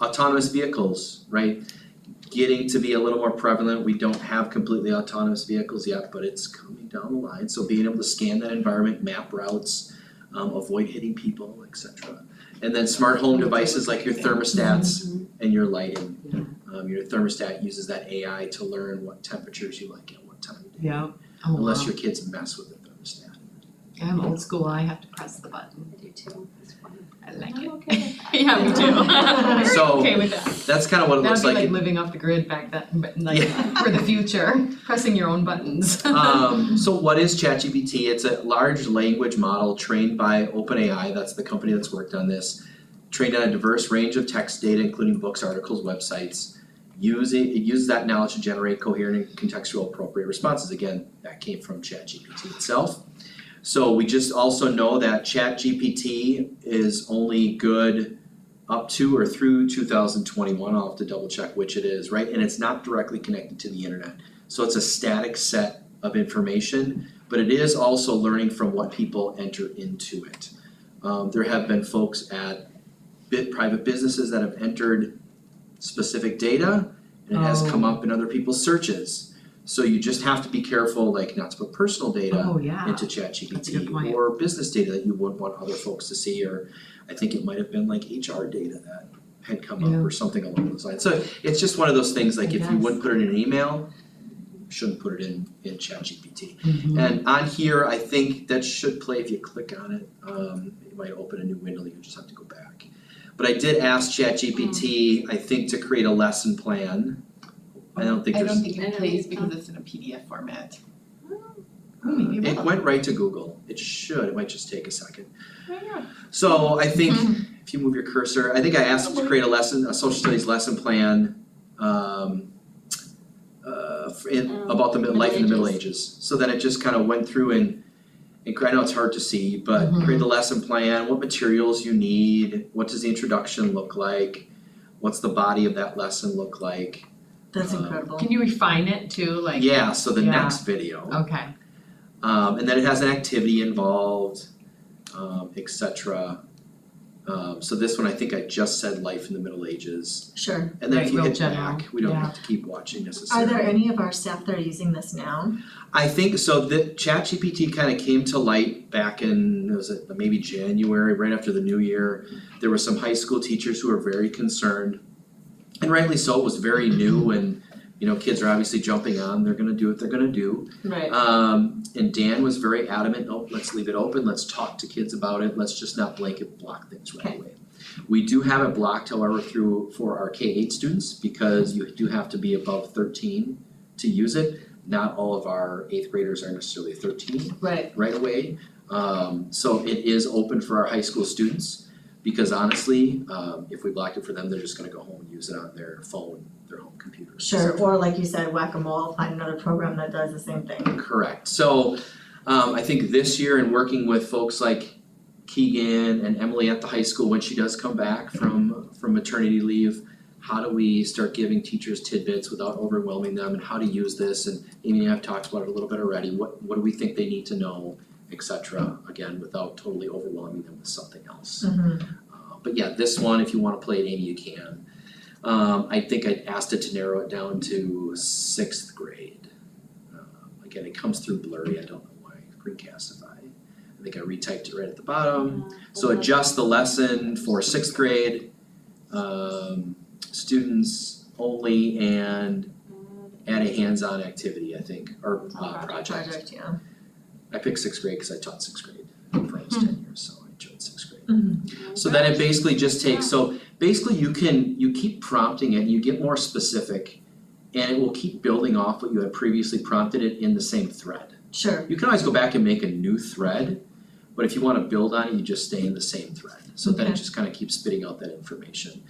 [SPEAKER 6] Autonomous vehicles, right? Getting to be a little more prevalent. We don't have completely autonomous vehicles yet, but it's coming down the line. So being able to scan that environment, map routes, avoid hitting people, etc. And then smart home devices like your thermostats and your lighting. Your thermostat uses that AI to learn what temperatures you like at what time of day.
[SPEAKER 8] Yeah. Oh,
[SPEAKER 6] Unless
[SPEAKER 8] wow.
[SPEAKER 6] your kids mess with the thermostat.
[SPEAKER 8] I'm old school, I have to press the button.
[SPEAKER 2] I do too, it's fun.
[SPEAKER 8] I like
[SPEAKER 3] I'm
[SPEAKER 8] it.
[SPEAKER 3] okay with that.
[SPEAKER 8] Yeah, me too. Very
[SPEAKER 6] So,
[SPEAKER 8] okay with that.
[SPEAKER 6] That's kind of what it looks
[SPEAKER 8] That'd be
[SPEAKER 6] like.
[SPEAKER 8] like living off the grid back then, but like
[SPEAKER 6] Yeah.
[SPEAKER 8] for the future, pressing your own buttons.
[SPEAKER 6] So what is ChatGPT? It's a large language model trained by OpenAI, that's the company that's worked on this, trained on a diverse range of text data, including books, articles, websites. It uses that knowledge to generate coherent and contextual appropriate responses. Again, that came from ChatGPT itself. So we just also know that ChatGPT is only good up to or through 2021. I'll have to double check which it is, right? And it's not directly connected to the internet. So it's a static set of information, but it is also learning from what people enter into it. There have been folks at private businesses that have entered specific data, and it has come up in other people's searches. So you just have to be careful, like not to put personal data
[SPEAKER 8] Oh, yeah.
[SPEAKER 6] into
[SPEAKER 8] That's a good
[SPEAKER 6] ChatGPT
[SPEAKER 8] point.
[SPEAKER 6] or business data that you wouldn't want other folks to see, or I think it might have been like HR data that had come up or something along those lines. So it's just one of those things, like if you
[SPEAKER 8] Yes.
[SPEAKER 6] wouldn't put it in an email, you shouldn't put it in ChatGPT.
[SPEAKER 8] Mhm.
[SPEAKER 6] And on here, I think that should play if you click on it. It might open a new window, you just have to go back. But I did ask ChatGPT, I think, to create a lesson plan. I don't think
[SPEAKER 8] I
[SPEAKER 6] there's,
[SPEAKER 8] don't think it plays because it's in a PDF format. Maybe it
[SPEAKER 6] it
[SPEAKER 8] will.
[SPEAKER 6] went right to Google. It should, it might just take a second.
[SPEAKER 3] Yeah.
[SPEAKER 6] So I think if you move your cursor, I think I asked it to create a social studies lesson plan about the life in the Middle Ages. So then it just kind of went through and I know it's hard to see, but create the lesson plan, what materials you need, what does the introduction look like, what's the body of that lesson look like.
[SPEAKER 4] That's incredible.
[SPEAKER 8] Can you refine it too, like?
[SPEAKER 6] Yeah, so the
[SPEAKER 8] Yeah.
[SPEAKER 6] next video.
[SPEAKER 8] Okay.
[SPEAKER 6] And then it has an activity involved, etc. So this one, I think I just said life in the Middle Ages.
[SPEAKER 4] Sure.
[SPEAKER 6] And then
[SPEAKER 8] Right,
[SPEAKER 6] if you
[SPEAKER 8] real
[SPEAKER 6] hit
[SPEAKER 8] general.
[SPEAKER 6] back, we don't
[SPEAKER 8] Yeah.
[SPEAKER 6] have to keep watching
[SPEAKER 4] Are
[SPEAKER 6] necessarily.
[SPEAKER 4] there any of our staff that are using this now?
[SPEAKER 6] I think so. The ChatGPT kind of came to light back in, was it maybe January, right after the new year. There were some high school teachers who were very concerned, and rightly so. It was very new, and kids are obviously jumping on. They're going to do what they're going to do.
[SPEAKER 4] Right.
[SPEAKER 6] And Dan was very adamant. No, let's leave it open. Let's talk to kids about it. Let's just not blanket block things right away. We do have it blocked, however, for our K-8 students, because you do have to be above 13 to use it. Not all of our 8th graders are necessarily 13
[SPEAKER 4] Right.
[SPEAKER 6] right away. So it is open for our high school students, because honestly, if we blocked it for them, they're just gonna go home and use it on their phone, their home computer.
[SPEAKER 4] Sure, or like you said, whack-a-mole, find another program that does the same thing.
[SPEAKER 6] Correct. So I think this year, in working with folks like Keegan and Emily at the high school, when she does come back from maternity leave, how do we start giving teachers tidbits without overwhelming them, and how to use this? And Amy and I have talked about it a little bit already. What do we think they need to know, etc. Again, without totally overwhelming them with something else. But yeah, this one, if you want to play it, Amy, you can. I think I asked it to narrow it down to 6th grade. Again, it comes through blurry. I don't know why. Screencastify. I think I retyped it right at the bottom. So adjust the lesson for 6th grade, students only, and add a hands-on activity, I think, or project.
[SPEAKER 4] Yeah.
[SPEAKER 6] I picked 6th grade because I taught 6th grade for almost 10 years, so I enjoyed 6th grade. So then it basically just takes, so basically you keep prompting it, and you get more specific, and it will keep building off what you had previously prompted it in the same thread.
[SPEAKER 4] Sure.
[SPEAKER 6] You can always go back and make a new thread, but if you want to build on it, you just stay in the same thread. So then it just kind of keeps spitting out that information.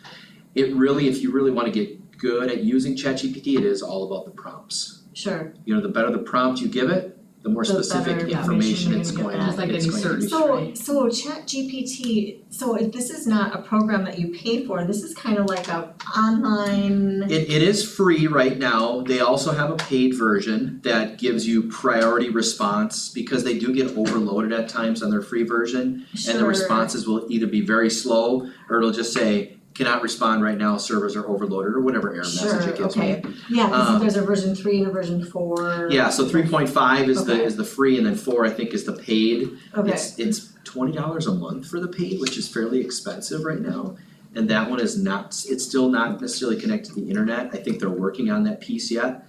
[SPEAKER 6] It really, if you really want to get good at using ChatGPT, it is all about the prompts.
[SPEAKER 4] Sure.
[SPEAKER 6] The better the prompt you give it, the more
[SPEAKER 4] The
[SPEAKER 6] specific
[SPEAKER 4] better
[SPEAKER 6] information
[SPEAKER 4] information
[SPEAKER 6] it's
[SPEAKER 4] you're
[SPEAKER 6] going
[SPEAKER 4] gonna
[SPEAKER 6] to
[SPEAKER 4] get
[SPEAKER 8] back.
[SPEAKER 6] it's
[SPEAKER 8] Just like
[SPEAKER 6] going
[SPEAKER 8] any
[SPEAKER 6] to be.
[SPEAKER 8] search.
[SPEAKER 4] So ChatGPT, so if this is not a program that you pay for, this is kind of like a online.
[SPEAKER 6] It is free right now. They also have a paid version that gives you priority response, because they do get overloaded at times on their free version. And the responses will either be very slow, or it'll just say, cannot respond right now, servers are overloaded, or whatever error message it gives me.
[SPEAKER 4] Okay. Yeah, because there's a version 3 and a version 4.
[SPEAKER 6] Yeah, so 3.5 is
[SPEAKER 4] Okay.
[SPEAKER 6] the free, and then 4 I think is the paid.
[SPEAKER 4] Okay.
[SPEAKER 6] It's $20 a month for the paid, which is fairly expensive right now. And that one is not, it's still not necessarily connected to the internet. I think they're working on that piece yet.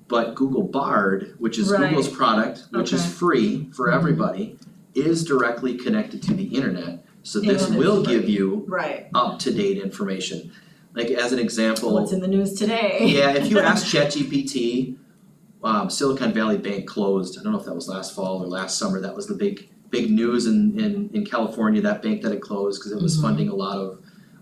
[SPEAKER 6] But Google Bard, which is
[SPEAKER 4] Right.
[SPEAKER 6] Google's product, which is
[SPEAKER 4] Okay.
[SPEAKER 6] free for everybody, is directly connected to the internet, so this
[SPEAKER 4] And it's
[SPEAKER 6] will
[SPEAKER 4] free.
[SPEAKER 6] give you
[SPEAKER 4] Right,
[SPEAKER 6] up-to-date information. Like as an example,
[SPEAKER 4] what's in the news today?
[SPEAKER 6] yeah, if you ask ChatGPT, Silicon Valley Bank closed, I don't know if that was last fall or last summer, that was the big news in California, that bank that had closed because it was funding a lot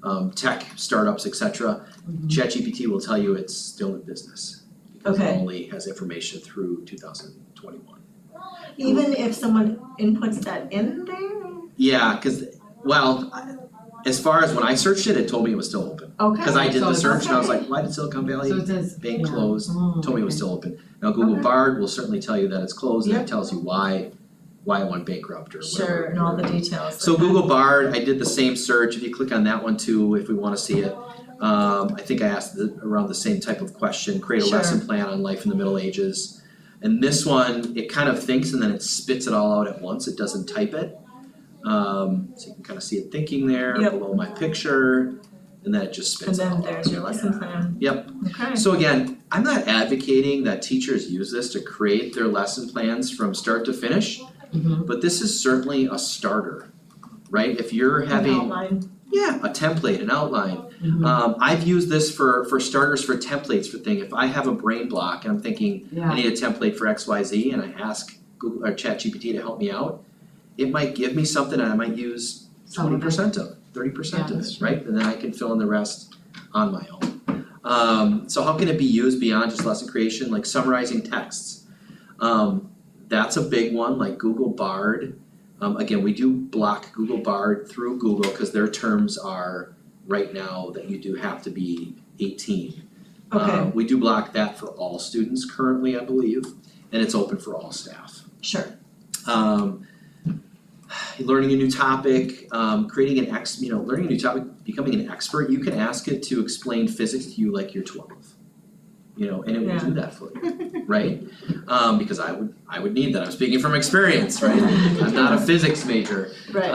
[SPEAKER 6] of tech startups, et cetera. ChatGPT will tell you it's still in business because it
[SPEAKER 4] Okay.
[SPEAKER 6] only has information through 2021.
[SPEAKER 4] Even if someone inputs that in there?
[SPEAKER 6] Yeah, because, well, as far as when I searched it, it told me it was still open.
[SPEAKER 4] Okay.
[SPEAKER 6] Because I did
[SPEAKER 8] So
[SPEAKER 6] the
[SPEAKER 8] it's
[SPEAKER 6] search and I was
[SPEAKER 4] okay.
[SPEAKER 6] like, why did Silicon Valley
[SPEAKER 8] So it says,
[SPEAKER 6] Bank
[SPEAKER 8] yeah.
[SPEAKER 6] close?
[SPEAKER 8] Oh,
[SPEAKER 6] Told me it was
[SPEAKER 8] okay.
[SPEAKER 6] still open. Now Google
[SPEAKER 4] Okay.
[SPEAKER 6] Bard will certainly tell you that it's closed and
[SPEAKER 4] Yep.
[SPEAKER 6] it tells you why it went bankrupt or whatever.
[SPEAKER 4] Sure, and all the details.
[SPEAKER 6] So
[SPEAKER 4] okay.
[SPEAKER 6] Google Bard, I did the same search, if you click on that one too, if we wanna see it. I think I asked around the same type of question, create a
[SPEAKER 4] Sure.
[SPEAKER 6] lesson plan on life in the Middle Ages. And this one, it kind of thinks and then it spits it all out at once, it doesn't type it. So you can kind of see it thinking there,
[SPEAKER 4] Yep.
[SPEAKER 6] below my picture, and then it just
[SPEAKER 4] And
[SPEAKER 6] spits it all
[SPEAKER 4] then
[SPEAKER 6] out.
[SPEAKER 4] there's your lesson plan.
[SPEAKER 6] Yep.
[SPEAKER 4] Okay.
[SPEAKER 6] So again, I'm not advocating that teachers use this to create their lesson plans from start to finish, but this is certainly a starter, right? If you're
[SPEAKER 4] An
[SPEAKER 6] having,
[SPEAKER 4] outline.
[SPEAKER 6] yeah, a template, an outline.
[SPEAKER 8] Mm-hmm.
[SPEAKER 6] I've used this for starters, for templates, for things. If I have a brain block and I'm thinking, I need a template for XYZ and I ask Google or ChatGPT to help me out, it might give me something and I might use 20% of, 30% of it, right? And then I can fill in the rest on my own. So how can it be used beyond just lesson creation, like summarizing texts? That's a big one, like Google Bard. Again, we do block Google Bard through Google because their terms are right now that you do have to be 18.
[SPEAKER 4] Okay.
[SPEAKER 6] We do block that for all students currently, I believe, and it's open for all staff.
[SPEAKER 4] Sure.
[SPEAKER 6] Learning a new topic, creating learning a new topic, becoming an expert, you can ask it to explain physics to you like you're 12. And it will do that for you, right? Because I would need that, I'm speaking from experience, right? I'm not a physics major.
[SPEAKER 4] Right.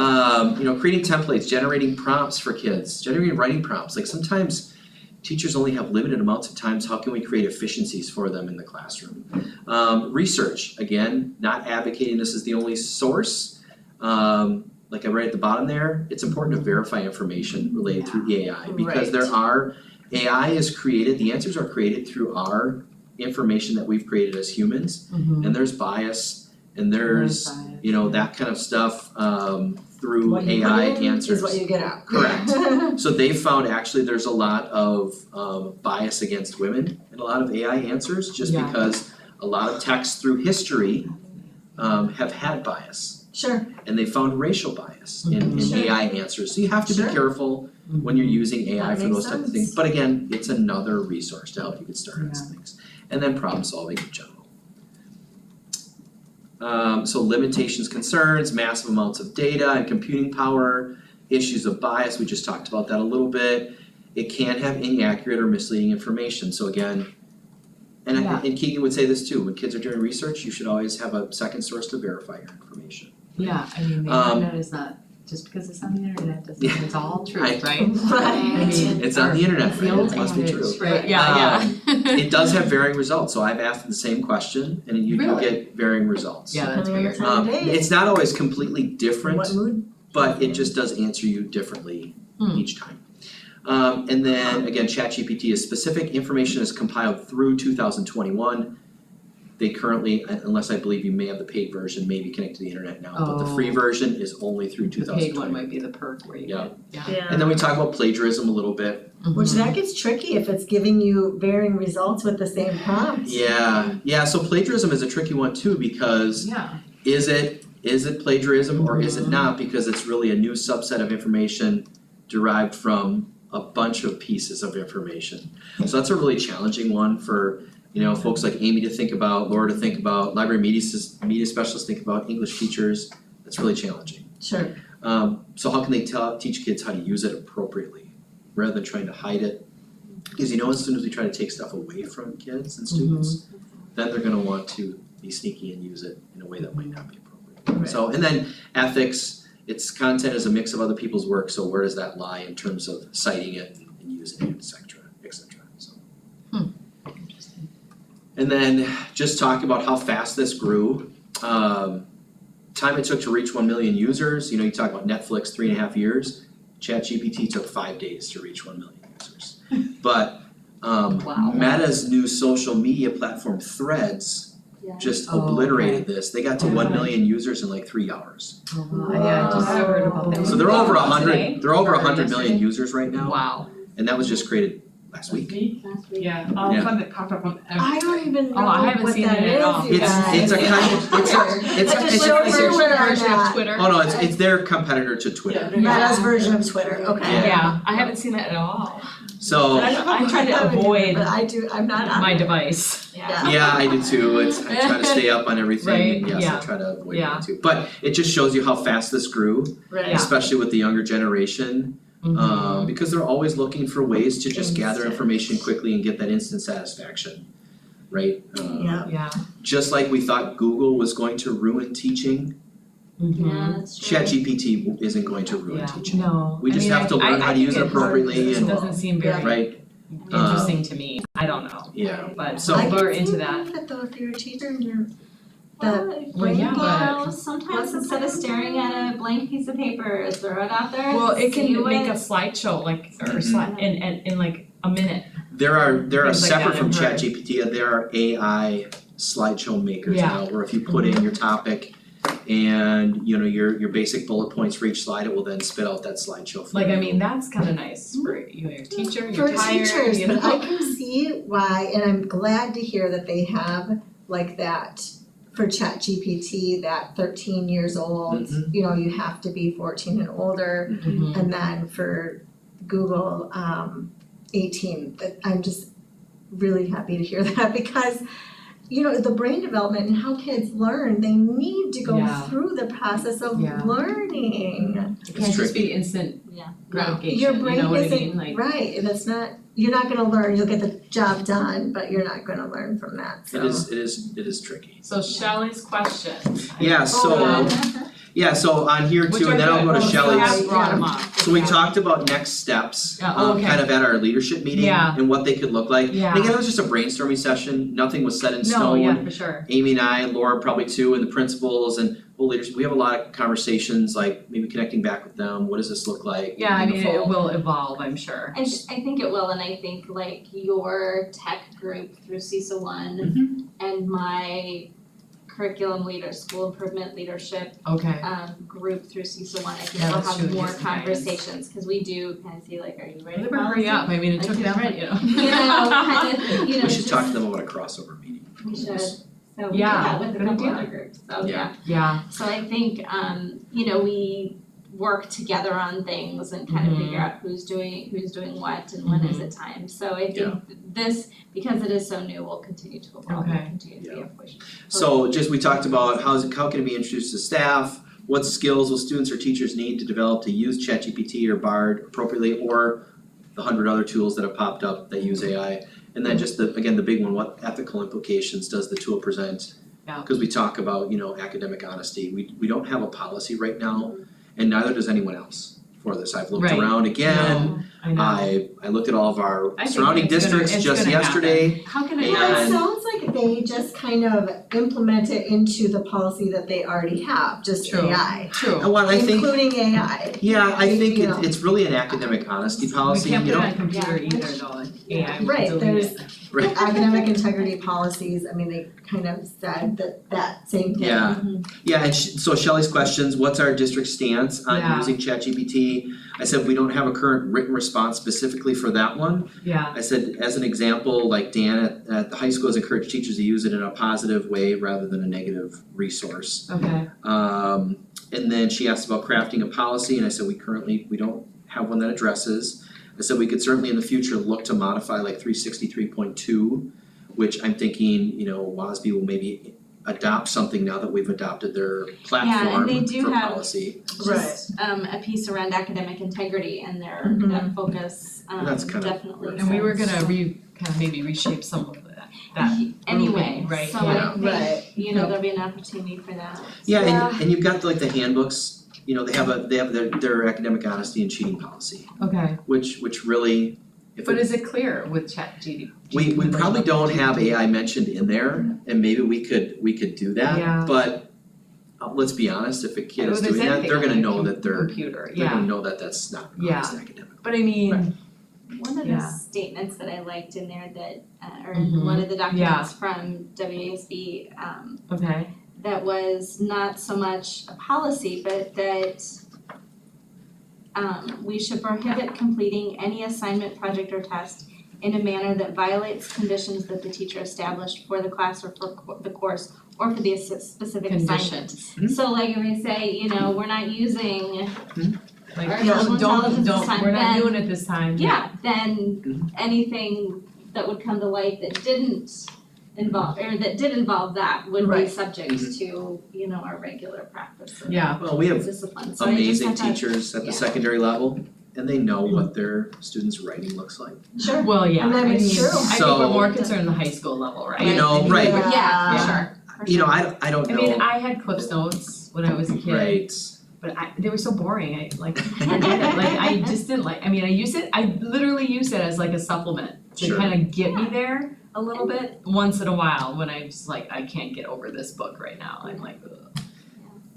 [SPEAKER 6] Creating templates, generating prompts for kids, generating writing prompts, like sometimes teachers only have limited amounts of time, so how can we create efficiencies for them in the classroom? Research, again, not advocating this is the only source. Like I write at the bottom there, it's important to verify information related through the AI because AI is created, the answers are created through our information that we've created as humans, and there's bias and there's that kind of stuff through
[SPEAKER 4] What you
[SPEAKER 6] AI
[SPEAKER 4] put in
[SPEAKER 6] answers.
[SPEAKER 4] is what you get out.
[SPEAKER 6] Correct. So they found actually there's a lot of bias against women in a lot of AI answers just because a lot of texts through history have had bias.
[SPEAKER 4] Sure.
[SPEAKER 6] And they found racial bias in AI answers. So you have to be careful when you're using AI
[SPEAKER 4] That
[SPEAKER 6] for
[SPEAKER 4] makes
[SPEAKER 6] those types of
[SPEAKER 4] sense.
[SPEAKER 6] things. But again, it's another resource to help you get started on things. And then problem solving in general. So limitations, concerns, massive amounts of data and computing power, issues of bias, we just talked about that a little bit. It can have inaccurate or misleading information. So again, and Keegan would say this too, when kids are doing research, you should always have a second source to verify your information.
[SPEAKER 8] Yeah, I mean, the internet is not, just because it's on the internet doesn't mean it's all true, right?
[SPEAKER 4] Right.
[SPEAKER 8] I mean,
[SPEAKER 6] It's on the internet,
[SPEAKER 8] it's the
[SPEAKER 6] right?
[SPEAKER 8] old
[SPEAKER 6] It must be true.
[SPEAKER 8] adage, right? Yeah.
[SPEAKER 6] It does have varying results, so I've asked the same question and you do
[SPEAKER 8] Really?
[SPEAKER 6] get varying results.
[SPEAKER 8] Yeah, that's
[SPEAKER 4] Depending on the
[SPEAKER 8] weird.
[SPEAKER 4] time of day.
[SPEAKER 6] It's not always completely different,
[SPEAKER 4] What mood?
[SPEAKER 6] but it just does answer you differently each time. And then again, ChatGPT is specific, information is compiled through 2021. They currently, unless I believe you may have the paid version, may be connected to the internet now, but the free version is only through
[SPEAKER 8] The
[SPEAKER 6] 2020.
[SPEAKER 8] paid one might be the perk where you get,
[SPEAKER 6] And then we talk about plagiarism a little bit.
[SPEAKER 4] Which that gets tricky if it's giving you varying results with the same prompt.
[SPEAKER 6] Yeah, so plagiarism is a tricky one too because
[SPEAKER 8] Yeah.
[SPEAKER 6] is it plagiarism or is it not? Because it's really a new subset of information derived from a bunch of pieces of information. So that's a really challenging one for folks like Amy to think about, Laura to think about, library media specialists think about, English teachers. That's really challenging.
[SPEAKER 4] Sure.
[SPEAKER 6] So how can they teach kids how to use it appropriately rather than trying to hide it? Because as soon as we try to take stuff away from kids and students, then they're gonna want to be sneaky and use it in a way that might not be appropriate.
[SPEAKER 4] Right.
[SPEAKER 6] So, and then ethics, its content is a mix of other people's work, so where does that lie in terms of citing it and using it, et cetera, so.
[SPEAKER 8] Interesting.
[SPEAKER 6] And then just talk about how fast this grew. time it took to reach 1 million users, you talk about Netflix, 3.5 years, ChatGPT took 5 days to reach 1 million users. But Meta's new social media platform Threads just obliterated this. They got to 1 million users in like 3 hours.
[SPEAKER 8] Yeah, I just heard about that.
[SPEAKER 6] So they're over
[SPEAKER 1] Today?
[SPEAKER 6] 100 million users right now.
[SPEAKER 8] Wow.
[SPEAKER 6] And that was just created last week.
[SPEAKER 8] Yeah,
[SPEAKER 6] Yeah.
[SPEAKER 8] fun that popped up on
[SPEAKER 4] I don't even know
[SPEAKER 8] Oh, I haven't
[SPEAKER 4] what
[SPEAKER 8] seen
[SPEAKER 4] that
[SPEAKER 8] it at all.
[SPEAKER 4] is, you guys.
[SPEAKER 6] It's a kind of, it's
[SPEAKER 4] I just
[SPEAKER 6] a,
[SPEAKER 4] showed
[SPEAKER 6] it's
[SPEAKER 4] her
[SPEAKER 6] a,
[SPEAKER 4] what I
[SPEAKER 8] version
[SPEAKER 4] got.
[SPEAKER 8] of Twitter.
[SPEAKER 6] oh no, it's their competitor to Twitter.
[SPEAKER 4] Meta's version of Twitter, okay.
[SPEAKER 8] Yeah, I haven't seen that at all.
[SPEAKER 6] So,
[SPEAKER 1] I try to avoid
[SPEAKER 4] But I'm not on
[SPEAKER 8] My
[SPEAKER 4] it.
[SPEAKER 8] device.
[SPEAKER 6] yeah, I do too. I try to stay up on everything, and
[SPEAKER 8] Right,
[SPEAKER 6] yes, I
[SPEAKER 8] yeah.
[SPEAKER 6] try to avoid
[SPEAKER 8] Yeah.
[SPEAKER 6] that too. But it just shows you how fast this grew,
[SPEAKER 4] Right.
[SPEAKER 6] especially with the younger generation. Because they're always looking for ways to just gather
[SPEAKER 4] Instant.
[SPEAKER 6] information quickly and get that instant satisfaction, right?
[SPEAKER 4] Yeah.
[SPEAKER 8] Yeah.
[SPEAKER 6] Just like we thought Google was going to ruin teaching,
[SPEAKER 3] Yeah, that's true.
[SPEAKER 6] ChatGPT isn't going to ruin
[SPEAKER 8] Yeah,
[SPEAKER 6] teaching,
[SPEAKER 8] no.
[SPEAKER 6] We just have to learn how to use it appropriately
[SPEAKER 8] It
[SPEAKER 6] and-
[SPEAKER 8] doesn't seem very
[SPEAKER 6] right?
[SPEAKER 8] interesting to me, I don't know,
[SPEAKER 6] Yeah,
[SPEAKER 8] but
[SPEAKER 6] So-
[SPEAKER 4] I
[SPEAKER 8] we're
[SPEAKER 4] can
[SPEAKER 8] into
[SPEAKER 4] see
[SPEAKER 8] that.
[SPEAKER 4] that though, if you're a teacher and you're
[SPEAKER 3] Well,
[SPEAKER 8] yeah,
[SPEAKER 3] well,
[SPEAKER 8] but-
[SPEAKER 3] sometimes instead of staring at a blank piece of paper, throw it out there.
[SPEAKER 8] Well, it
[SPEAKER 3] see
[SPEAKER 8] can make a
[SPEAKER 3] what-
[SPEAKER 8] slideshow, like, or
[SPEAKER 6] Mhm.
[SPEAKER 8] slide, in like a minute.
[SPEAKER 6] there are
[SPEAKER 8] Things like
[SPEAKER 6] separate
[SPEAKER 8] that
[SPEAKER 6] from
[SPEAKER 8] I've heard.
[SPEAKER 6] ChatGPT, there are AI slideshow makers
[SPEAKER 8] Yeah.
[SPEAKER 6] now, where if you put in your topic and your basic bullet points for each slide, it will then spit out that slideshow for you.
[SPEAKER 8] Like, I mean, that's kinda nice for you, your teacher,
[SPEAKER 4] For
[SPEAKER 8] you're tired,
[SPEAKER 4] teachers,
[SPEAKER 8] you know?
[SPEAKER 4] but I can see why, and I'm glad to hear that they have like that for ChatGPT, that 13 years old,
[SPEAKER 6] Mhm.
[SPEAKER 4] you have to be 14 and older,
[SPEAKER 8] Mhm.
[SPEAKER 4] and then for Google, 18, that I'm just really happy to hear that because the brain development and how kids learn, they need to go
[SPEAKER 8] Yeah.
[SPEAKER 4] through the process of
[SPEAKER 8] Yeah.
[SPEAKER 4] learning.
[SPEAKER 8] It can't just be instant
[SPEAKER 3] Yeah.
[SPEAKER 8] gratification,
[SPEAKER 4] Your
[SPEAKER 8] you
[SPEAKER 4] brain
[SPEAKER 8] know what I
[SPEAKER 4] isn't
[SPEAKER 8] mean, like.
[SPEAKER 4] right, and it's not, you're not gonna learn, you'll get the job done, but you're not gonna learn from that, so.
[SPEAKER 6] It is tricky.
[SPEAKER 8] So Shelley's questions.
[SPEAKER 6] Yeah, so, so on here
[SPEAKER 8] Which
[SPEAKER 6] too,
[SPEAKER 8] are
[SPEAKER 6] and then I'll go to
[SPEAKER 8] good.
[SPEAKER 6] Shelley's.
[SPEAKER 8] I have brought them up.
[SPEAKER 6] So we talked about next steps,
[SPEAKER 8] Yeah, okay.
[SPEAKER 6] kind of at our leadership meeting
[SPEAKER 8] Yeah.
[SPEAKER 6] and what they could look like.
[SPEAKER 8] Yeah.
[SPEAKER 6] And again, it was just a brainstorming session, nothing was set in
[SPEAKER 8] No,
[SPEAKER 6] stone.
[SPEAKER 8] yeah, for sure.
[SPEAKER 6] Amy and I, and Laura probably too, and the principals and whole leadership, we have a lot of conversations, like maybe connecting back with them, what does this look like
[SPEAKER 8] Yeah, I
[SPEAKER 6] in the
[SPEAKER 8] mean, it
[SPEAKER 6] fall?
[SPEAKER 8] will evolve, I'm sure.
[SPEAKER 3] I think it will, and I think like your tech group through CISA One
[SPEAKER 6] Mhm.
[SPEAKER 3] and my curriculum leader, school improvement leadership
[SPEAKER 8] Okay.
[SPEAKER 3] group through CISA One, I think
[SPEAKER 8] Yeah,
[SPEAKER 3] we'll
[SPEAKER 8] that's
[SPEAKER 3] have
[SPEAKER 8] true,
[SPEAKER 3] more
[SPEAKER 8] get some guidance.
[SPEAKER 3] conversations, cause we do kind of see like, are you ready
[SPEAKER 8] Let
[SPEAKER 3] for
[SPEAKER 8] me hurry up, I mean, it took them,
[SPEAKER 3] Like,
[SPEAKER 8] you know.
[SPEAKER 3] kind of,
[SPEAKER 6] We should
[SPEAKER 3] just-
[SPEAKER 6] talk to them about a crossover meeting.
[SPEAKER 3] We should, so we do
[SPEAKER 8] Yeah,
[SPEAKER 3] that with a
[SPEAKER 8] good
[SPEAKER 3] couple
[SPEAKER 8] idea.
[SPEAKER 3] other groups, so
[SPEAKER 6] Yeah.
[SPEAKER 8] Yeah,
[SPEAKER 3] So I think, we work together on things and kind of
[SPEAKER 8] Mhm.
[SPEAKER 3] figure out who's doing what and when is it time. So I think this, because it is so new, will continue to evolve
[SPEAKER 8] Okay.
[SPEAKER 3] and continue to be a push.
[SPEAKER 6] So just, we talked about how can it be introduced to staff, what skills will students or teachers need to develop to use ChatGPT or Bard appropriately, or the 100 other tools that have popped up that use AI. And then just the big one, what ethical implications does the tool present?
[SPEAKER 8] Yeah.
[SPEAKER 6] Because we talk about, academic honesty, we don't have a policy right now, and neither does anyone else for this. I've looked
[SPEAKER 8] Right.
[SPEAKER 6] around again,
[SPEAKER 8] no, I know.
[SPEAKER 6] I looked at all of our
[SPEAKER 8] I think
[SPEAKER 6] surrounding
[SPEAKER 8] it's gonna-
[SPEAKER 6] districts
[SPEAKER 8] it's
[SPEAKER 6] just
[SPEAKER 8] gonna happen.
[SPEAKER 6] yesterday.
[SPEAKER 8] How can it
[SPEAKER 6] And-
[SPEAKER 8] not?
[SPEAKER 4] Well, it sounds like they just kind of implement it into the policy that they already have, just
[SPEAKER 8] True.
[SPEAKER 4] AI,
[SPEAKER 8] True.
[SPEAKER 6] And what I think,
[SPEAKER 4] including AI.
[SPEAKER 6] yeah, I think
[SPEAKER 4] You know.
[SPEAKER 6] it's really an academic honesty policy,
[SPEAKER 8] We can't
[SPEAKER 6] you
[SPEAKER 8] put
[SPEAKER 6] know?
[SPEAKER 8] it on computer either though, like AI will
[SPEAKER 4] Right,
[SPEAKER 8] delete
[SPEAKER 4] there's-
[SPEAKER 8] it.
[SPEAKER 6] Right.
[SPEAKER 4] Academic integrity policies, I mean, they kind of said that same thing.
[SPEAKER 6] Yeah, yeah, and so Shelley's questions, what's our district stance on
[SPEAKER 8] Yeah.
[SPEAKER 6] using ChatGPT? I said, we don't have a current written response specifically for that one.
[SPEAKER 8] Yeah,
[SPEAKER 6] I said, as an example, like Dan at the high school has encouraged teachers to use it in a positive way rather than a negative resource.
[SPEAKER 8] okay,
[SPEAKER 6] And then she asked about crafting a policy, and I said, we don't have one that addresses. I said, we could certainly in the future look to modify like 363.2, which I'm thinking, WASB will maybe adopt something now that we've adopted their platform
[SPEAKER 3] they do
[SPEAKER 6] for
[SPEAKER 3] have-
[SPEAKER 6] policy.
[SPEAKER 3] Just a piece around academic integrity and their
[SPEAKER 4] Mhm.
[SPEAKER 3] that focus
[SPEAKER 6] That's kind of
[SPEAKER 3] definitely.
[SPEAKER 8] and we were gonna kind of maybe reshape some of that
[SPEAKER 3] Anyway,
[SPEAKER 8] grouping, right?
[SPEAKER 3] so
[SPEAKER 6] Yeah.
[SPEAKER 3] I think,
[SPEAKER 4] Right.
[SPEAKER 3] there'll be an opportunity for that.
[SPEAKER 6] Yeah,
[SPEAKER 4] Yeah.
[SPEAKER 6] and you've got like the handbooks, they have their academic honesty and cheating policy,
[SPEAKER 8] Okay,
[SPEAKER 6] which really, if
[SPEAKER 8] but
[SPEAKER 6] it-
[SPEAKER 8] is it clear with ChatGPT?
[SPEAKER 6] we probably don't have AI mentioned in there, and maybe we could do that,
[SPEAKER 8] Yeah.
[SPEAKER 6] but let's be honest, if a kid
[SPEAKER 8] If
[SPEAKER 6] is
[SPEAKER 8] there's
[SPEAKER 6] doing that,
[SPEAKER 8] anything
[SPEAKER 6] they're
[SPEAKER 8] on
[SPEAKER 6] gonna
[SPEAKER 8] a
[SPEAKER 6] know that they're
[SPEAKER 8] computer,
[SPEAKER 6] they're
[SPEAKER 8] yeah,
[SPEAKER 6] gonna know that that's not
[SPEAKER 8] Yeah.
[SPEAKER 6] honest academic.
[SPEAKER 8] but I mean,
[SPEAKER 3] One of the
[SPEAKER 8] Yeah.
[SPEAKER 3] statements that I liked in there that, or
[SPEAKER 8] Mhm.
[SPEAKER 3] one of the documents from WASB,
[SPEAKER 8] okay,
[SPEAKER 3] that was not so much a policy, but that we should prohibit completing any assignment, project, or test in a manner that violates conditions that the teacher established for the class or for the course or for the specific assignment.
[SPEAKER 8] conditions,
[SPEAKER 3] So like if we say, you know, we're not using,
[SPEAKER 8] like,
[SPEAKER 3] Artificial intelligence this time,
[SPEAKER 8] we're not
[SPEAKER 3] then-
[SPEAKER 8] doing it this time.
[SPEAKER 3] then anything that would come to light that didn't involve, or that did involve that would be
[SPEAKER 4] Right.
[SPEAKER 3] subject to, you know, our regular practice of
[SPEAKER 8] Yeah,
[SPEAKER 6] Well, we have
[SPEAKER 3] discipline. So I just
[SPEAKER 6] amazing
[SPEAKER 3] thought that-
[SPEAKER 6] teachers at the
[SPEAKER 3] yeah.
[SPEAKER 6] secondary level, and they know what their students' writing looks like.
[SPEAKER 4] Sure.
[SPEAKER 8] well, yeah,
[SPEAKER 4] And
[SPEAKER 8] I
[SPEAKER 4] that
[SPEAKER 8] mean,
[SPEAKER 4] is true.
[SPEAKER 8] I think
[SPEAKER 6] So-
[SPEAKER 8] we're more concerned in the high school level, right?
[SPEAKER 6] You know, right.
[SPEAKER 3] Yeah, for sure.
[SPEAKER 6] You know, I don't
[SPEAKER 8] I
[SPEAKER 6] know,
[SPEAKER 8] mean, I had Cliff's Notes when I was a kid.
[SPEAKER 6] right,
[SPEAKER 8] But they were so boring, I just didn't like, I mean, I literally use it as like a supplement to
[SPEAKER 6] Sure.
[SPEAKER 8] kind of get me there a little bit, once in a while, when I'm just like, I can't get over this book right now, I'm like, ugh.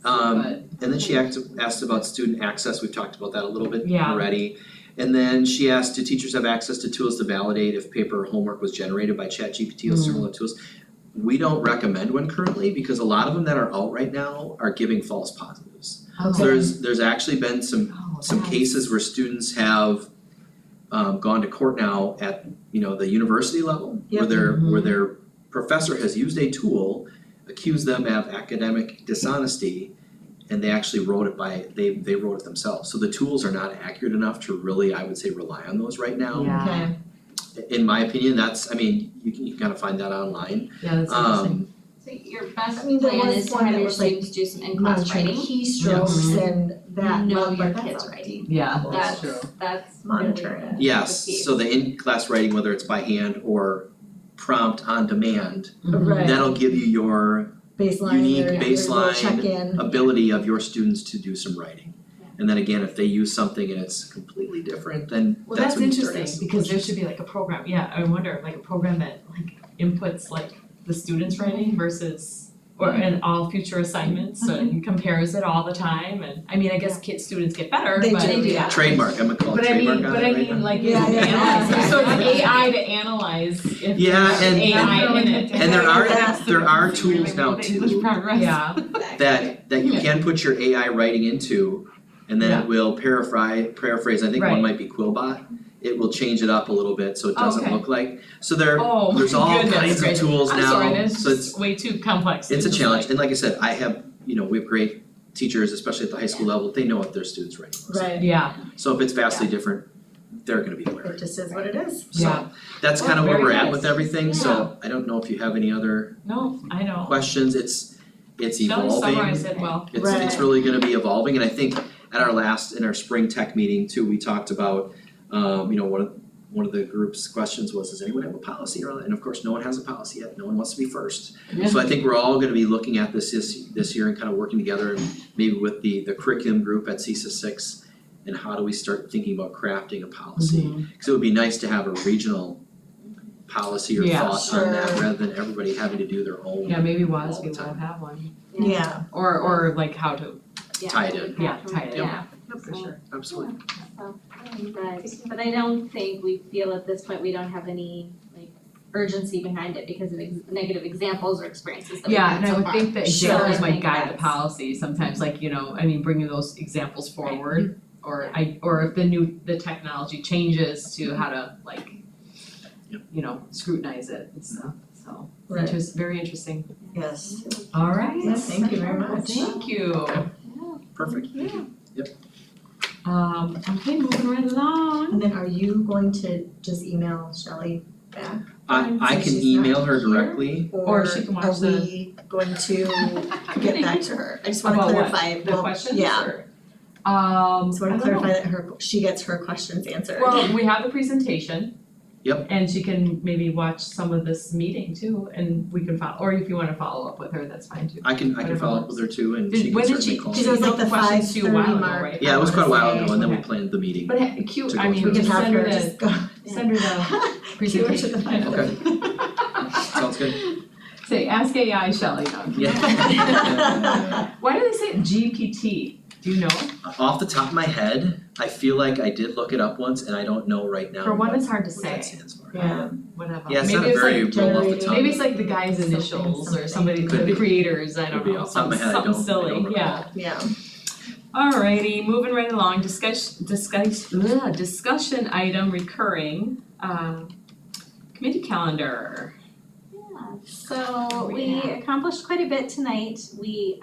[SPEAKER 8] But,
[SPEAKER 6] and then she asked about student access, we've talked about that a little bit
[SPEAKER 8] Yeah.
[SPEAKER 6] already. And then she asked, do teachers have access to tools to validate if paper or homework was generated by ChatGPT or similar tools? We don't recommend one currently, because a lot of them that are out right now are giving false positives. So there's actually been some cases where students have gone to court now at, you know, the university level, where their professor has used a tool, accused them of academic dishonesty, and they actually wrote it they wrote it themselves. So the tools are not accurate enough to really, I would say, rely on those right now.
[SPEAKER 8] Yeah.
[SPEAKER 6] In my opinion, that's, I mean, you can kind of find that online.
[SPEAKER 8] Yeah, that's interesting.
[SPEAKER 3] So your best
[SPEAKER 4] I mean, there
[SPEAKER 3] plan
[SPEAKER 4] was
[SPEAKER 3] is to
[SPEAKER 4] one
[SPEAKER 3] have
[SPEAKER 4] that
[SPEAKER 3] your
[SPEAKER 4] was, like,
[SPEAKER 3] students do some in-class
[SPEAKER 4] Monitoring
[SPEAKER 3] writing.
[SPEAKER 4] keystrokes and that,
[SPEAKER 3] Know
[SPEAKER 4] but
[SPEAKER 3] your
[SPEAKER 4] that's
[SPEAKER 3] kids'
[SPEAKER 4] all
[SPEAKER 3] writing.
[SPEAKER 8] Yeah, that's
[SPEAKER 3] That's,
[SPEAKER 8] true.
[SPEAKER 3] that's
[SPEAKER 4] Monitoring.
[SPEAKER 3] really the key.
[SPEAKER 6] Yes, so the in-class writing, whether it's by hand or prompt on demand,
[SPEAKER 4] Right.
[SPEAKER 6] that'll give you your
[SPEAKER 4] Baseline,
[SPEAKER 6] unique
[SPEAKER 4] their
[SPEAKER 6] baseline
[SPEAKER 4] check-in.
[SPEAKER 6] ability of your students to do some writing. And then again, if they use something and it's completely different, then
[SPEAKER 8] Well,
[SPEAKER 6] that's
[SPEAKER 8] that's
[SPEAKER 6] when you start
[SPEAKER 8] interesting,
[SPEAKER 6] asking
[SPEAKER 8] because there
[SPEAKER 6] questions.
[SPEAKER 8] should be like a program, yeah, I wonder, like a program that like inputs like the students' writing versus, or in all future assignments, so it compares it all the time, and, I mean, I guess students get better,
[SPEAKER 4] They
[SPEAKER 8] but
[SPEAKER 4] do,
[SPEAKER 8] yeah.
[SPEAKER 6] Trademark, I'm gonna call it
[SPEAKER 8] But I mean,
[SPEAKER 6] trademark on it right now.
[SPEAKER 8] like,
[SPEAKER 4] Yeah, yeah,
[SPEAKER 8] analyze,
[SPEAKER 4] yeah.
[SPEAKER 8] so it's AI to analyze if
[SPEAKER 6] Yeah,
[SPEAKER 8] there's
[SPEAKER 6] and-
[SPEAKER 8] AI in it.
[SPEAKER 6] and there are-
[SPEAKER 8] Yes.
[SPEAKER 6] there are tools now too
[SPEAKER 8] English progress. Yeah,
[SPEAKER 6] that you can put your AI writing into, and then it will paraphrase, I think one
[SPEAKER 8] Right.
[SPEAKER 6] might be Quillbot. It will change it up a little bit so it doesn't
[SPEAKER 8] Okay.
[SPEAKER 6] look like, so there's
[SPEAKER 8] oh my
[SPEAKER 6] all
[SPEAKER 8] goodness
[SPEAKER 6] kinds of
[SPEAKER 8] gracious.
[SPEAKER 6] tools now,
[SPEAKER 8] I'm sorry, that's
[SPEAKER 6] so it's
[SPEAKER 8] just way too complex.
[SPEAKER 6] it's a
[SPEAKER 8] just
[SPEAKER 6] challenge,
[SPEAKER 8] like-
[SPEAKER 6] and like I said, we have great teachers, especially at the high school level, they know what their students' writing looks like.
[SPEAKER 4] Right,
[SPEAKER 8] Yeah,
[SPEAKER 6] So if it's vastly different, they're gonna be aware.
[SPEAKER 4] it just is what it is.
[SPEAKER 8] Yeah.
[SPEAKER 6] So that's
[SPEAKER 8] Well,
[SPEAKER 6] kind of where
[SPEAKER 8] very
[SPEAKER 6] we're at
[SPEAKER 8] nice.
[SPEAKER 6] with everything, so I don't know if you have any other
[SPEAKER 8] no, I know.
[SPEAKER 6] questions, it's
[SPEAKER 8] Shelley
[SPEAKER 6] evolving.
[SPEAKER 8] summarized it well.
[SPEAKER 6] It's
[SPEAKER 4] Right.
[SPEAKER 6] really gonna be evolving, and I think in our spring tech meeting too, we talked about, one of the group's questions was, does anyone have a policy? And of course, no one has a policy yet, no one wants to be first.
[SPEAKER 8] Yeah.
[SPEAKER 6] So I think we're all gonna be looking at this year and kind of working together, and maybe with the curriculum group at CISA 6, and how do we start thinking about crafting a policy? Cause it would be nice to have a regional policy or
[SPEAKER 8] Yeah,
[SPEAKER 6] thought on that,
[SPEAKER 4] sure.
[SPEAKER 6] rather than everybody having to do their own.
[SPEAKER 8] Yeah, maybe
[SPEAKER 6] all
[SPEAKER 8] WASB
[SPEAKER 6] the
[SPEAKER 8] will
[SPEAKER 6] time.
[SPEAKER 8] have one,
[SPEAKER 4] Yeah,
[SPEAKER 8] or like how to,
[SPEAKER 6] Tie it in.
[SPEAKER 8] yeah, tie it in.
[SPEAKER 3] Yeah.
[SPEAKER 8] For sure.
[SPEAKER 6] Absolutely.
[SPEAKER 3] But I don't think we feel at this point we don't have any like urgency behind it because of negative examples or experiences that we've
[SPEAKER 8] Yeah,
[SPEAKER 3] had
[SPEAKER 8] and I
[SPEAKER 3] so
[SPEAKER 8] would
[SPEAKER 3] far.
[SPEAKER 8] think that
[SPEAKER 3] Sure.
[SPEAKER 8] examples
[SPEAKER 3] I
[SPEAKER 8] might
[SPEAKER 3] think
[SPEAKER 8] guide the
[SPEAKER 3] that's-
[SPEAKER 8] policy sometimes, like, bringing those examples forward. Or if the technology changes to how to like, scrutinize it and stuff, so.
[SPEAKER 4] Right.
[SPEAKER 8] Very interesting.
[SPEAKER 4] yes.
[SPEAKER 8] All right.
[SPEAKER 4] Yes, thank you very much.
[SPEAKER 8] Thank you.
[SPEAKER 6] Perfect.
[SPEAKER 8] Okay, moving right along.
[SPEAKER 4] And then are you going to just email Shelley back?
[SPEAKER 6] I
[SPEAKER 4] Since
[SPEAKER 6] can
[SPEAKER 4] she's
[SPEAKER 6] email
[SPEAKER 4] not
[SPEAKER 6] her
[SPEAKER 4] here?
[SPEAKER 6] directly.
[SPEAKER 8] Or she can watch
[SPEAKER 4] are we going to get back to her? I just wanna
[SPEAKER 8] About what?
[SPEAKER 4] clarify,
[SPEAKER 8] The
[SPEAKER 4] well,
[SPEAKER 8] questions
[SPEAKER 4] yeah,
[SPEAKER 8] or?
[SPEAKER 4] just wanna
[SPEAKER 8] I don't know.
[SPEAKER 4] clarify that she gets her questions answered.
[SPEAKER 8] Well, we have the presentation.
[SPEAKER 6] Yep.
[SPEAKER 8] And she can maybe watch some of this meeting too, and we can follow, or if you wanna follow up with her, that's fine too.
[SPEAKER 6] I can
[SPEAKER 8] Whatever
[SPEAKER 6] follow up
[SPEAKER 8] works.
[SPEAKER 6] with her too, and she
[SPEAKER 8] When
[SPEAKER 6] can
[SPEAKER 8] did
[SPEAKER 6] certainly
[SPEAKER 8] she,
[SPEAKER 6] call.
[SPEAKER 8] she
[SPEAKER 4] It was like
[SPEAKER 8] wrote
[SPEAKER 4] the
[SPEAKER 8] questions to you a while
[SPEAKER 4] 5:30
[SPEAKER 8] ago,
[SPEAKER 4] mark.
[SPEAKER 8] right?
[SPEAKER 6] Yeah, it was quite a while
[SPEAKER 4] say-
[SPEAKER 6] ago, and then we
[SPEAKER 8] Okay.
[SPEAKER 6] planned the meeting.
[SPEAKER 8] But cute,
[SPEAKER 6] To
[SPEAKER 8] I
[SPEAKER 6] go
[SPEAKER 8] mean,
[SPEAKER 6] through
[SPEAKER 8] we
[SPEAKER 4] We
[SPEAKER 8] can
[SPEAKER 4] can have
[SPEAKER 8] send her
[SPEAKER 4] her
[SPEAKER 8] the,
[SPEAKER 4] just go.
[SPEAKER 8] send her the
[SPEAKER 4] Cue her to
[SPEAKER 8] presentation.
[SPEAKER 4] the 5:30.
[SPEAKER 6] Okay. Sounds good.
[SPEAKER 8] Say, ask AI, Shelley, no, I'm kidding.
[SPEAKER 6] Yeah.
[SPEAKER 8] Why do they say GPT? Do you know?
[SPEAKER 6] Off the top of my head, I feel like I did look it up once and I don't know right now
[SPEAKER 8] For one,
[SPEAKER 6] what
[SPEAKER 8] it's hard to
[SPEAKER 6] what that
[SPEAKER 8] say.
[SPEAKER 6] stands for.
[SPEAKER 8] Yeah, whatever.
[SPEAKER 6] Yeah, it's
[SPEAKER 8] Maybe
[SPEAKER 6] not a
[SPEAKER 8] it's
[SPEAKER 6] very
[SPEAKER 8] like
[SPEAKER 6] roll off the tongue.
[SPEAKER 8] maybe it's like the guy's initials or somebody,
[SPEAKER 6] Could
[SPEAKER 8] the
[SPEAKER 6] be.
[SPEAKER 8] creators, I don't
[SPEAKER 6] Could be.
[SPEAKER 8] know,
[SPEAKER 6] Off the top of my head, I
[SPEAKER 8] something
[SPEAKER 6] don't
[SPEAKER 8] silly,
[SPEAKER 6] recall.
[SPEAKER 8] yeah.
[SPEAKER 4] Yeah.
[SPEAKER 1] Alrighty, moving right along, discussion item recurring, committee calendar.
[SPEAKER 3] So we accomplished quite a bit tonight. We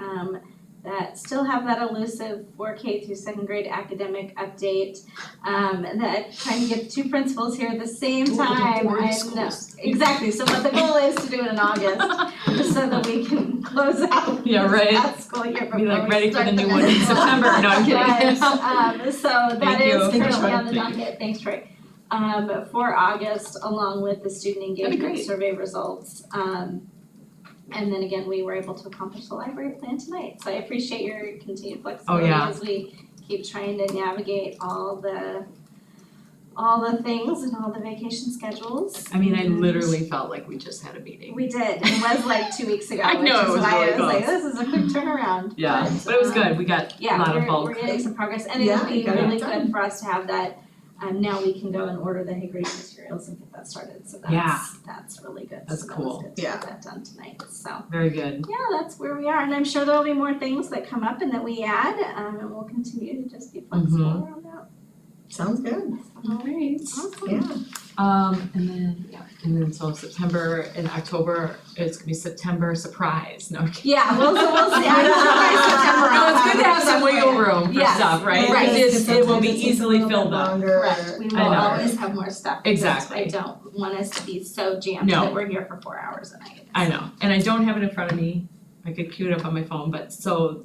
[SPEAKER 3] that still have that elusive 4K through second grade academic update that trying to get two principals here at the same time.
[SPEAKER 1] Before the
[SPEAKER 3] I know,
[SPEAKER 1] schools.
[SPEAKER 3] exactly. So what the goal is to do it in August so that we can close out
[SPEAKER 1] Yeah, right.
[SPEAKER 3] that school year before
[SPEAKER 1] Be like
[SPEAKER 3] we
[SPEAKER 1] ready for
[SPEAKER 3] start
[SPEAKER 1] the new
[SPEAKER 3] next
[SPEAKER 1] one in September, no, I'm kidding.
[SPEAKER 3] But, so that
[SPEAKER 1] Thank
[SPEAKER 3] is
[SPEAKER 1] you.
[SPEAKER 3] currently on the
[SPEAKER 1] Thank you.
[SPEAKER 3] docket. Thanks, Troy. For August, along with the student engagement
[SPEAKER 1] great.
[SPEAKER 3] survey results. And then again, we were able to accomplish the library plan tonight, so I appreciate your continued flexibility
[SPEAKER 1] yeah.
[SPEAKER 3] as we keep trying to navigate all the things and all the vacation schedules.
[SPEAKER 1] I mean, I literally felt like we just had a meeting.
[SPEAKER 3] We did, it was like 2 weeks ago,
[SPEAKER 1] I
[SPEAKER 3] which
[SPEAKER 1] know, it
[SPEAKER 3] is
[SPEAKER 1] was
[SPEAKER 3] why
[SPEAKER 1] really
[SPEAKER 3] I was like,
[SPEAKER 1] close.
[SPEAKER 3] this is a quick turnaround.
[SPEAKER 1] Yeah, but it was good, we got a lot of bulk.
[SPEAKER 3] We're getting some progress, and
[SPEAKER 4] Yeah,
[SPEAKER 3] it'll be
[SPEAKER 4] you got it
[SPEAKER 3] really
[SPEAKER 4] done.
[SPEAKER 3] good for us to have that, now we can go and order the Hickory materials and get that started, so
[SPEAKER 1] Yeah.
[SPEAKER 3] that's really good.
[SPEAKER 1] That's
[SPEAKER 3] So that
[SPEAKER 1] cool.
[SPEAKER 3] was good to get that done tonight, so.
[SPEAKER 1] Very good.
[SPEAKER 3] Yeah, that's where we are, and I'm sure there'll be more things that come up and that we add, and we'll continue to just be flexible
[SPEAKER 1] Mhm.
[SPEAKER 3] around that.
[SPEAKER 4] Sounds good.
[SPEAKER 1] Alright.
[SPEAKER 3] Awesome.
[SPEAKER 4] Yeah.
[SPEAKER 1] And then so September and October, it's gonna be September surprise, no, I'm kidding.
[SPEAKER 3] Yeah, we'll see, I don't know by September.
[SPEAKER 1] No, it's good to have some wiggle room for
[SPEAKER 3] Yes.
[SPEAKER 1] stuff, right?
[SPEAKER 3] Right.
[SPEAKER 1] Because it will be easily filled up.
[SPEAKER 3] Correct, we will
[SPEAKER 1] I know.
[SPEAKER 3] always have more stuff, because
[SPEAKER 1] Exactly.
[SPEAKER 3] I don't want us to be so jammed
[SPEAKER 1] No.
[SPEAKER 3] that we're here for 4 hours a night.
[SPEAKER 1] I know, and I don't have it in front of me, I could queue it up on my phone, but so,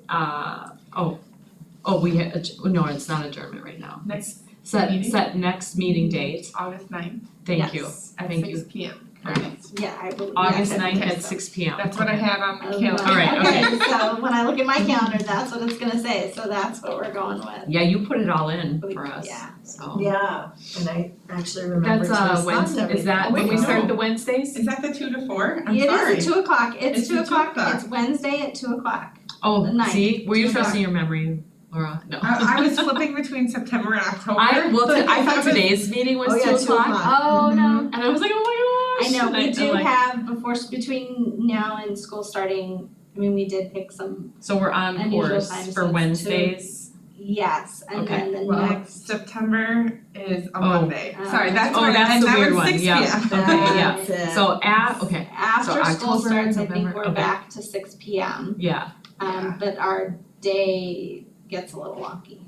[SPEAKER 1] we had, no, it's not adjournment right now.
[SPEAKER 9] Next
[SPEAKER 1] Set
[SPEAKER 9] meeting?
[SPEAKER 1] next meeting date,
[SPEAKER 9] August 9th
[SPEAKER 1] thank you,
[SPEAKER 3] Yes.
[SPEAKER 9] at
[SPEAKER 1] thank you.
[SPEAKER 9] 6 p.m.
[SPEAKER 1] Perfect.
[SPEAKER 3] Yeah, I believe.
[SPEAKER 1] August
[SPEAKER 3] yes, I
[SPEAKER 1] 9th
[SPEAKER 3] think
[SPEAKER 1] at
[SPEAKER 3] so.
[SPEAKER 1] 6 p.m.
[SPEAKER 9] That's what I have on the
[SPEAKER 3] Oh,
[SPEAKER 9] calendar.
[SPEAKER 1] All right, okay.
[SPEAKER 3] So when I look at my calendar, that's what it's gonna say, so that's what we're going with.
[SPEAKER 1] Yeah, you put it all in for us,
[SPEAKER 3] Yeah.
[SPEAKER 1] so.
[SPEAKER 4] Yeah, and I actually remember
[SPEAKER 1] That's
[SPEAKER 4] to respond
[SPEAKER 1] Wednesday,
[SPEAKER 4] every
[SPEAKER 1] is that
[SPEAKER 9] Oh,
[SPEAKER 1] when
[SPEAKER 9] wait,
[SPEAKER 1] we
[SPEAKER 9] no.
[SPEAKER 1] started the Wednesdays?
[SPEAKER 9] Is that the 2 to 4? I'm
[SPEAKER 3] It
[SPEAKER 9] sorry.
[SPEAKER 3] is at 2 o'clock, it's
[SPEAKER 9] It's
[SPEAKER 3] 2
[SPEAKER 9] at 2
[SPEAKER 3] o'clock,
[SPEAKER 9] o'clock.
[SPEAKER 3] it's Wednesday at 2 o'clock.
[SPEAKER 1] Oh,
[SPEAKER 3] The 9th,
[SPEAKER 1] see, were you
[SPEAKER 3] 2 o'clock.
[SPEAKER 1] trusting your memory, Laura? No.
[SPEAKER 9] I was flipping between September and October.
[SPEAKER 1] I thought
[SPEAKER 9] was-
[SPEAKER 1] today's meeting was
[SPEAKER 4] Oh, yeah,
[SPEAKER 1] 2 o'clock.
[SPEAKER 4] 2 o'clock.
[SPEAKER 3] Oh, no.
[SPEAKER 1] And I was like, oh my
[SPEAKER 3] I
[SPEAKER 1] gosh.
[SPEAKER 3] know,
[SPEAKER 1] And
[SPEAKER 3] we
[SPEAKER 1] I'm
[SPEAKER 3] do
[SPEAKER 1] like-
[SPEAKER 3] have, between now and school starting, I mean, we did pick some,
[SPEAKER 1] So we're on
[SPEAKER 3] unusual
[SPEAKER 1] course
[SPEAKER 3] times, so
[SPEAKER 1] for
[SPEAKER 3] it's
[SPEAKER 1] Wednesdays.
[SPEAKER 3] yes, and
[SPEAKER 1] Okay.
[SPEAKER 3] then the
[SPEAKER 9] Well,
[SPEAKER 3] next.
[SPEAKER 9] September is a
[SPEAKER 1] Oh.
[SPEAKER 9] Monday. Sorry, that's
[SPEAKER 1] Oh,
[SPEAKER 9] where,
[SPEAKER 1] that's
[SPEAKER 9] and
[SPEAKER 1] the
[SPEAKER 9] that
[SPEAKER 1] weird
[SPEAKER 9] was
[SPEAKER 1] one,
[SPEAKER 9] 6
[SPEAKER 1] yeah.
[SPEAKER 9] p.m.
[SPEAKER 1] Okay, yeah.
[SPEAKER 4] That's it.
[SPEAKER 1] So okay,
[SPEAKER 3] After school
[SPEAKER 1] October,
[SPEAKER 3] starts, I think
[SPEAKER 1] November,
[SPEAKER 3] we're
[SPEAKER 1] okay.
[SPEAKER 3] back to 6 p.m.
[SPEAKER 1] yeah,
[SPEAKER 3] But our day gets a little wonky,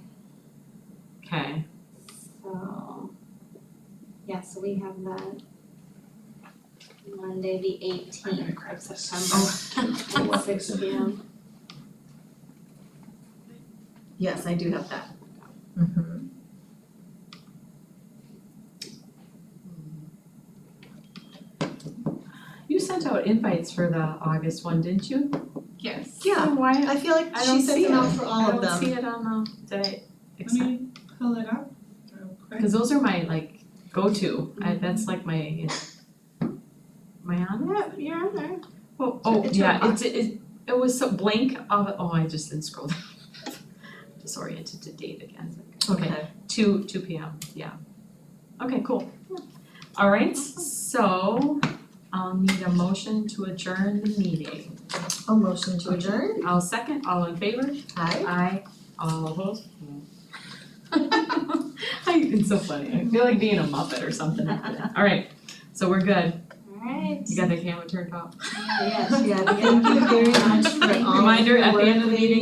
[SPEAKER 1] okay.
[SPEAKER 3] so. Yeah, so we have that Monday, the 18th of September at 6 p.m.
[SPEAKER 4] Yes, I do have that. Mhm.
[SPEAKER 1] You sent out invites for the August one, didn't you?
[SPEAKER 9] Yes.
[SPEAKER 4] Yeah.
[SPEAKER 1] So why,
[SPEAKER 4] I feel like
[SPEAKER 1] I
[SPEAKER 4] she
[SPEAKER 1] don't
[SPEAKER 4] sent
[SPEAKER 1] see
[SPEAKER 4] them out
[SPEAKER 1] it.
[SPEAKER 4] for all of
[SPEAKER 1] I don't see
[SPEAKER 4] them.
[SPEAKER 1] it on did I
[SPEAKER 9] Let
[SPEAKER 1] accept?
[SPEAKER 9] me pull it up real quick.
[SPEAKER 1] Cause those are my like go-to, that's like my, you know. Am I on there?
[SPEAKER 3] Yeah, you're on there.
[SPEAKER 1] Well, oh,
[SPEAKER 4] It's 2
[SPEAKER 1] yeah,
[SPEAKER 4] o'clock.
[SPEAKER 1] it was so blank of, I just didn't scroll down. Disoriented to date again. Okay, 2 p.m., yeah. Okay, cool. Alright, so I'll need a motion to adjourn the meeting.
[SPEAKER 4] A motion to adjourn?
[SPEAKER 1] I'll second, all in favor?
[SPEAKER 4] Aye.
[SPEAKER 1] Aye. All opposed? It's so funny, I feel like being a Muppet or something. Alright, so we're good.
[SPEAKER 3] Alright.
[SPEAKER 1] You got the camera turned off?
[SPEAKER 3] Yes,
[SPEAKER 4] Yeah, thank you very much for all of
[SPEAKER 1] Reminder
[SPEAKER 4] your
[SPEAKER 1] at the
[SPEAKER 4] work,
[SPEAKER 1] end of the meeting,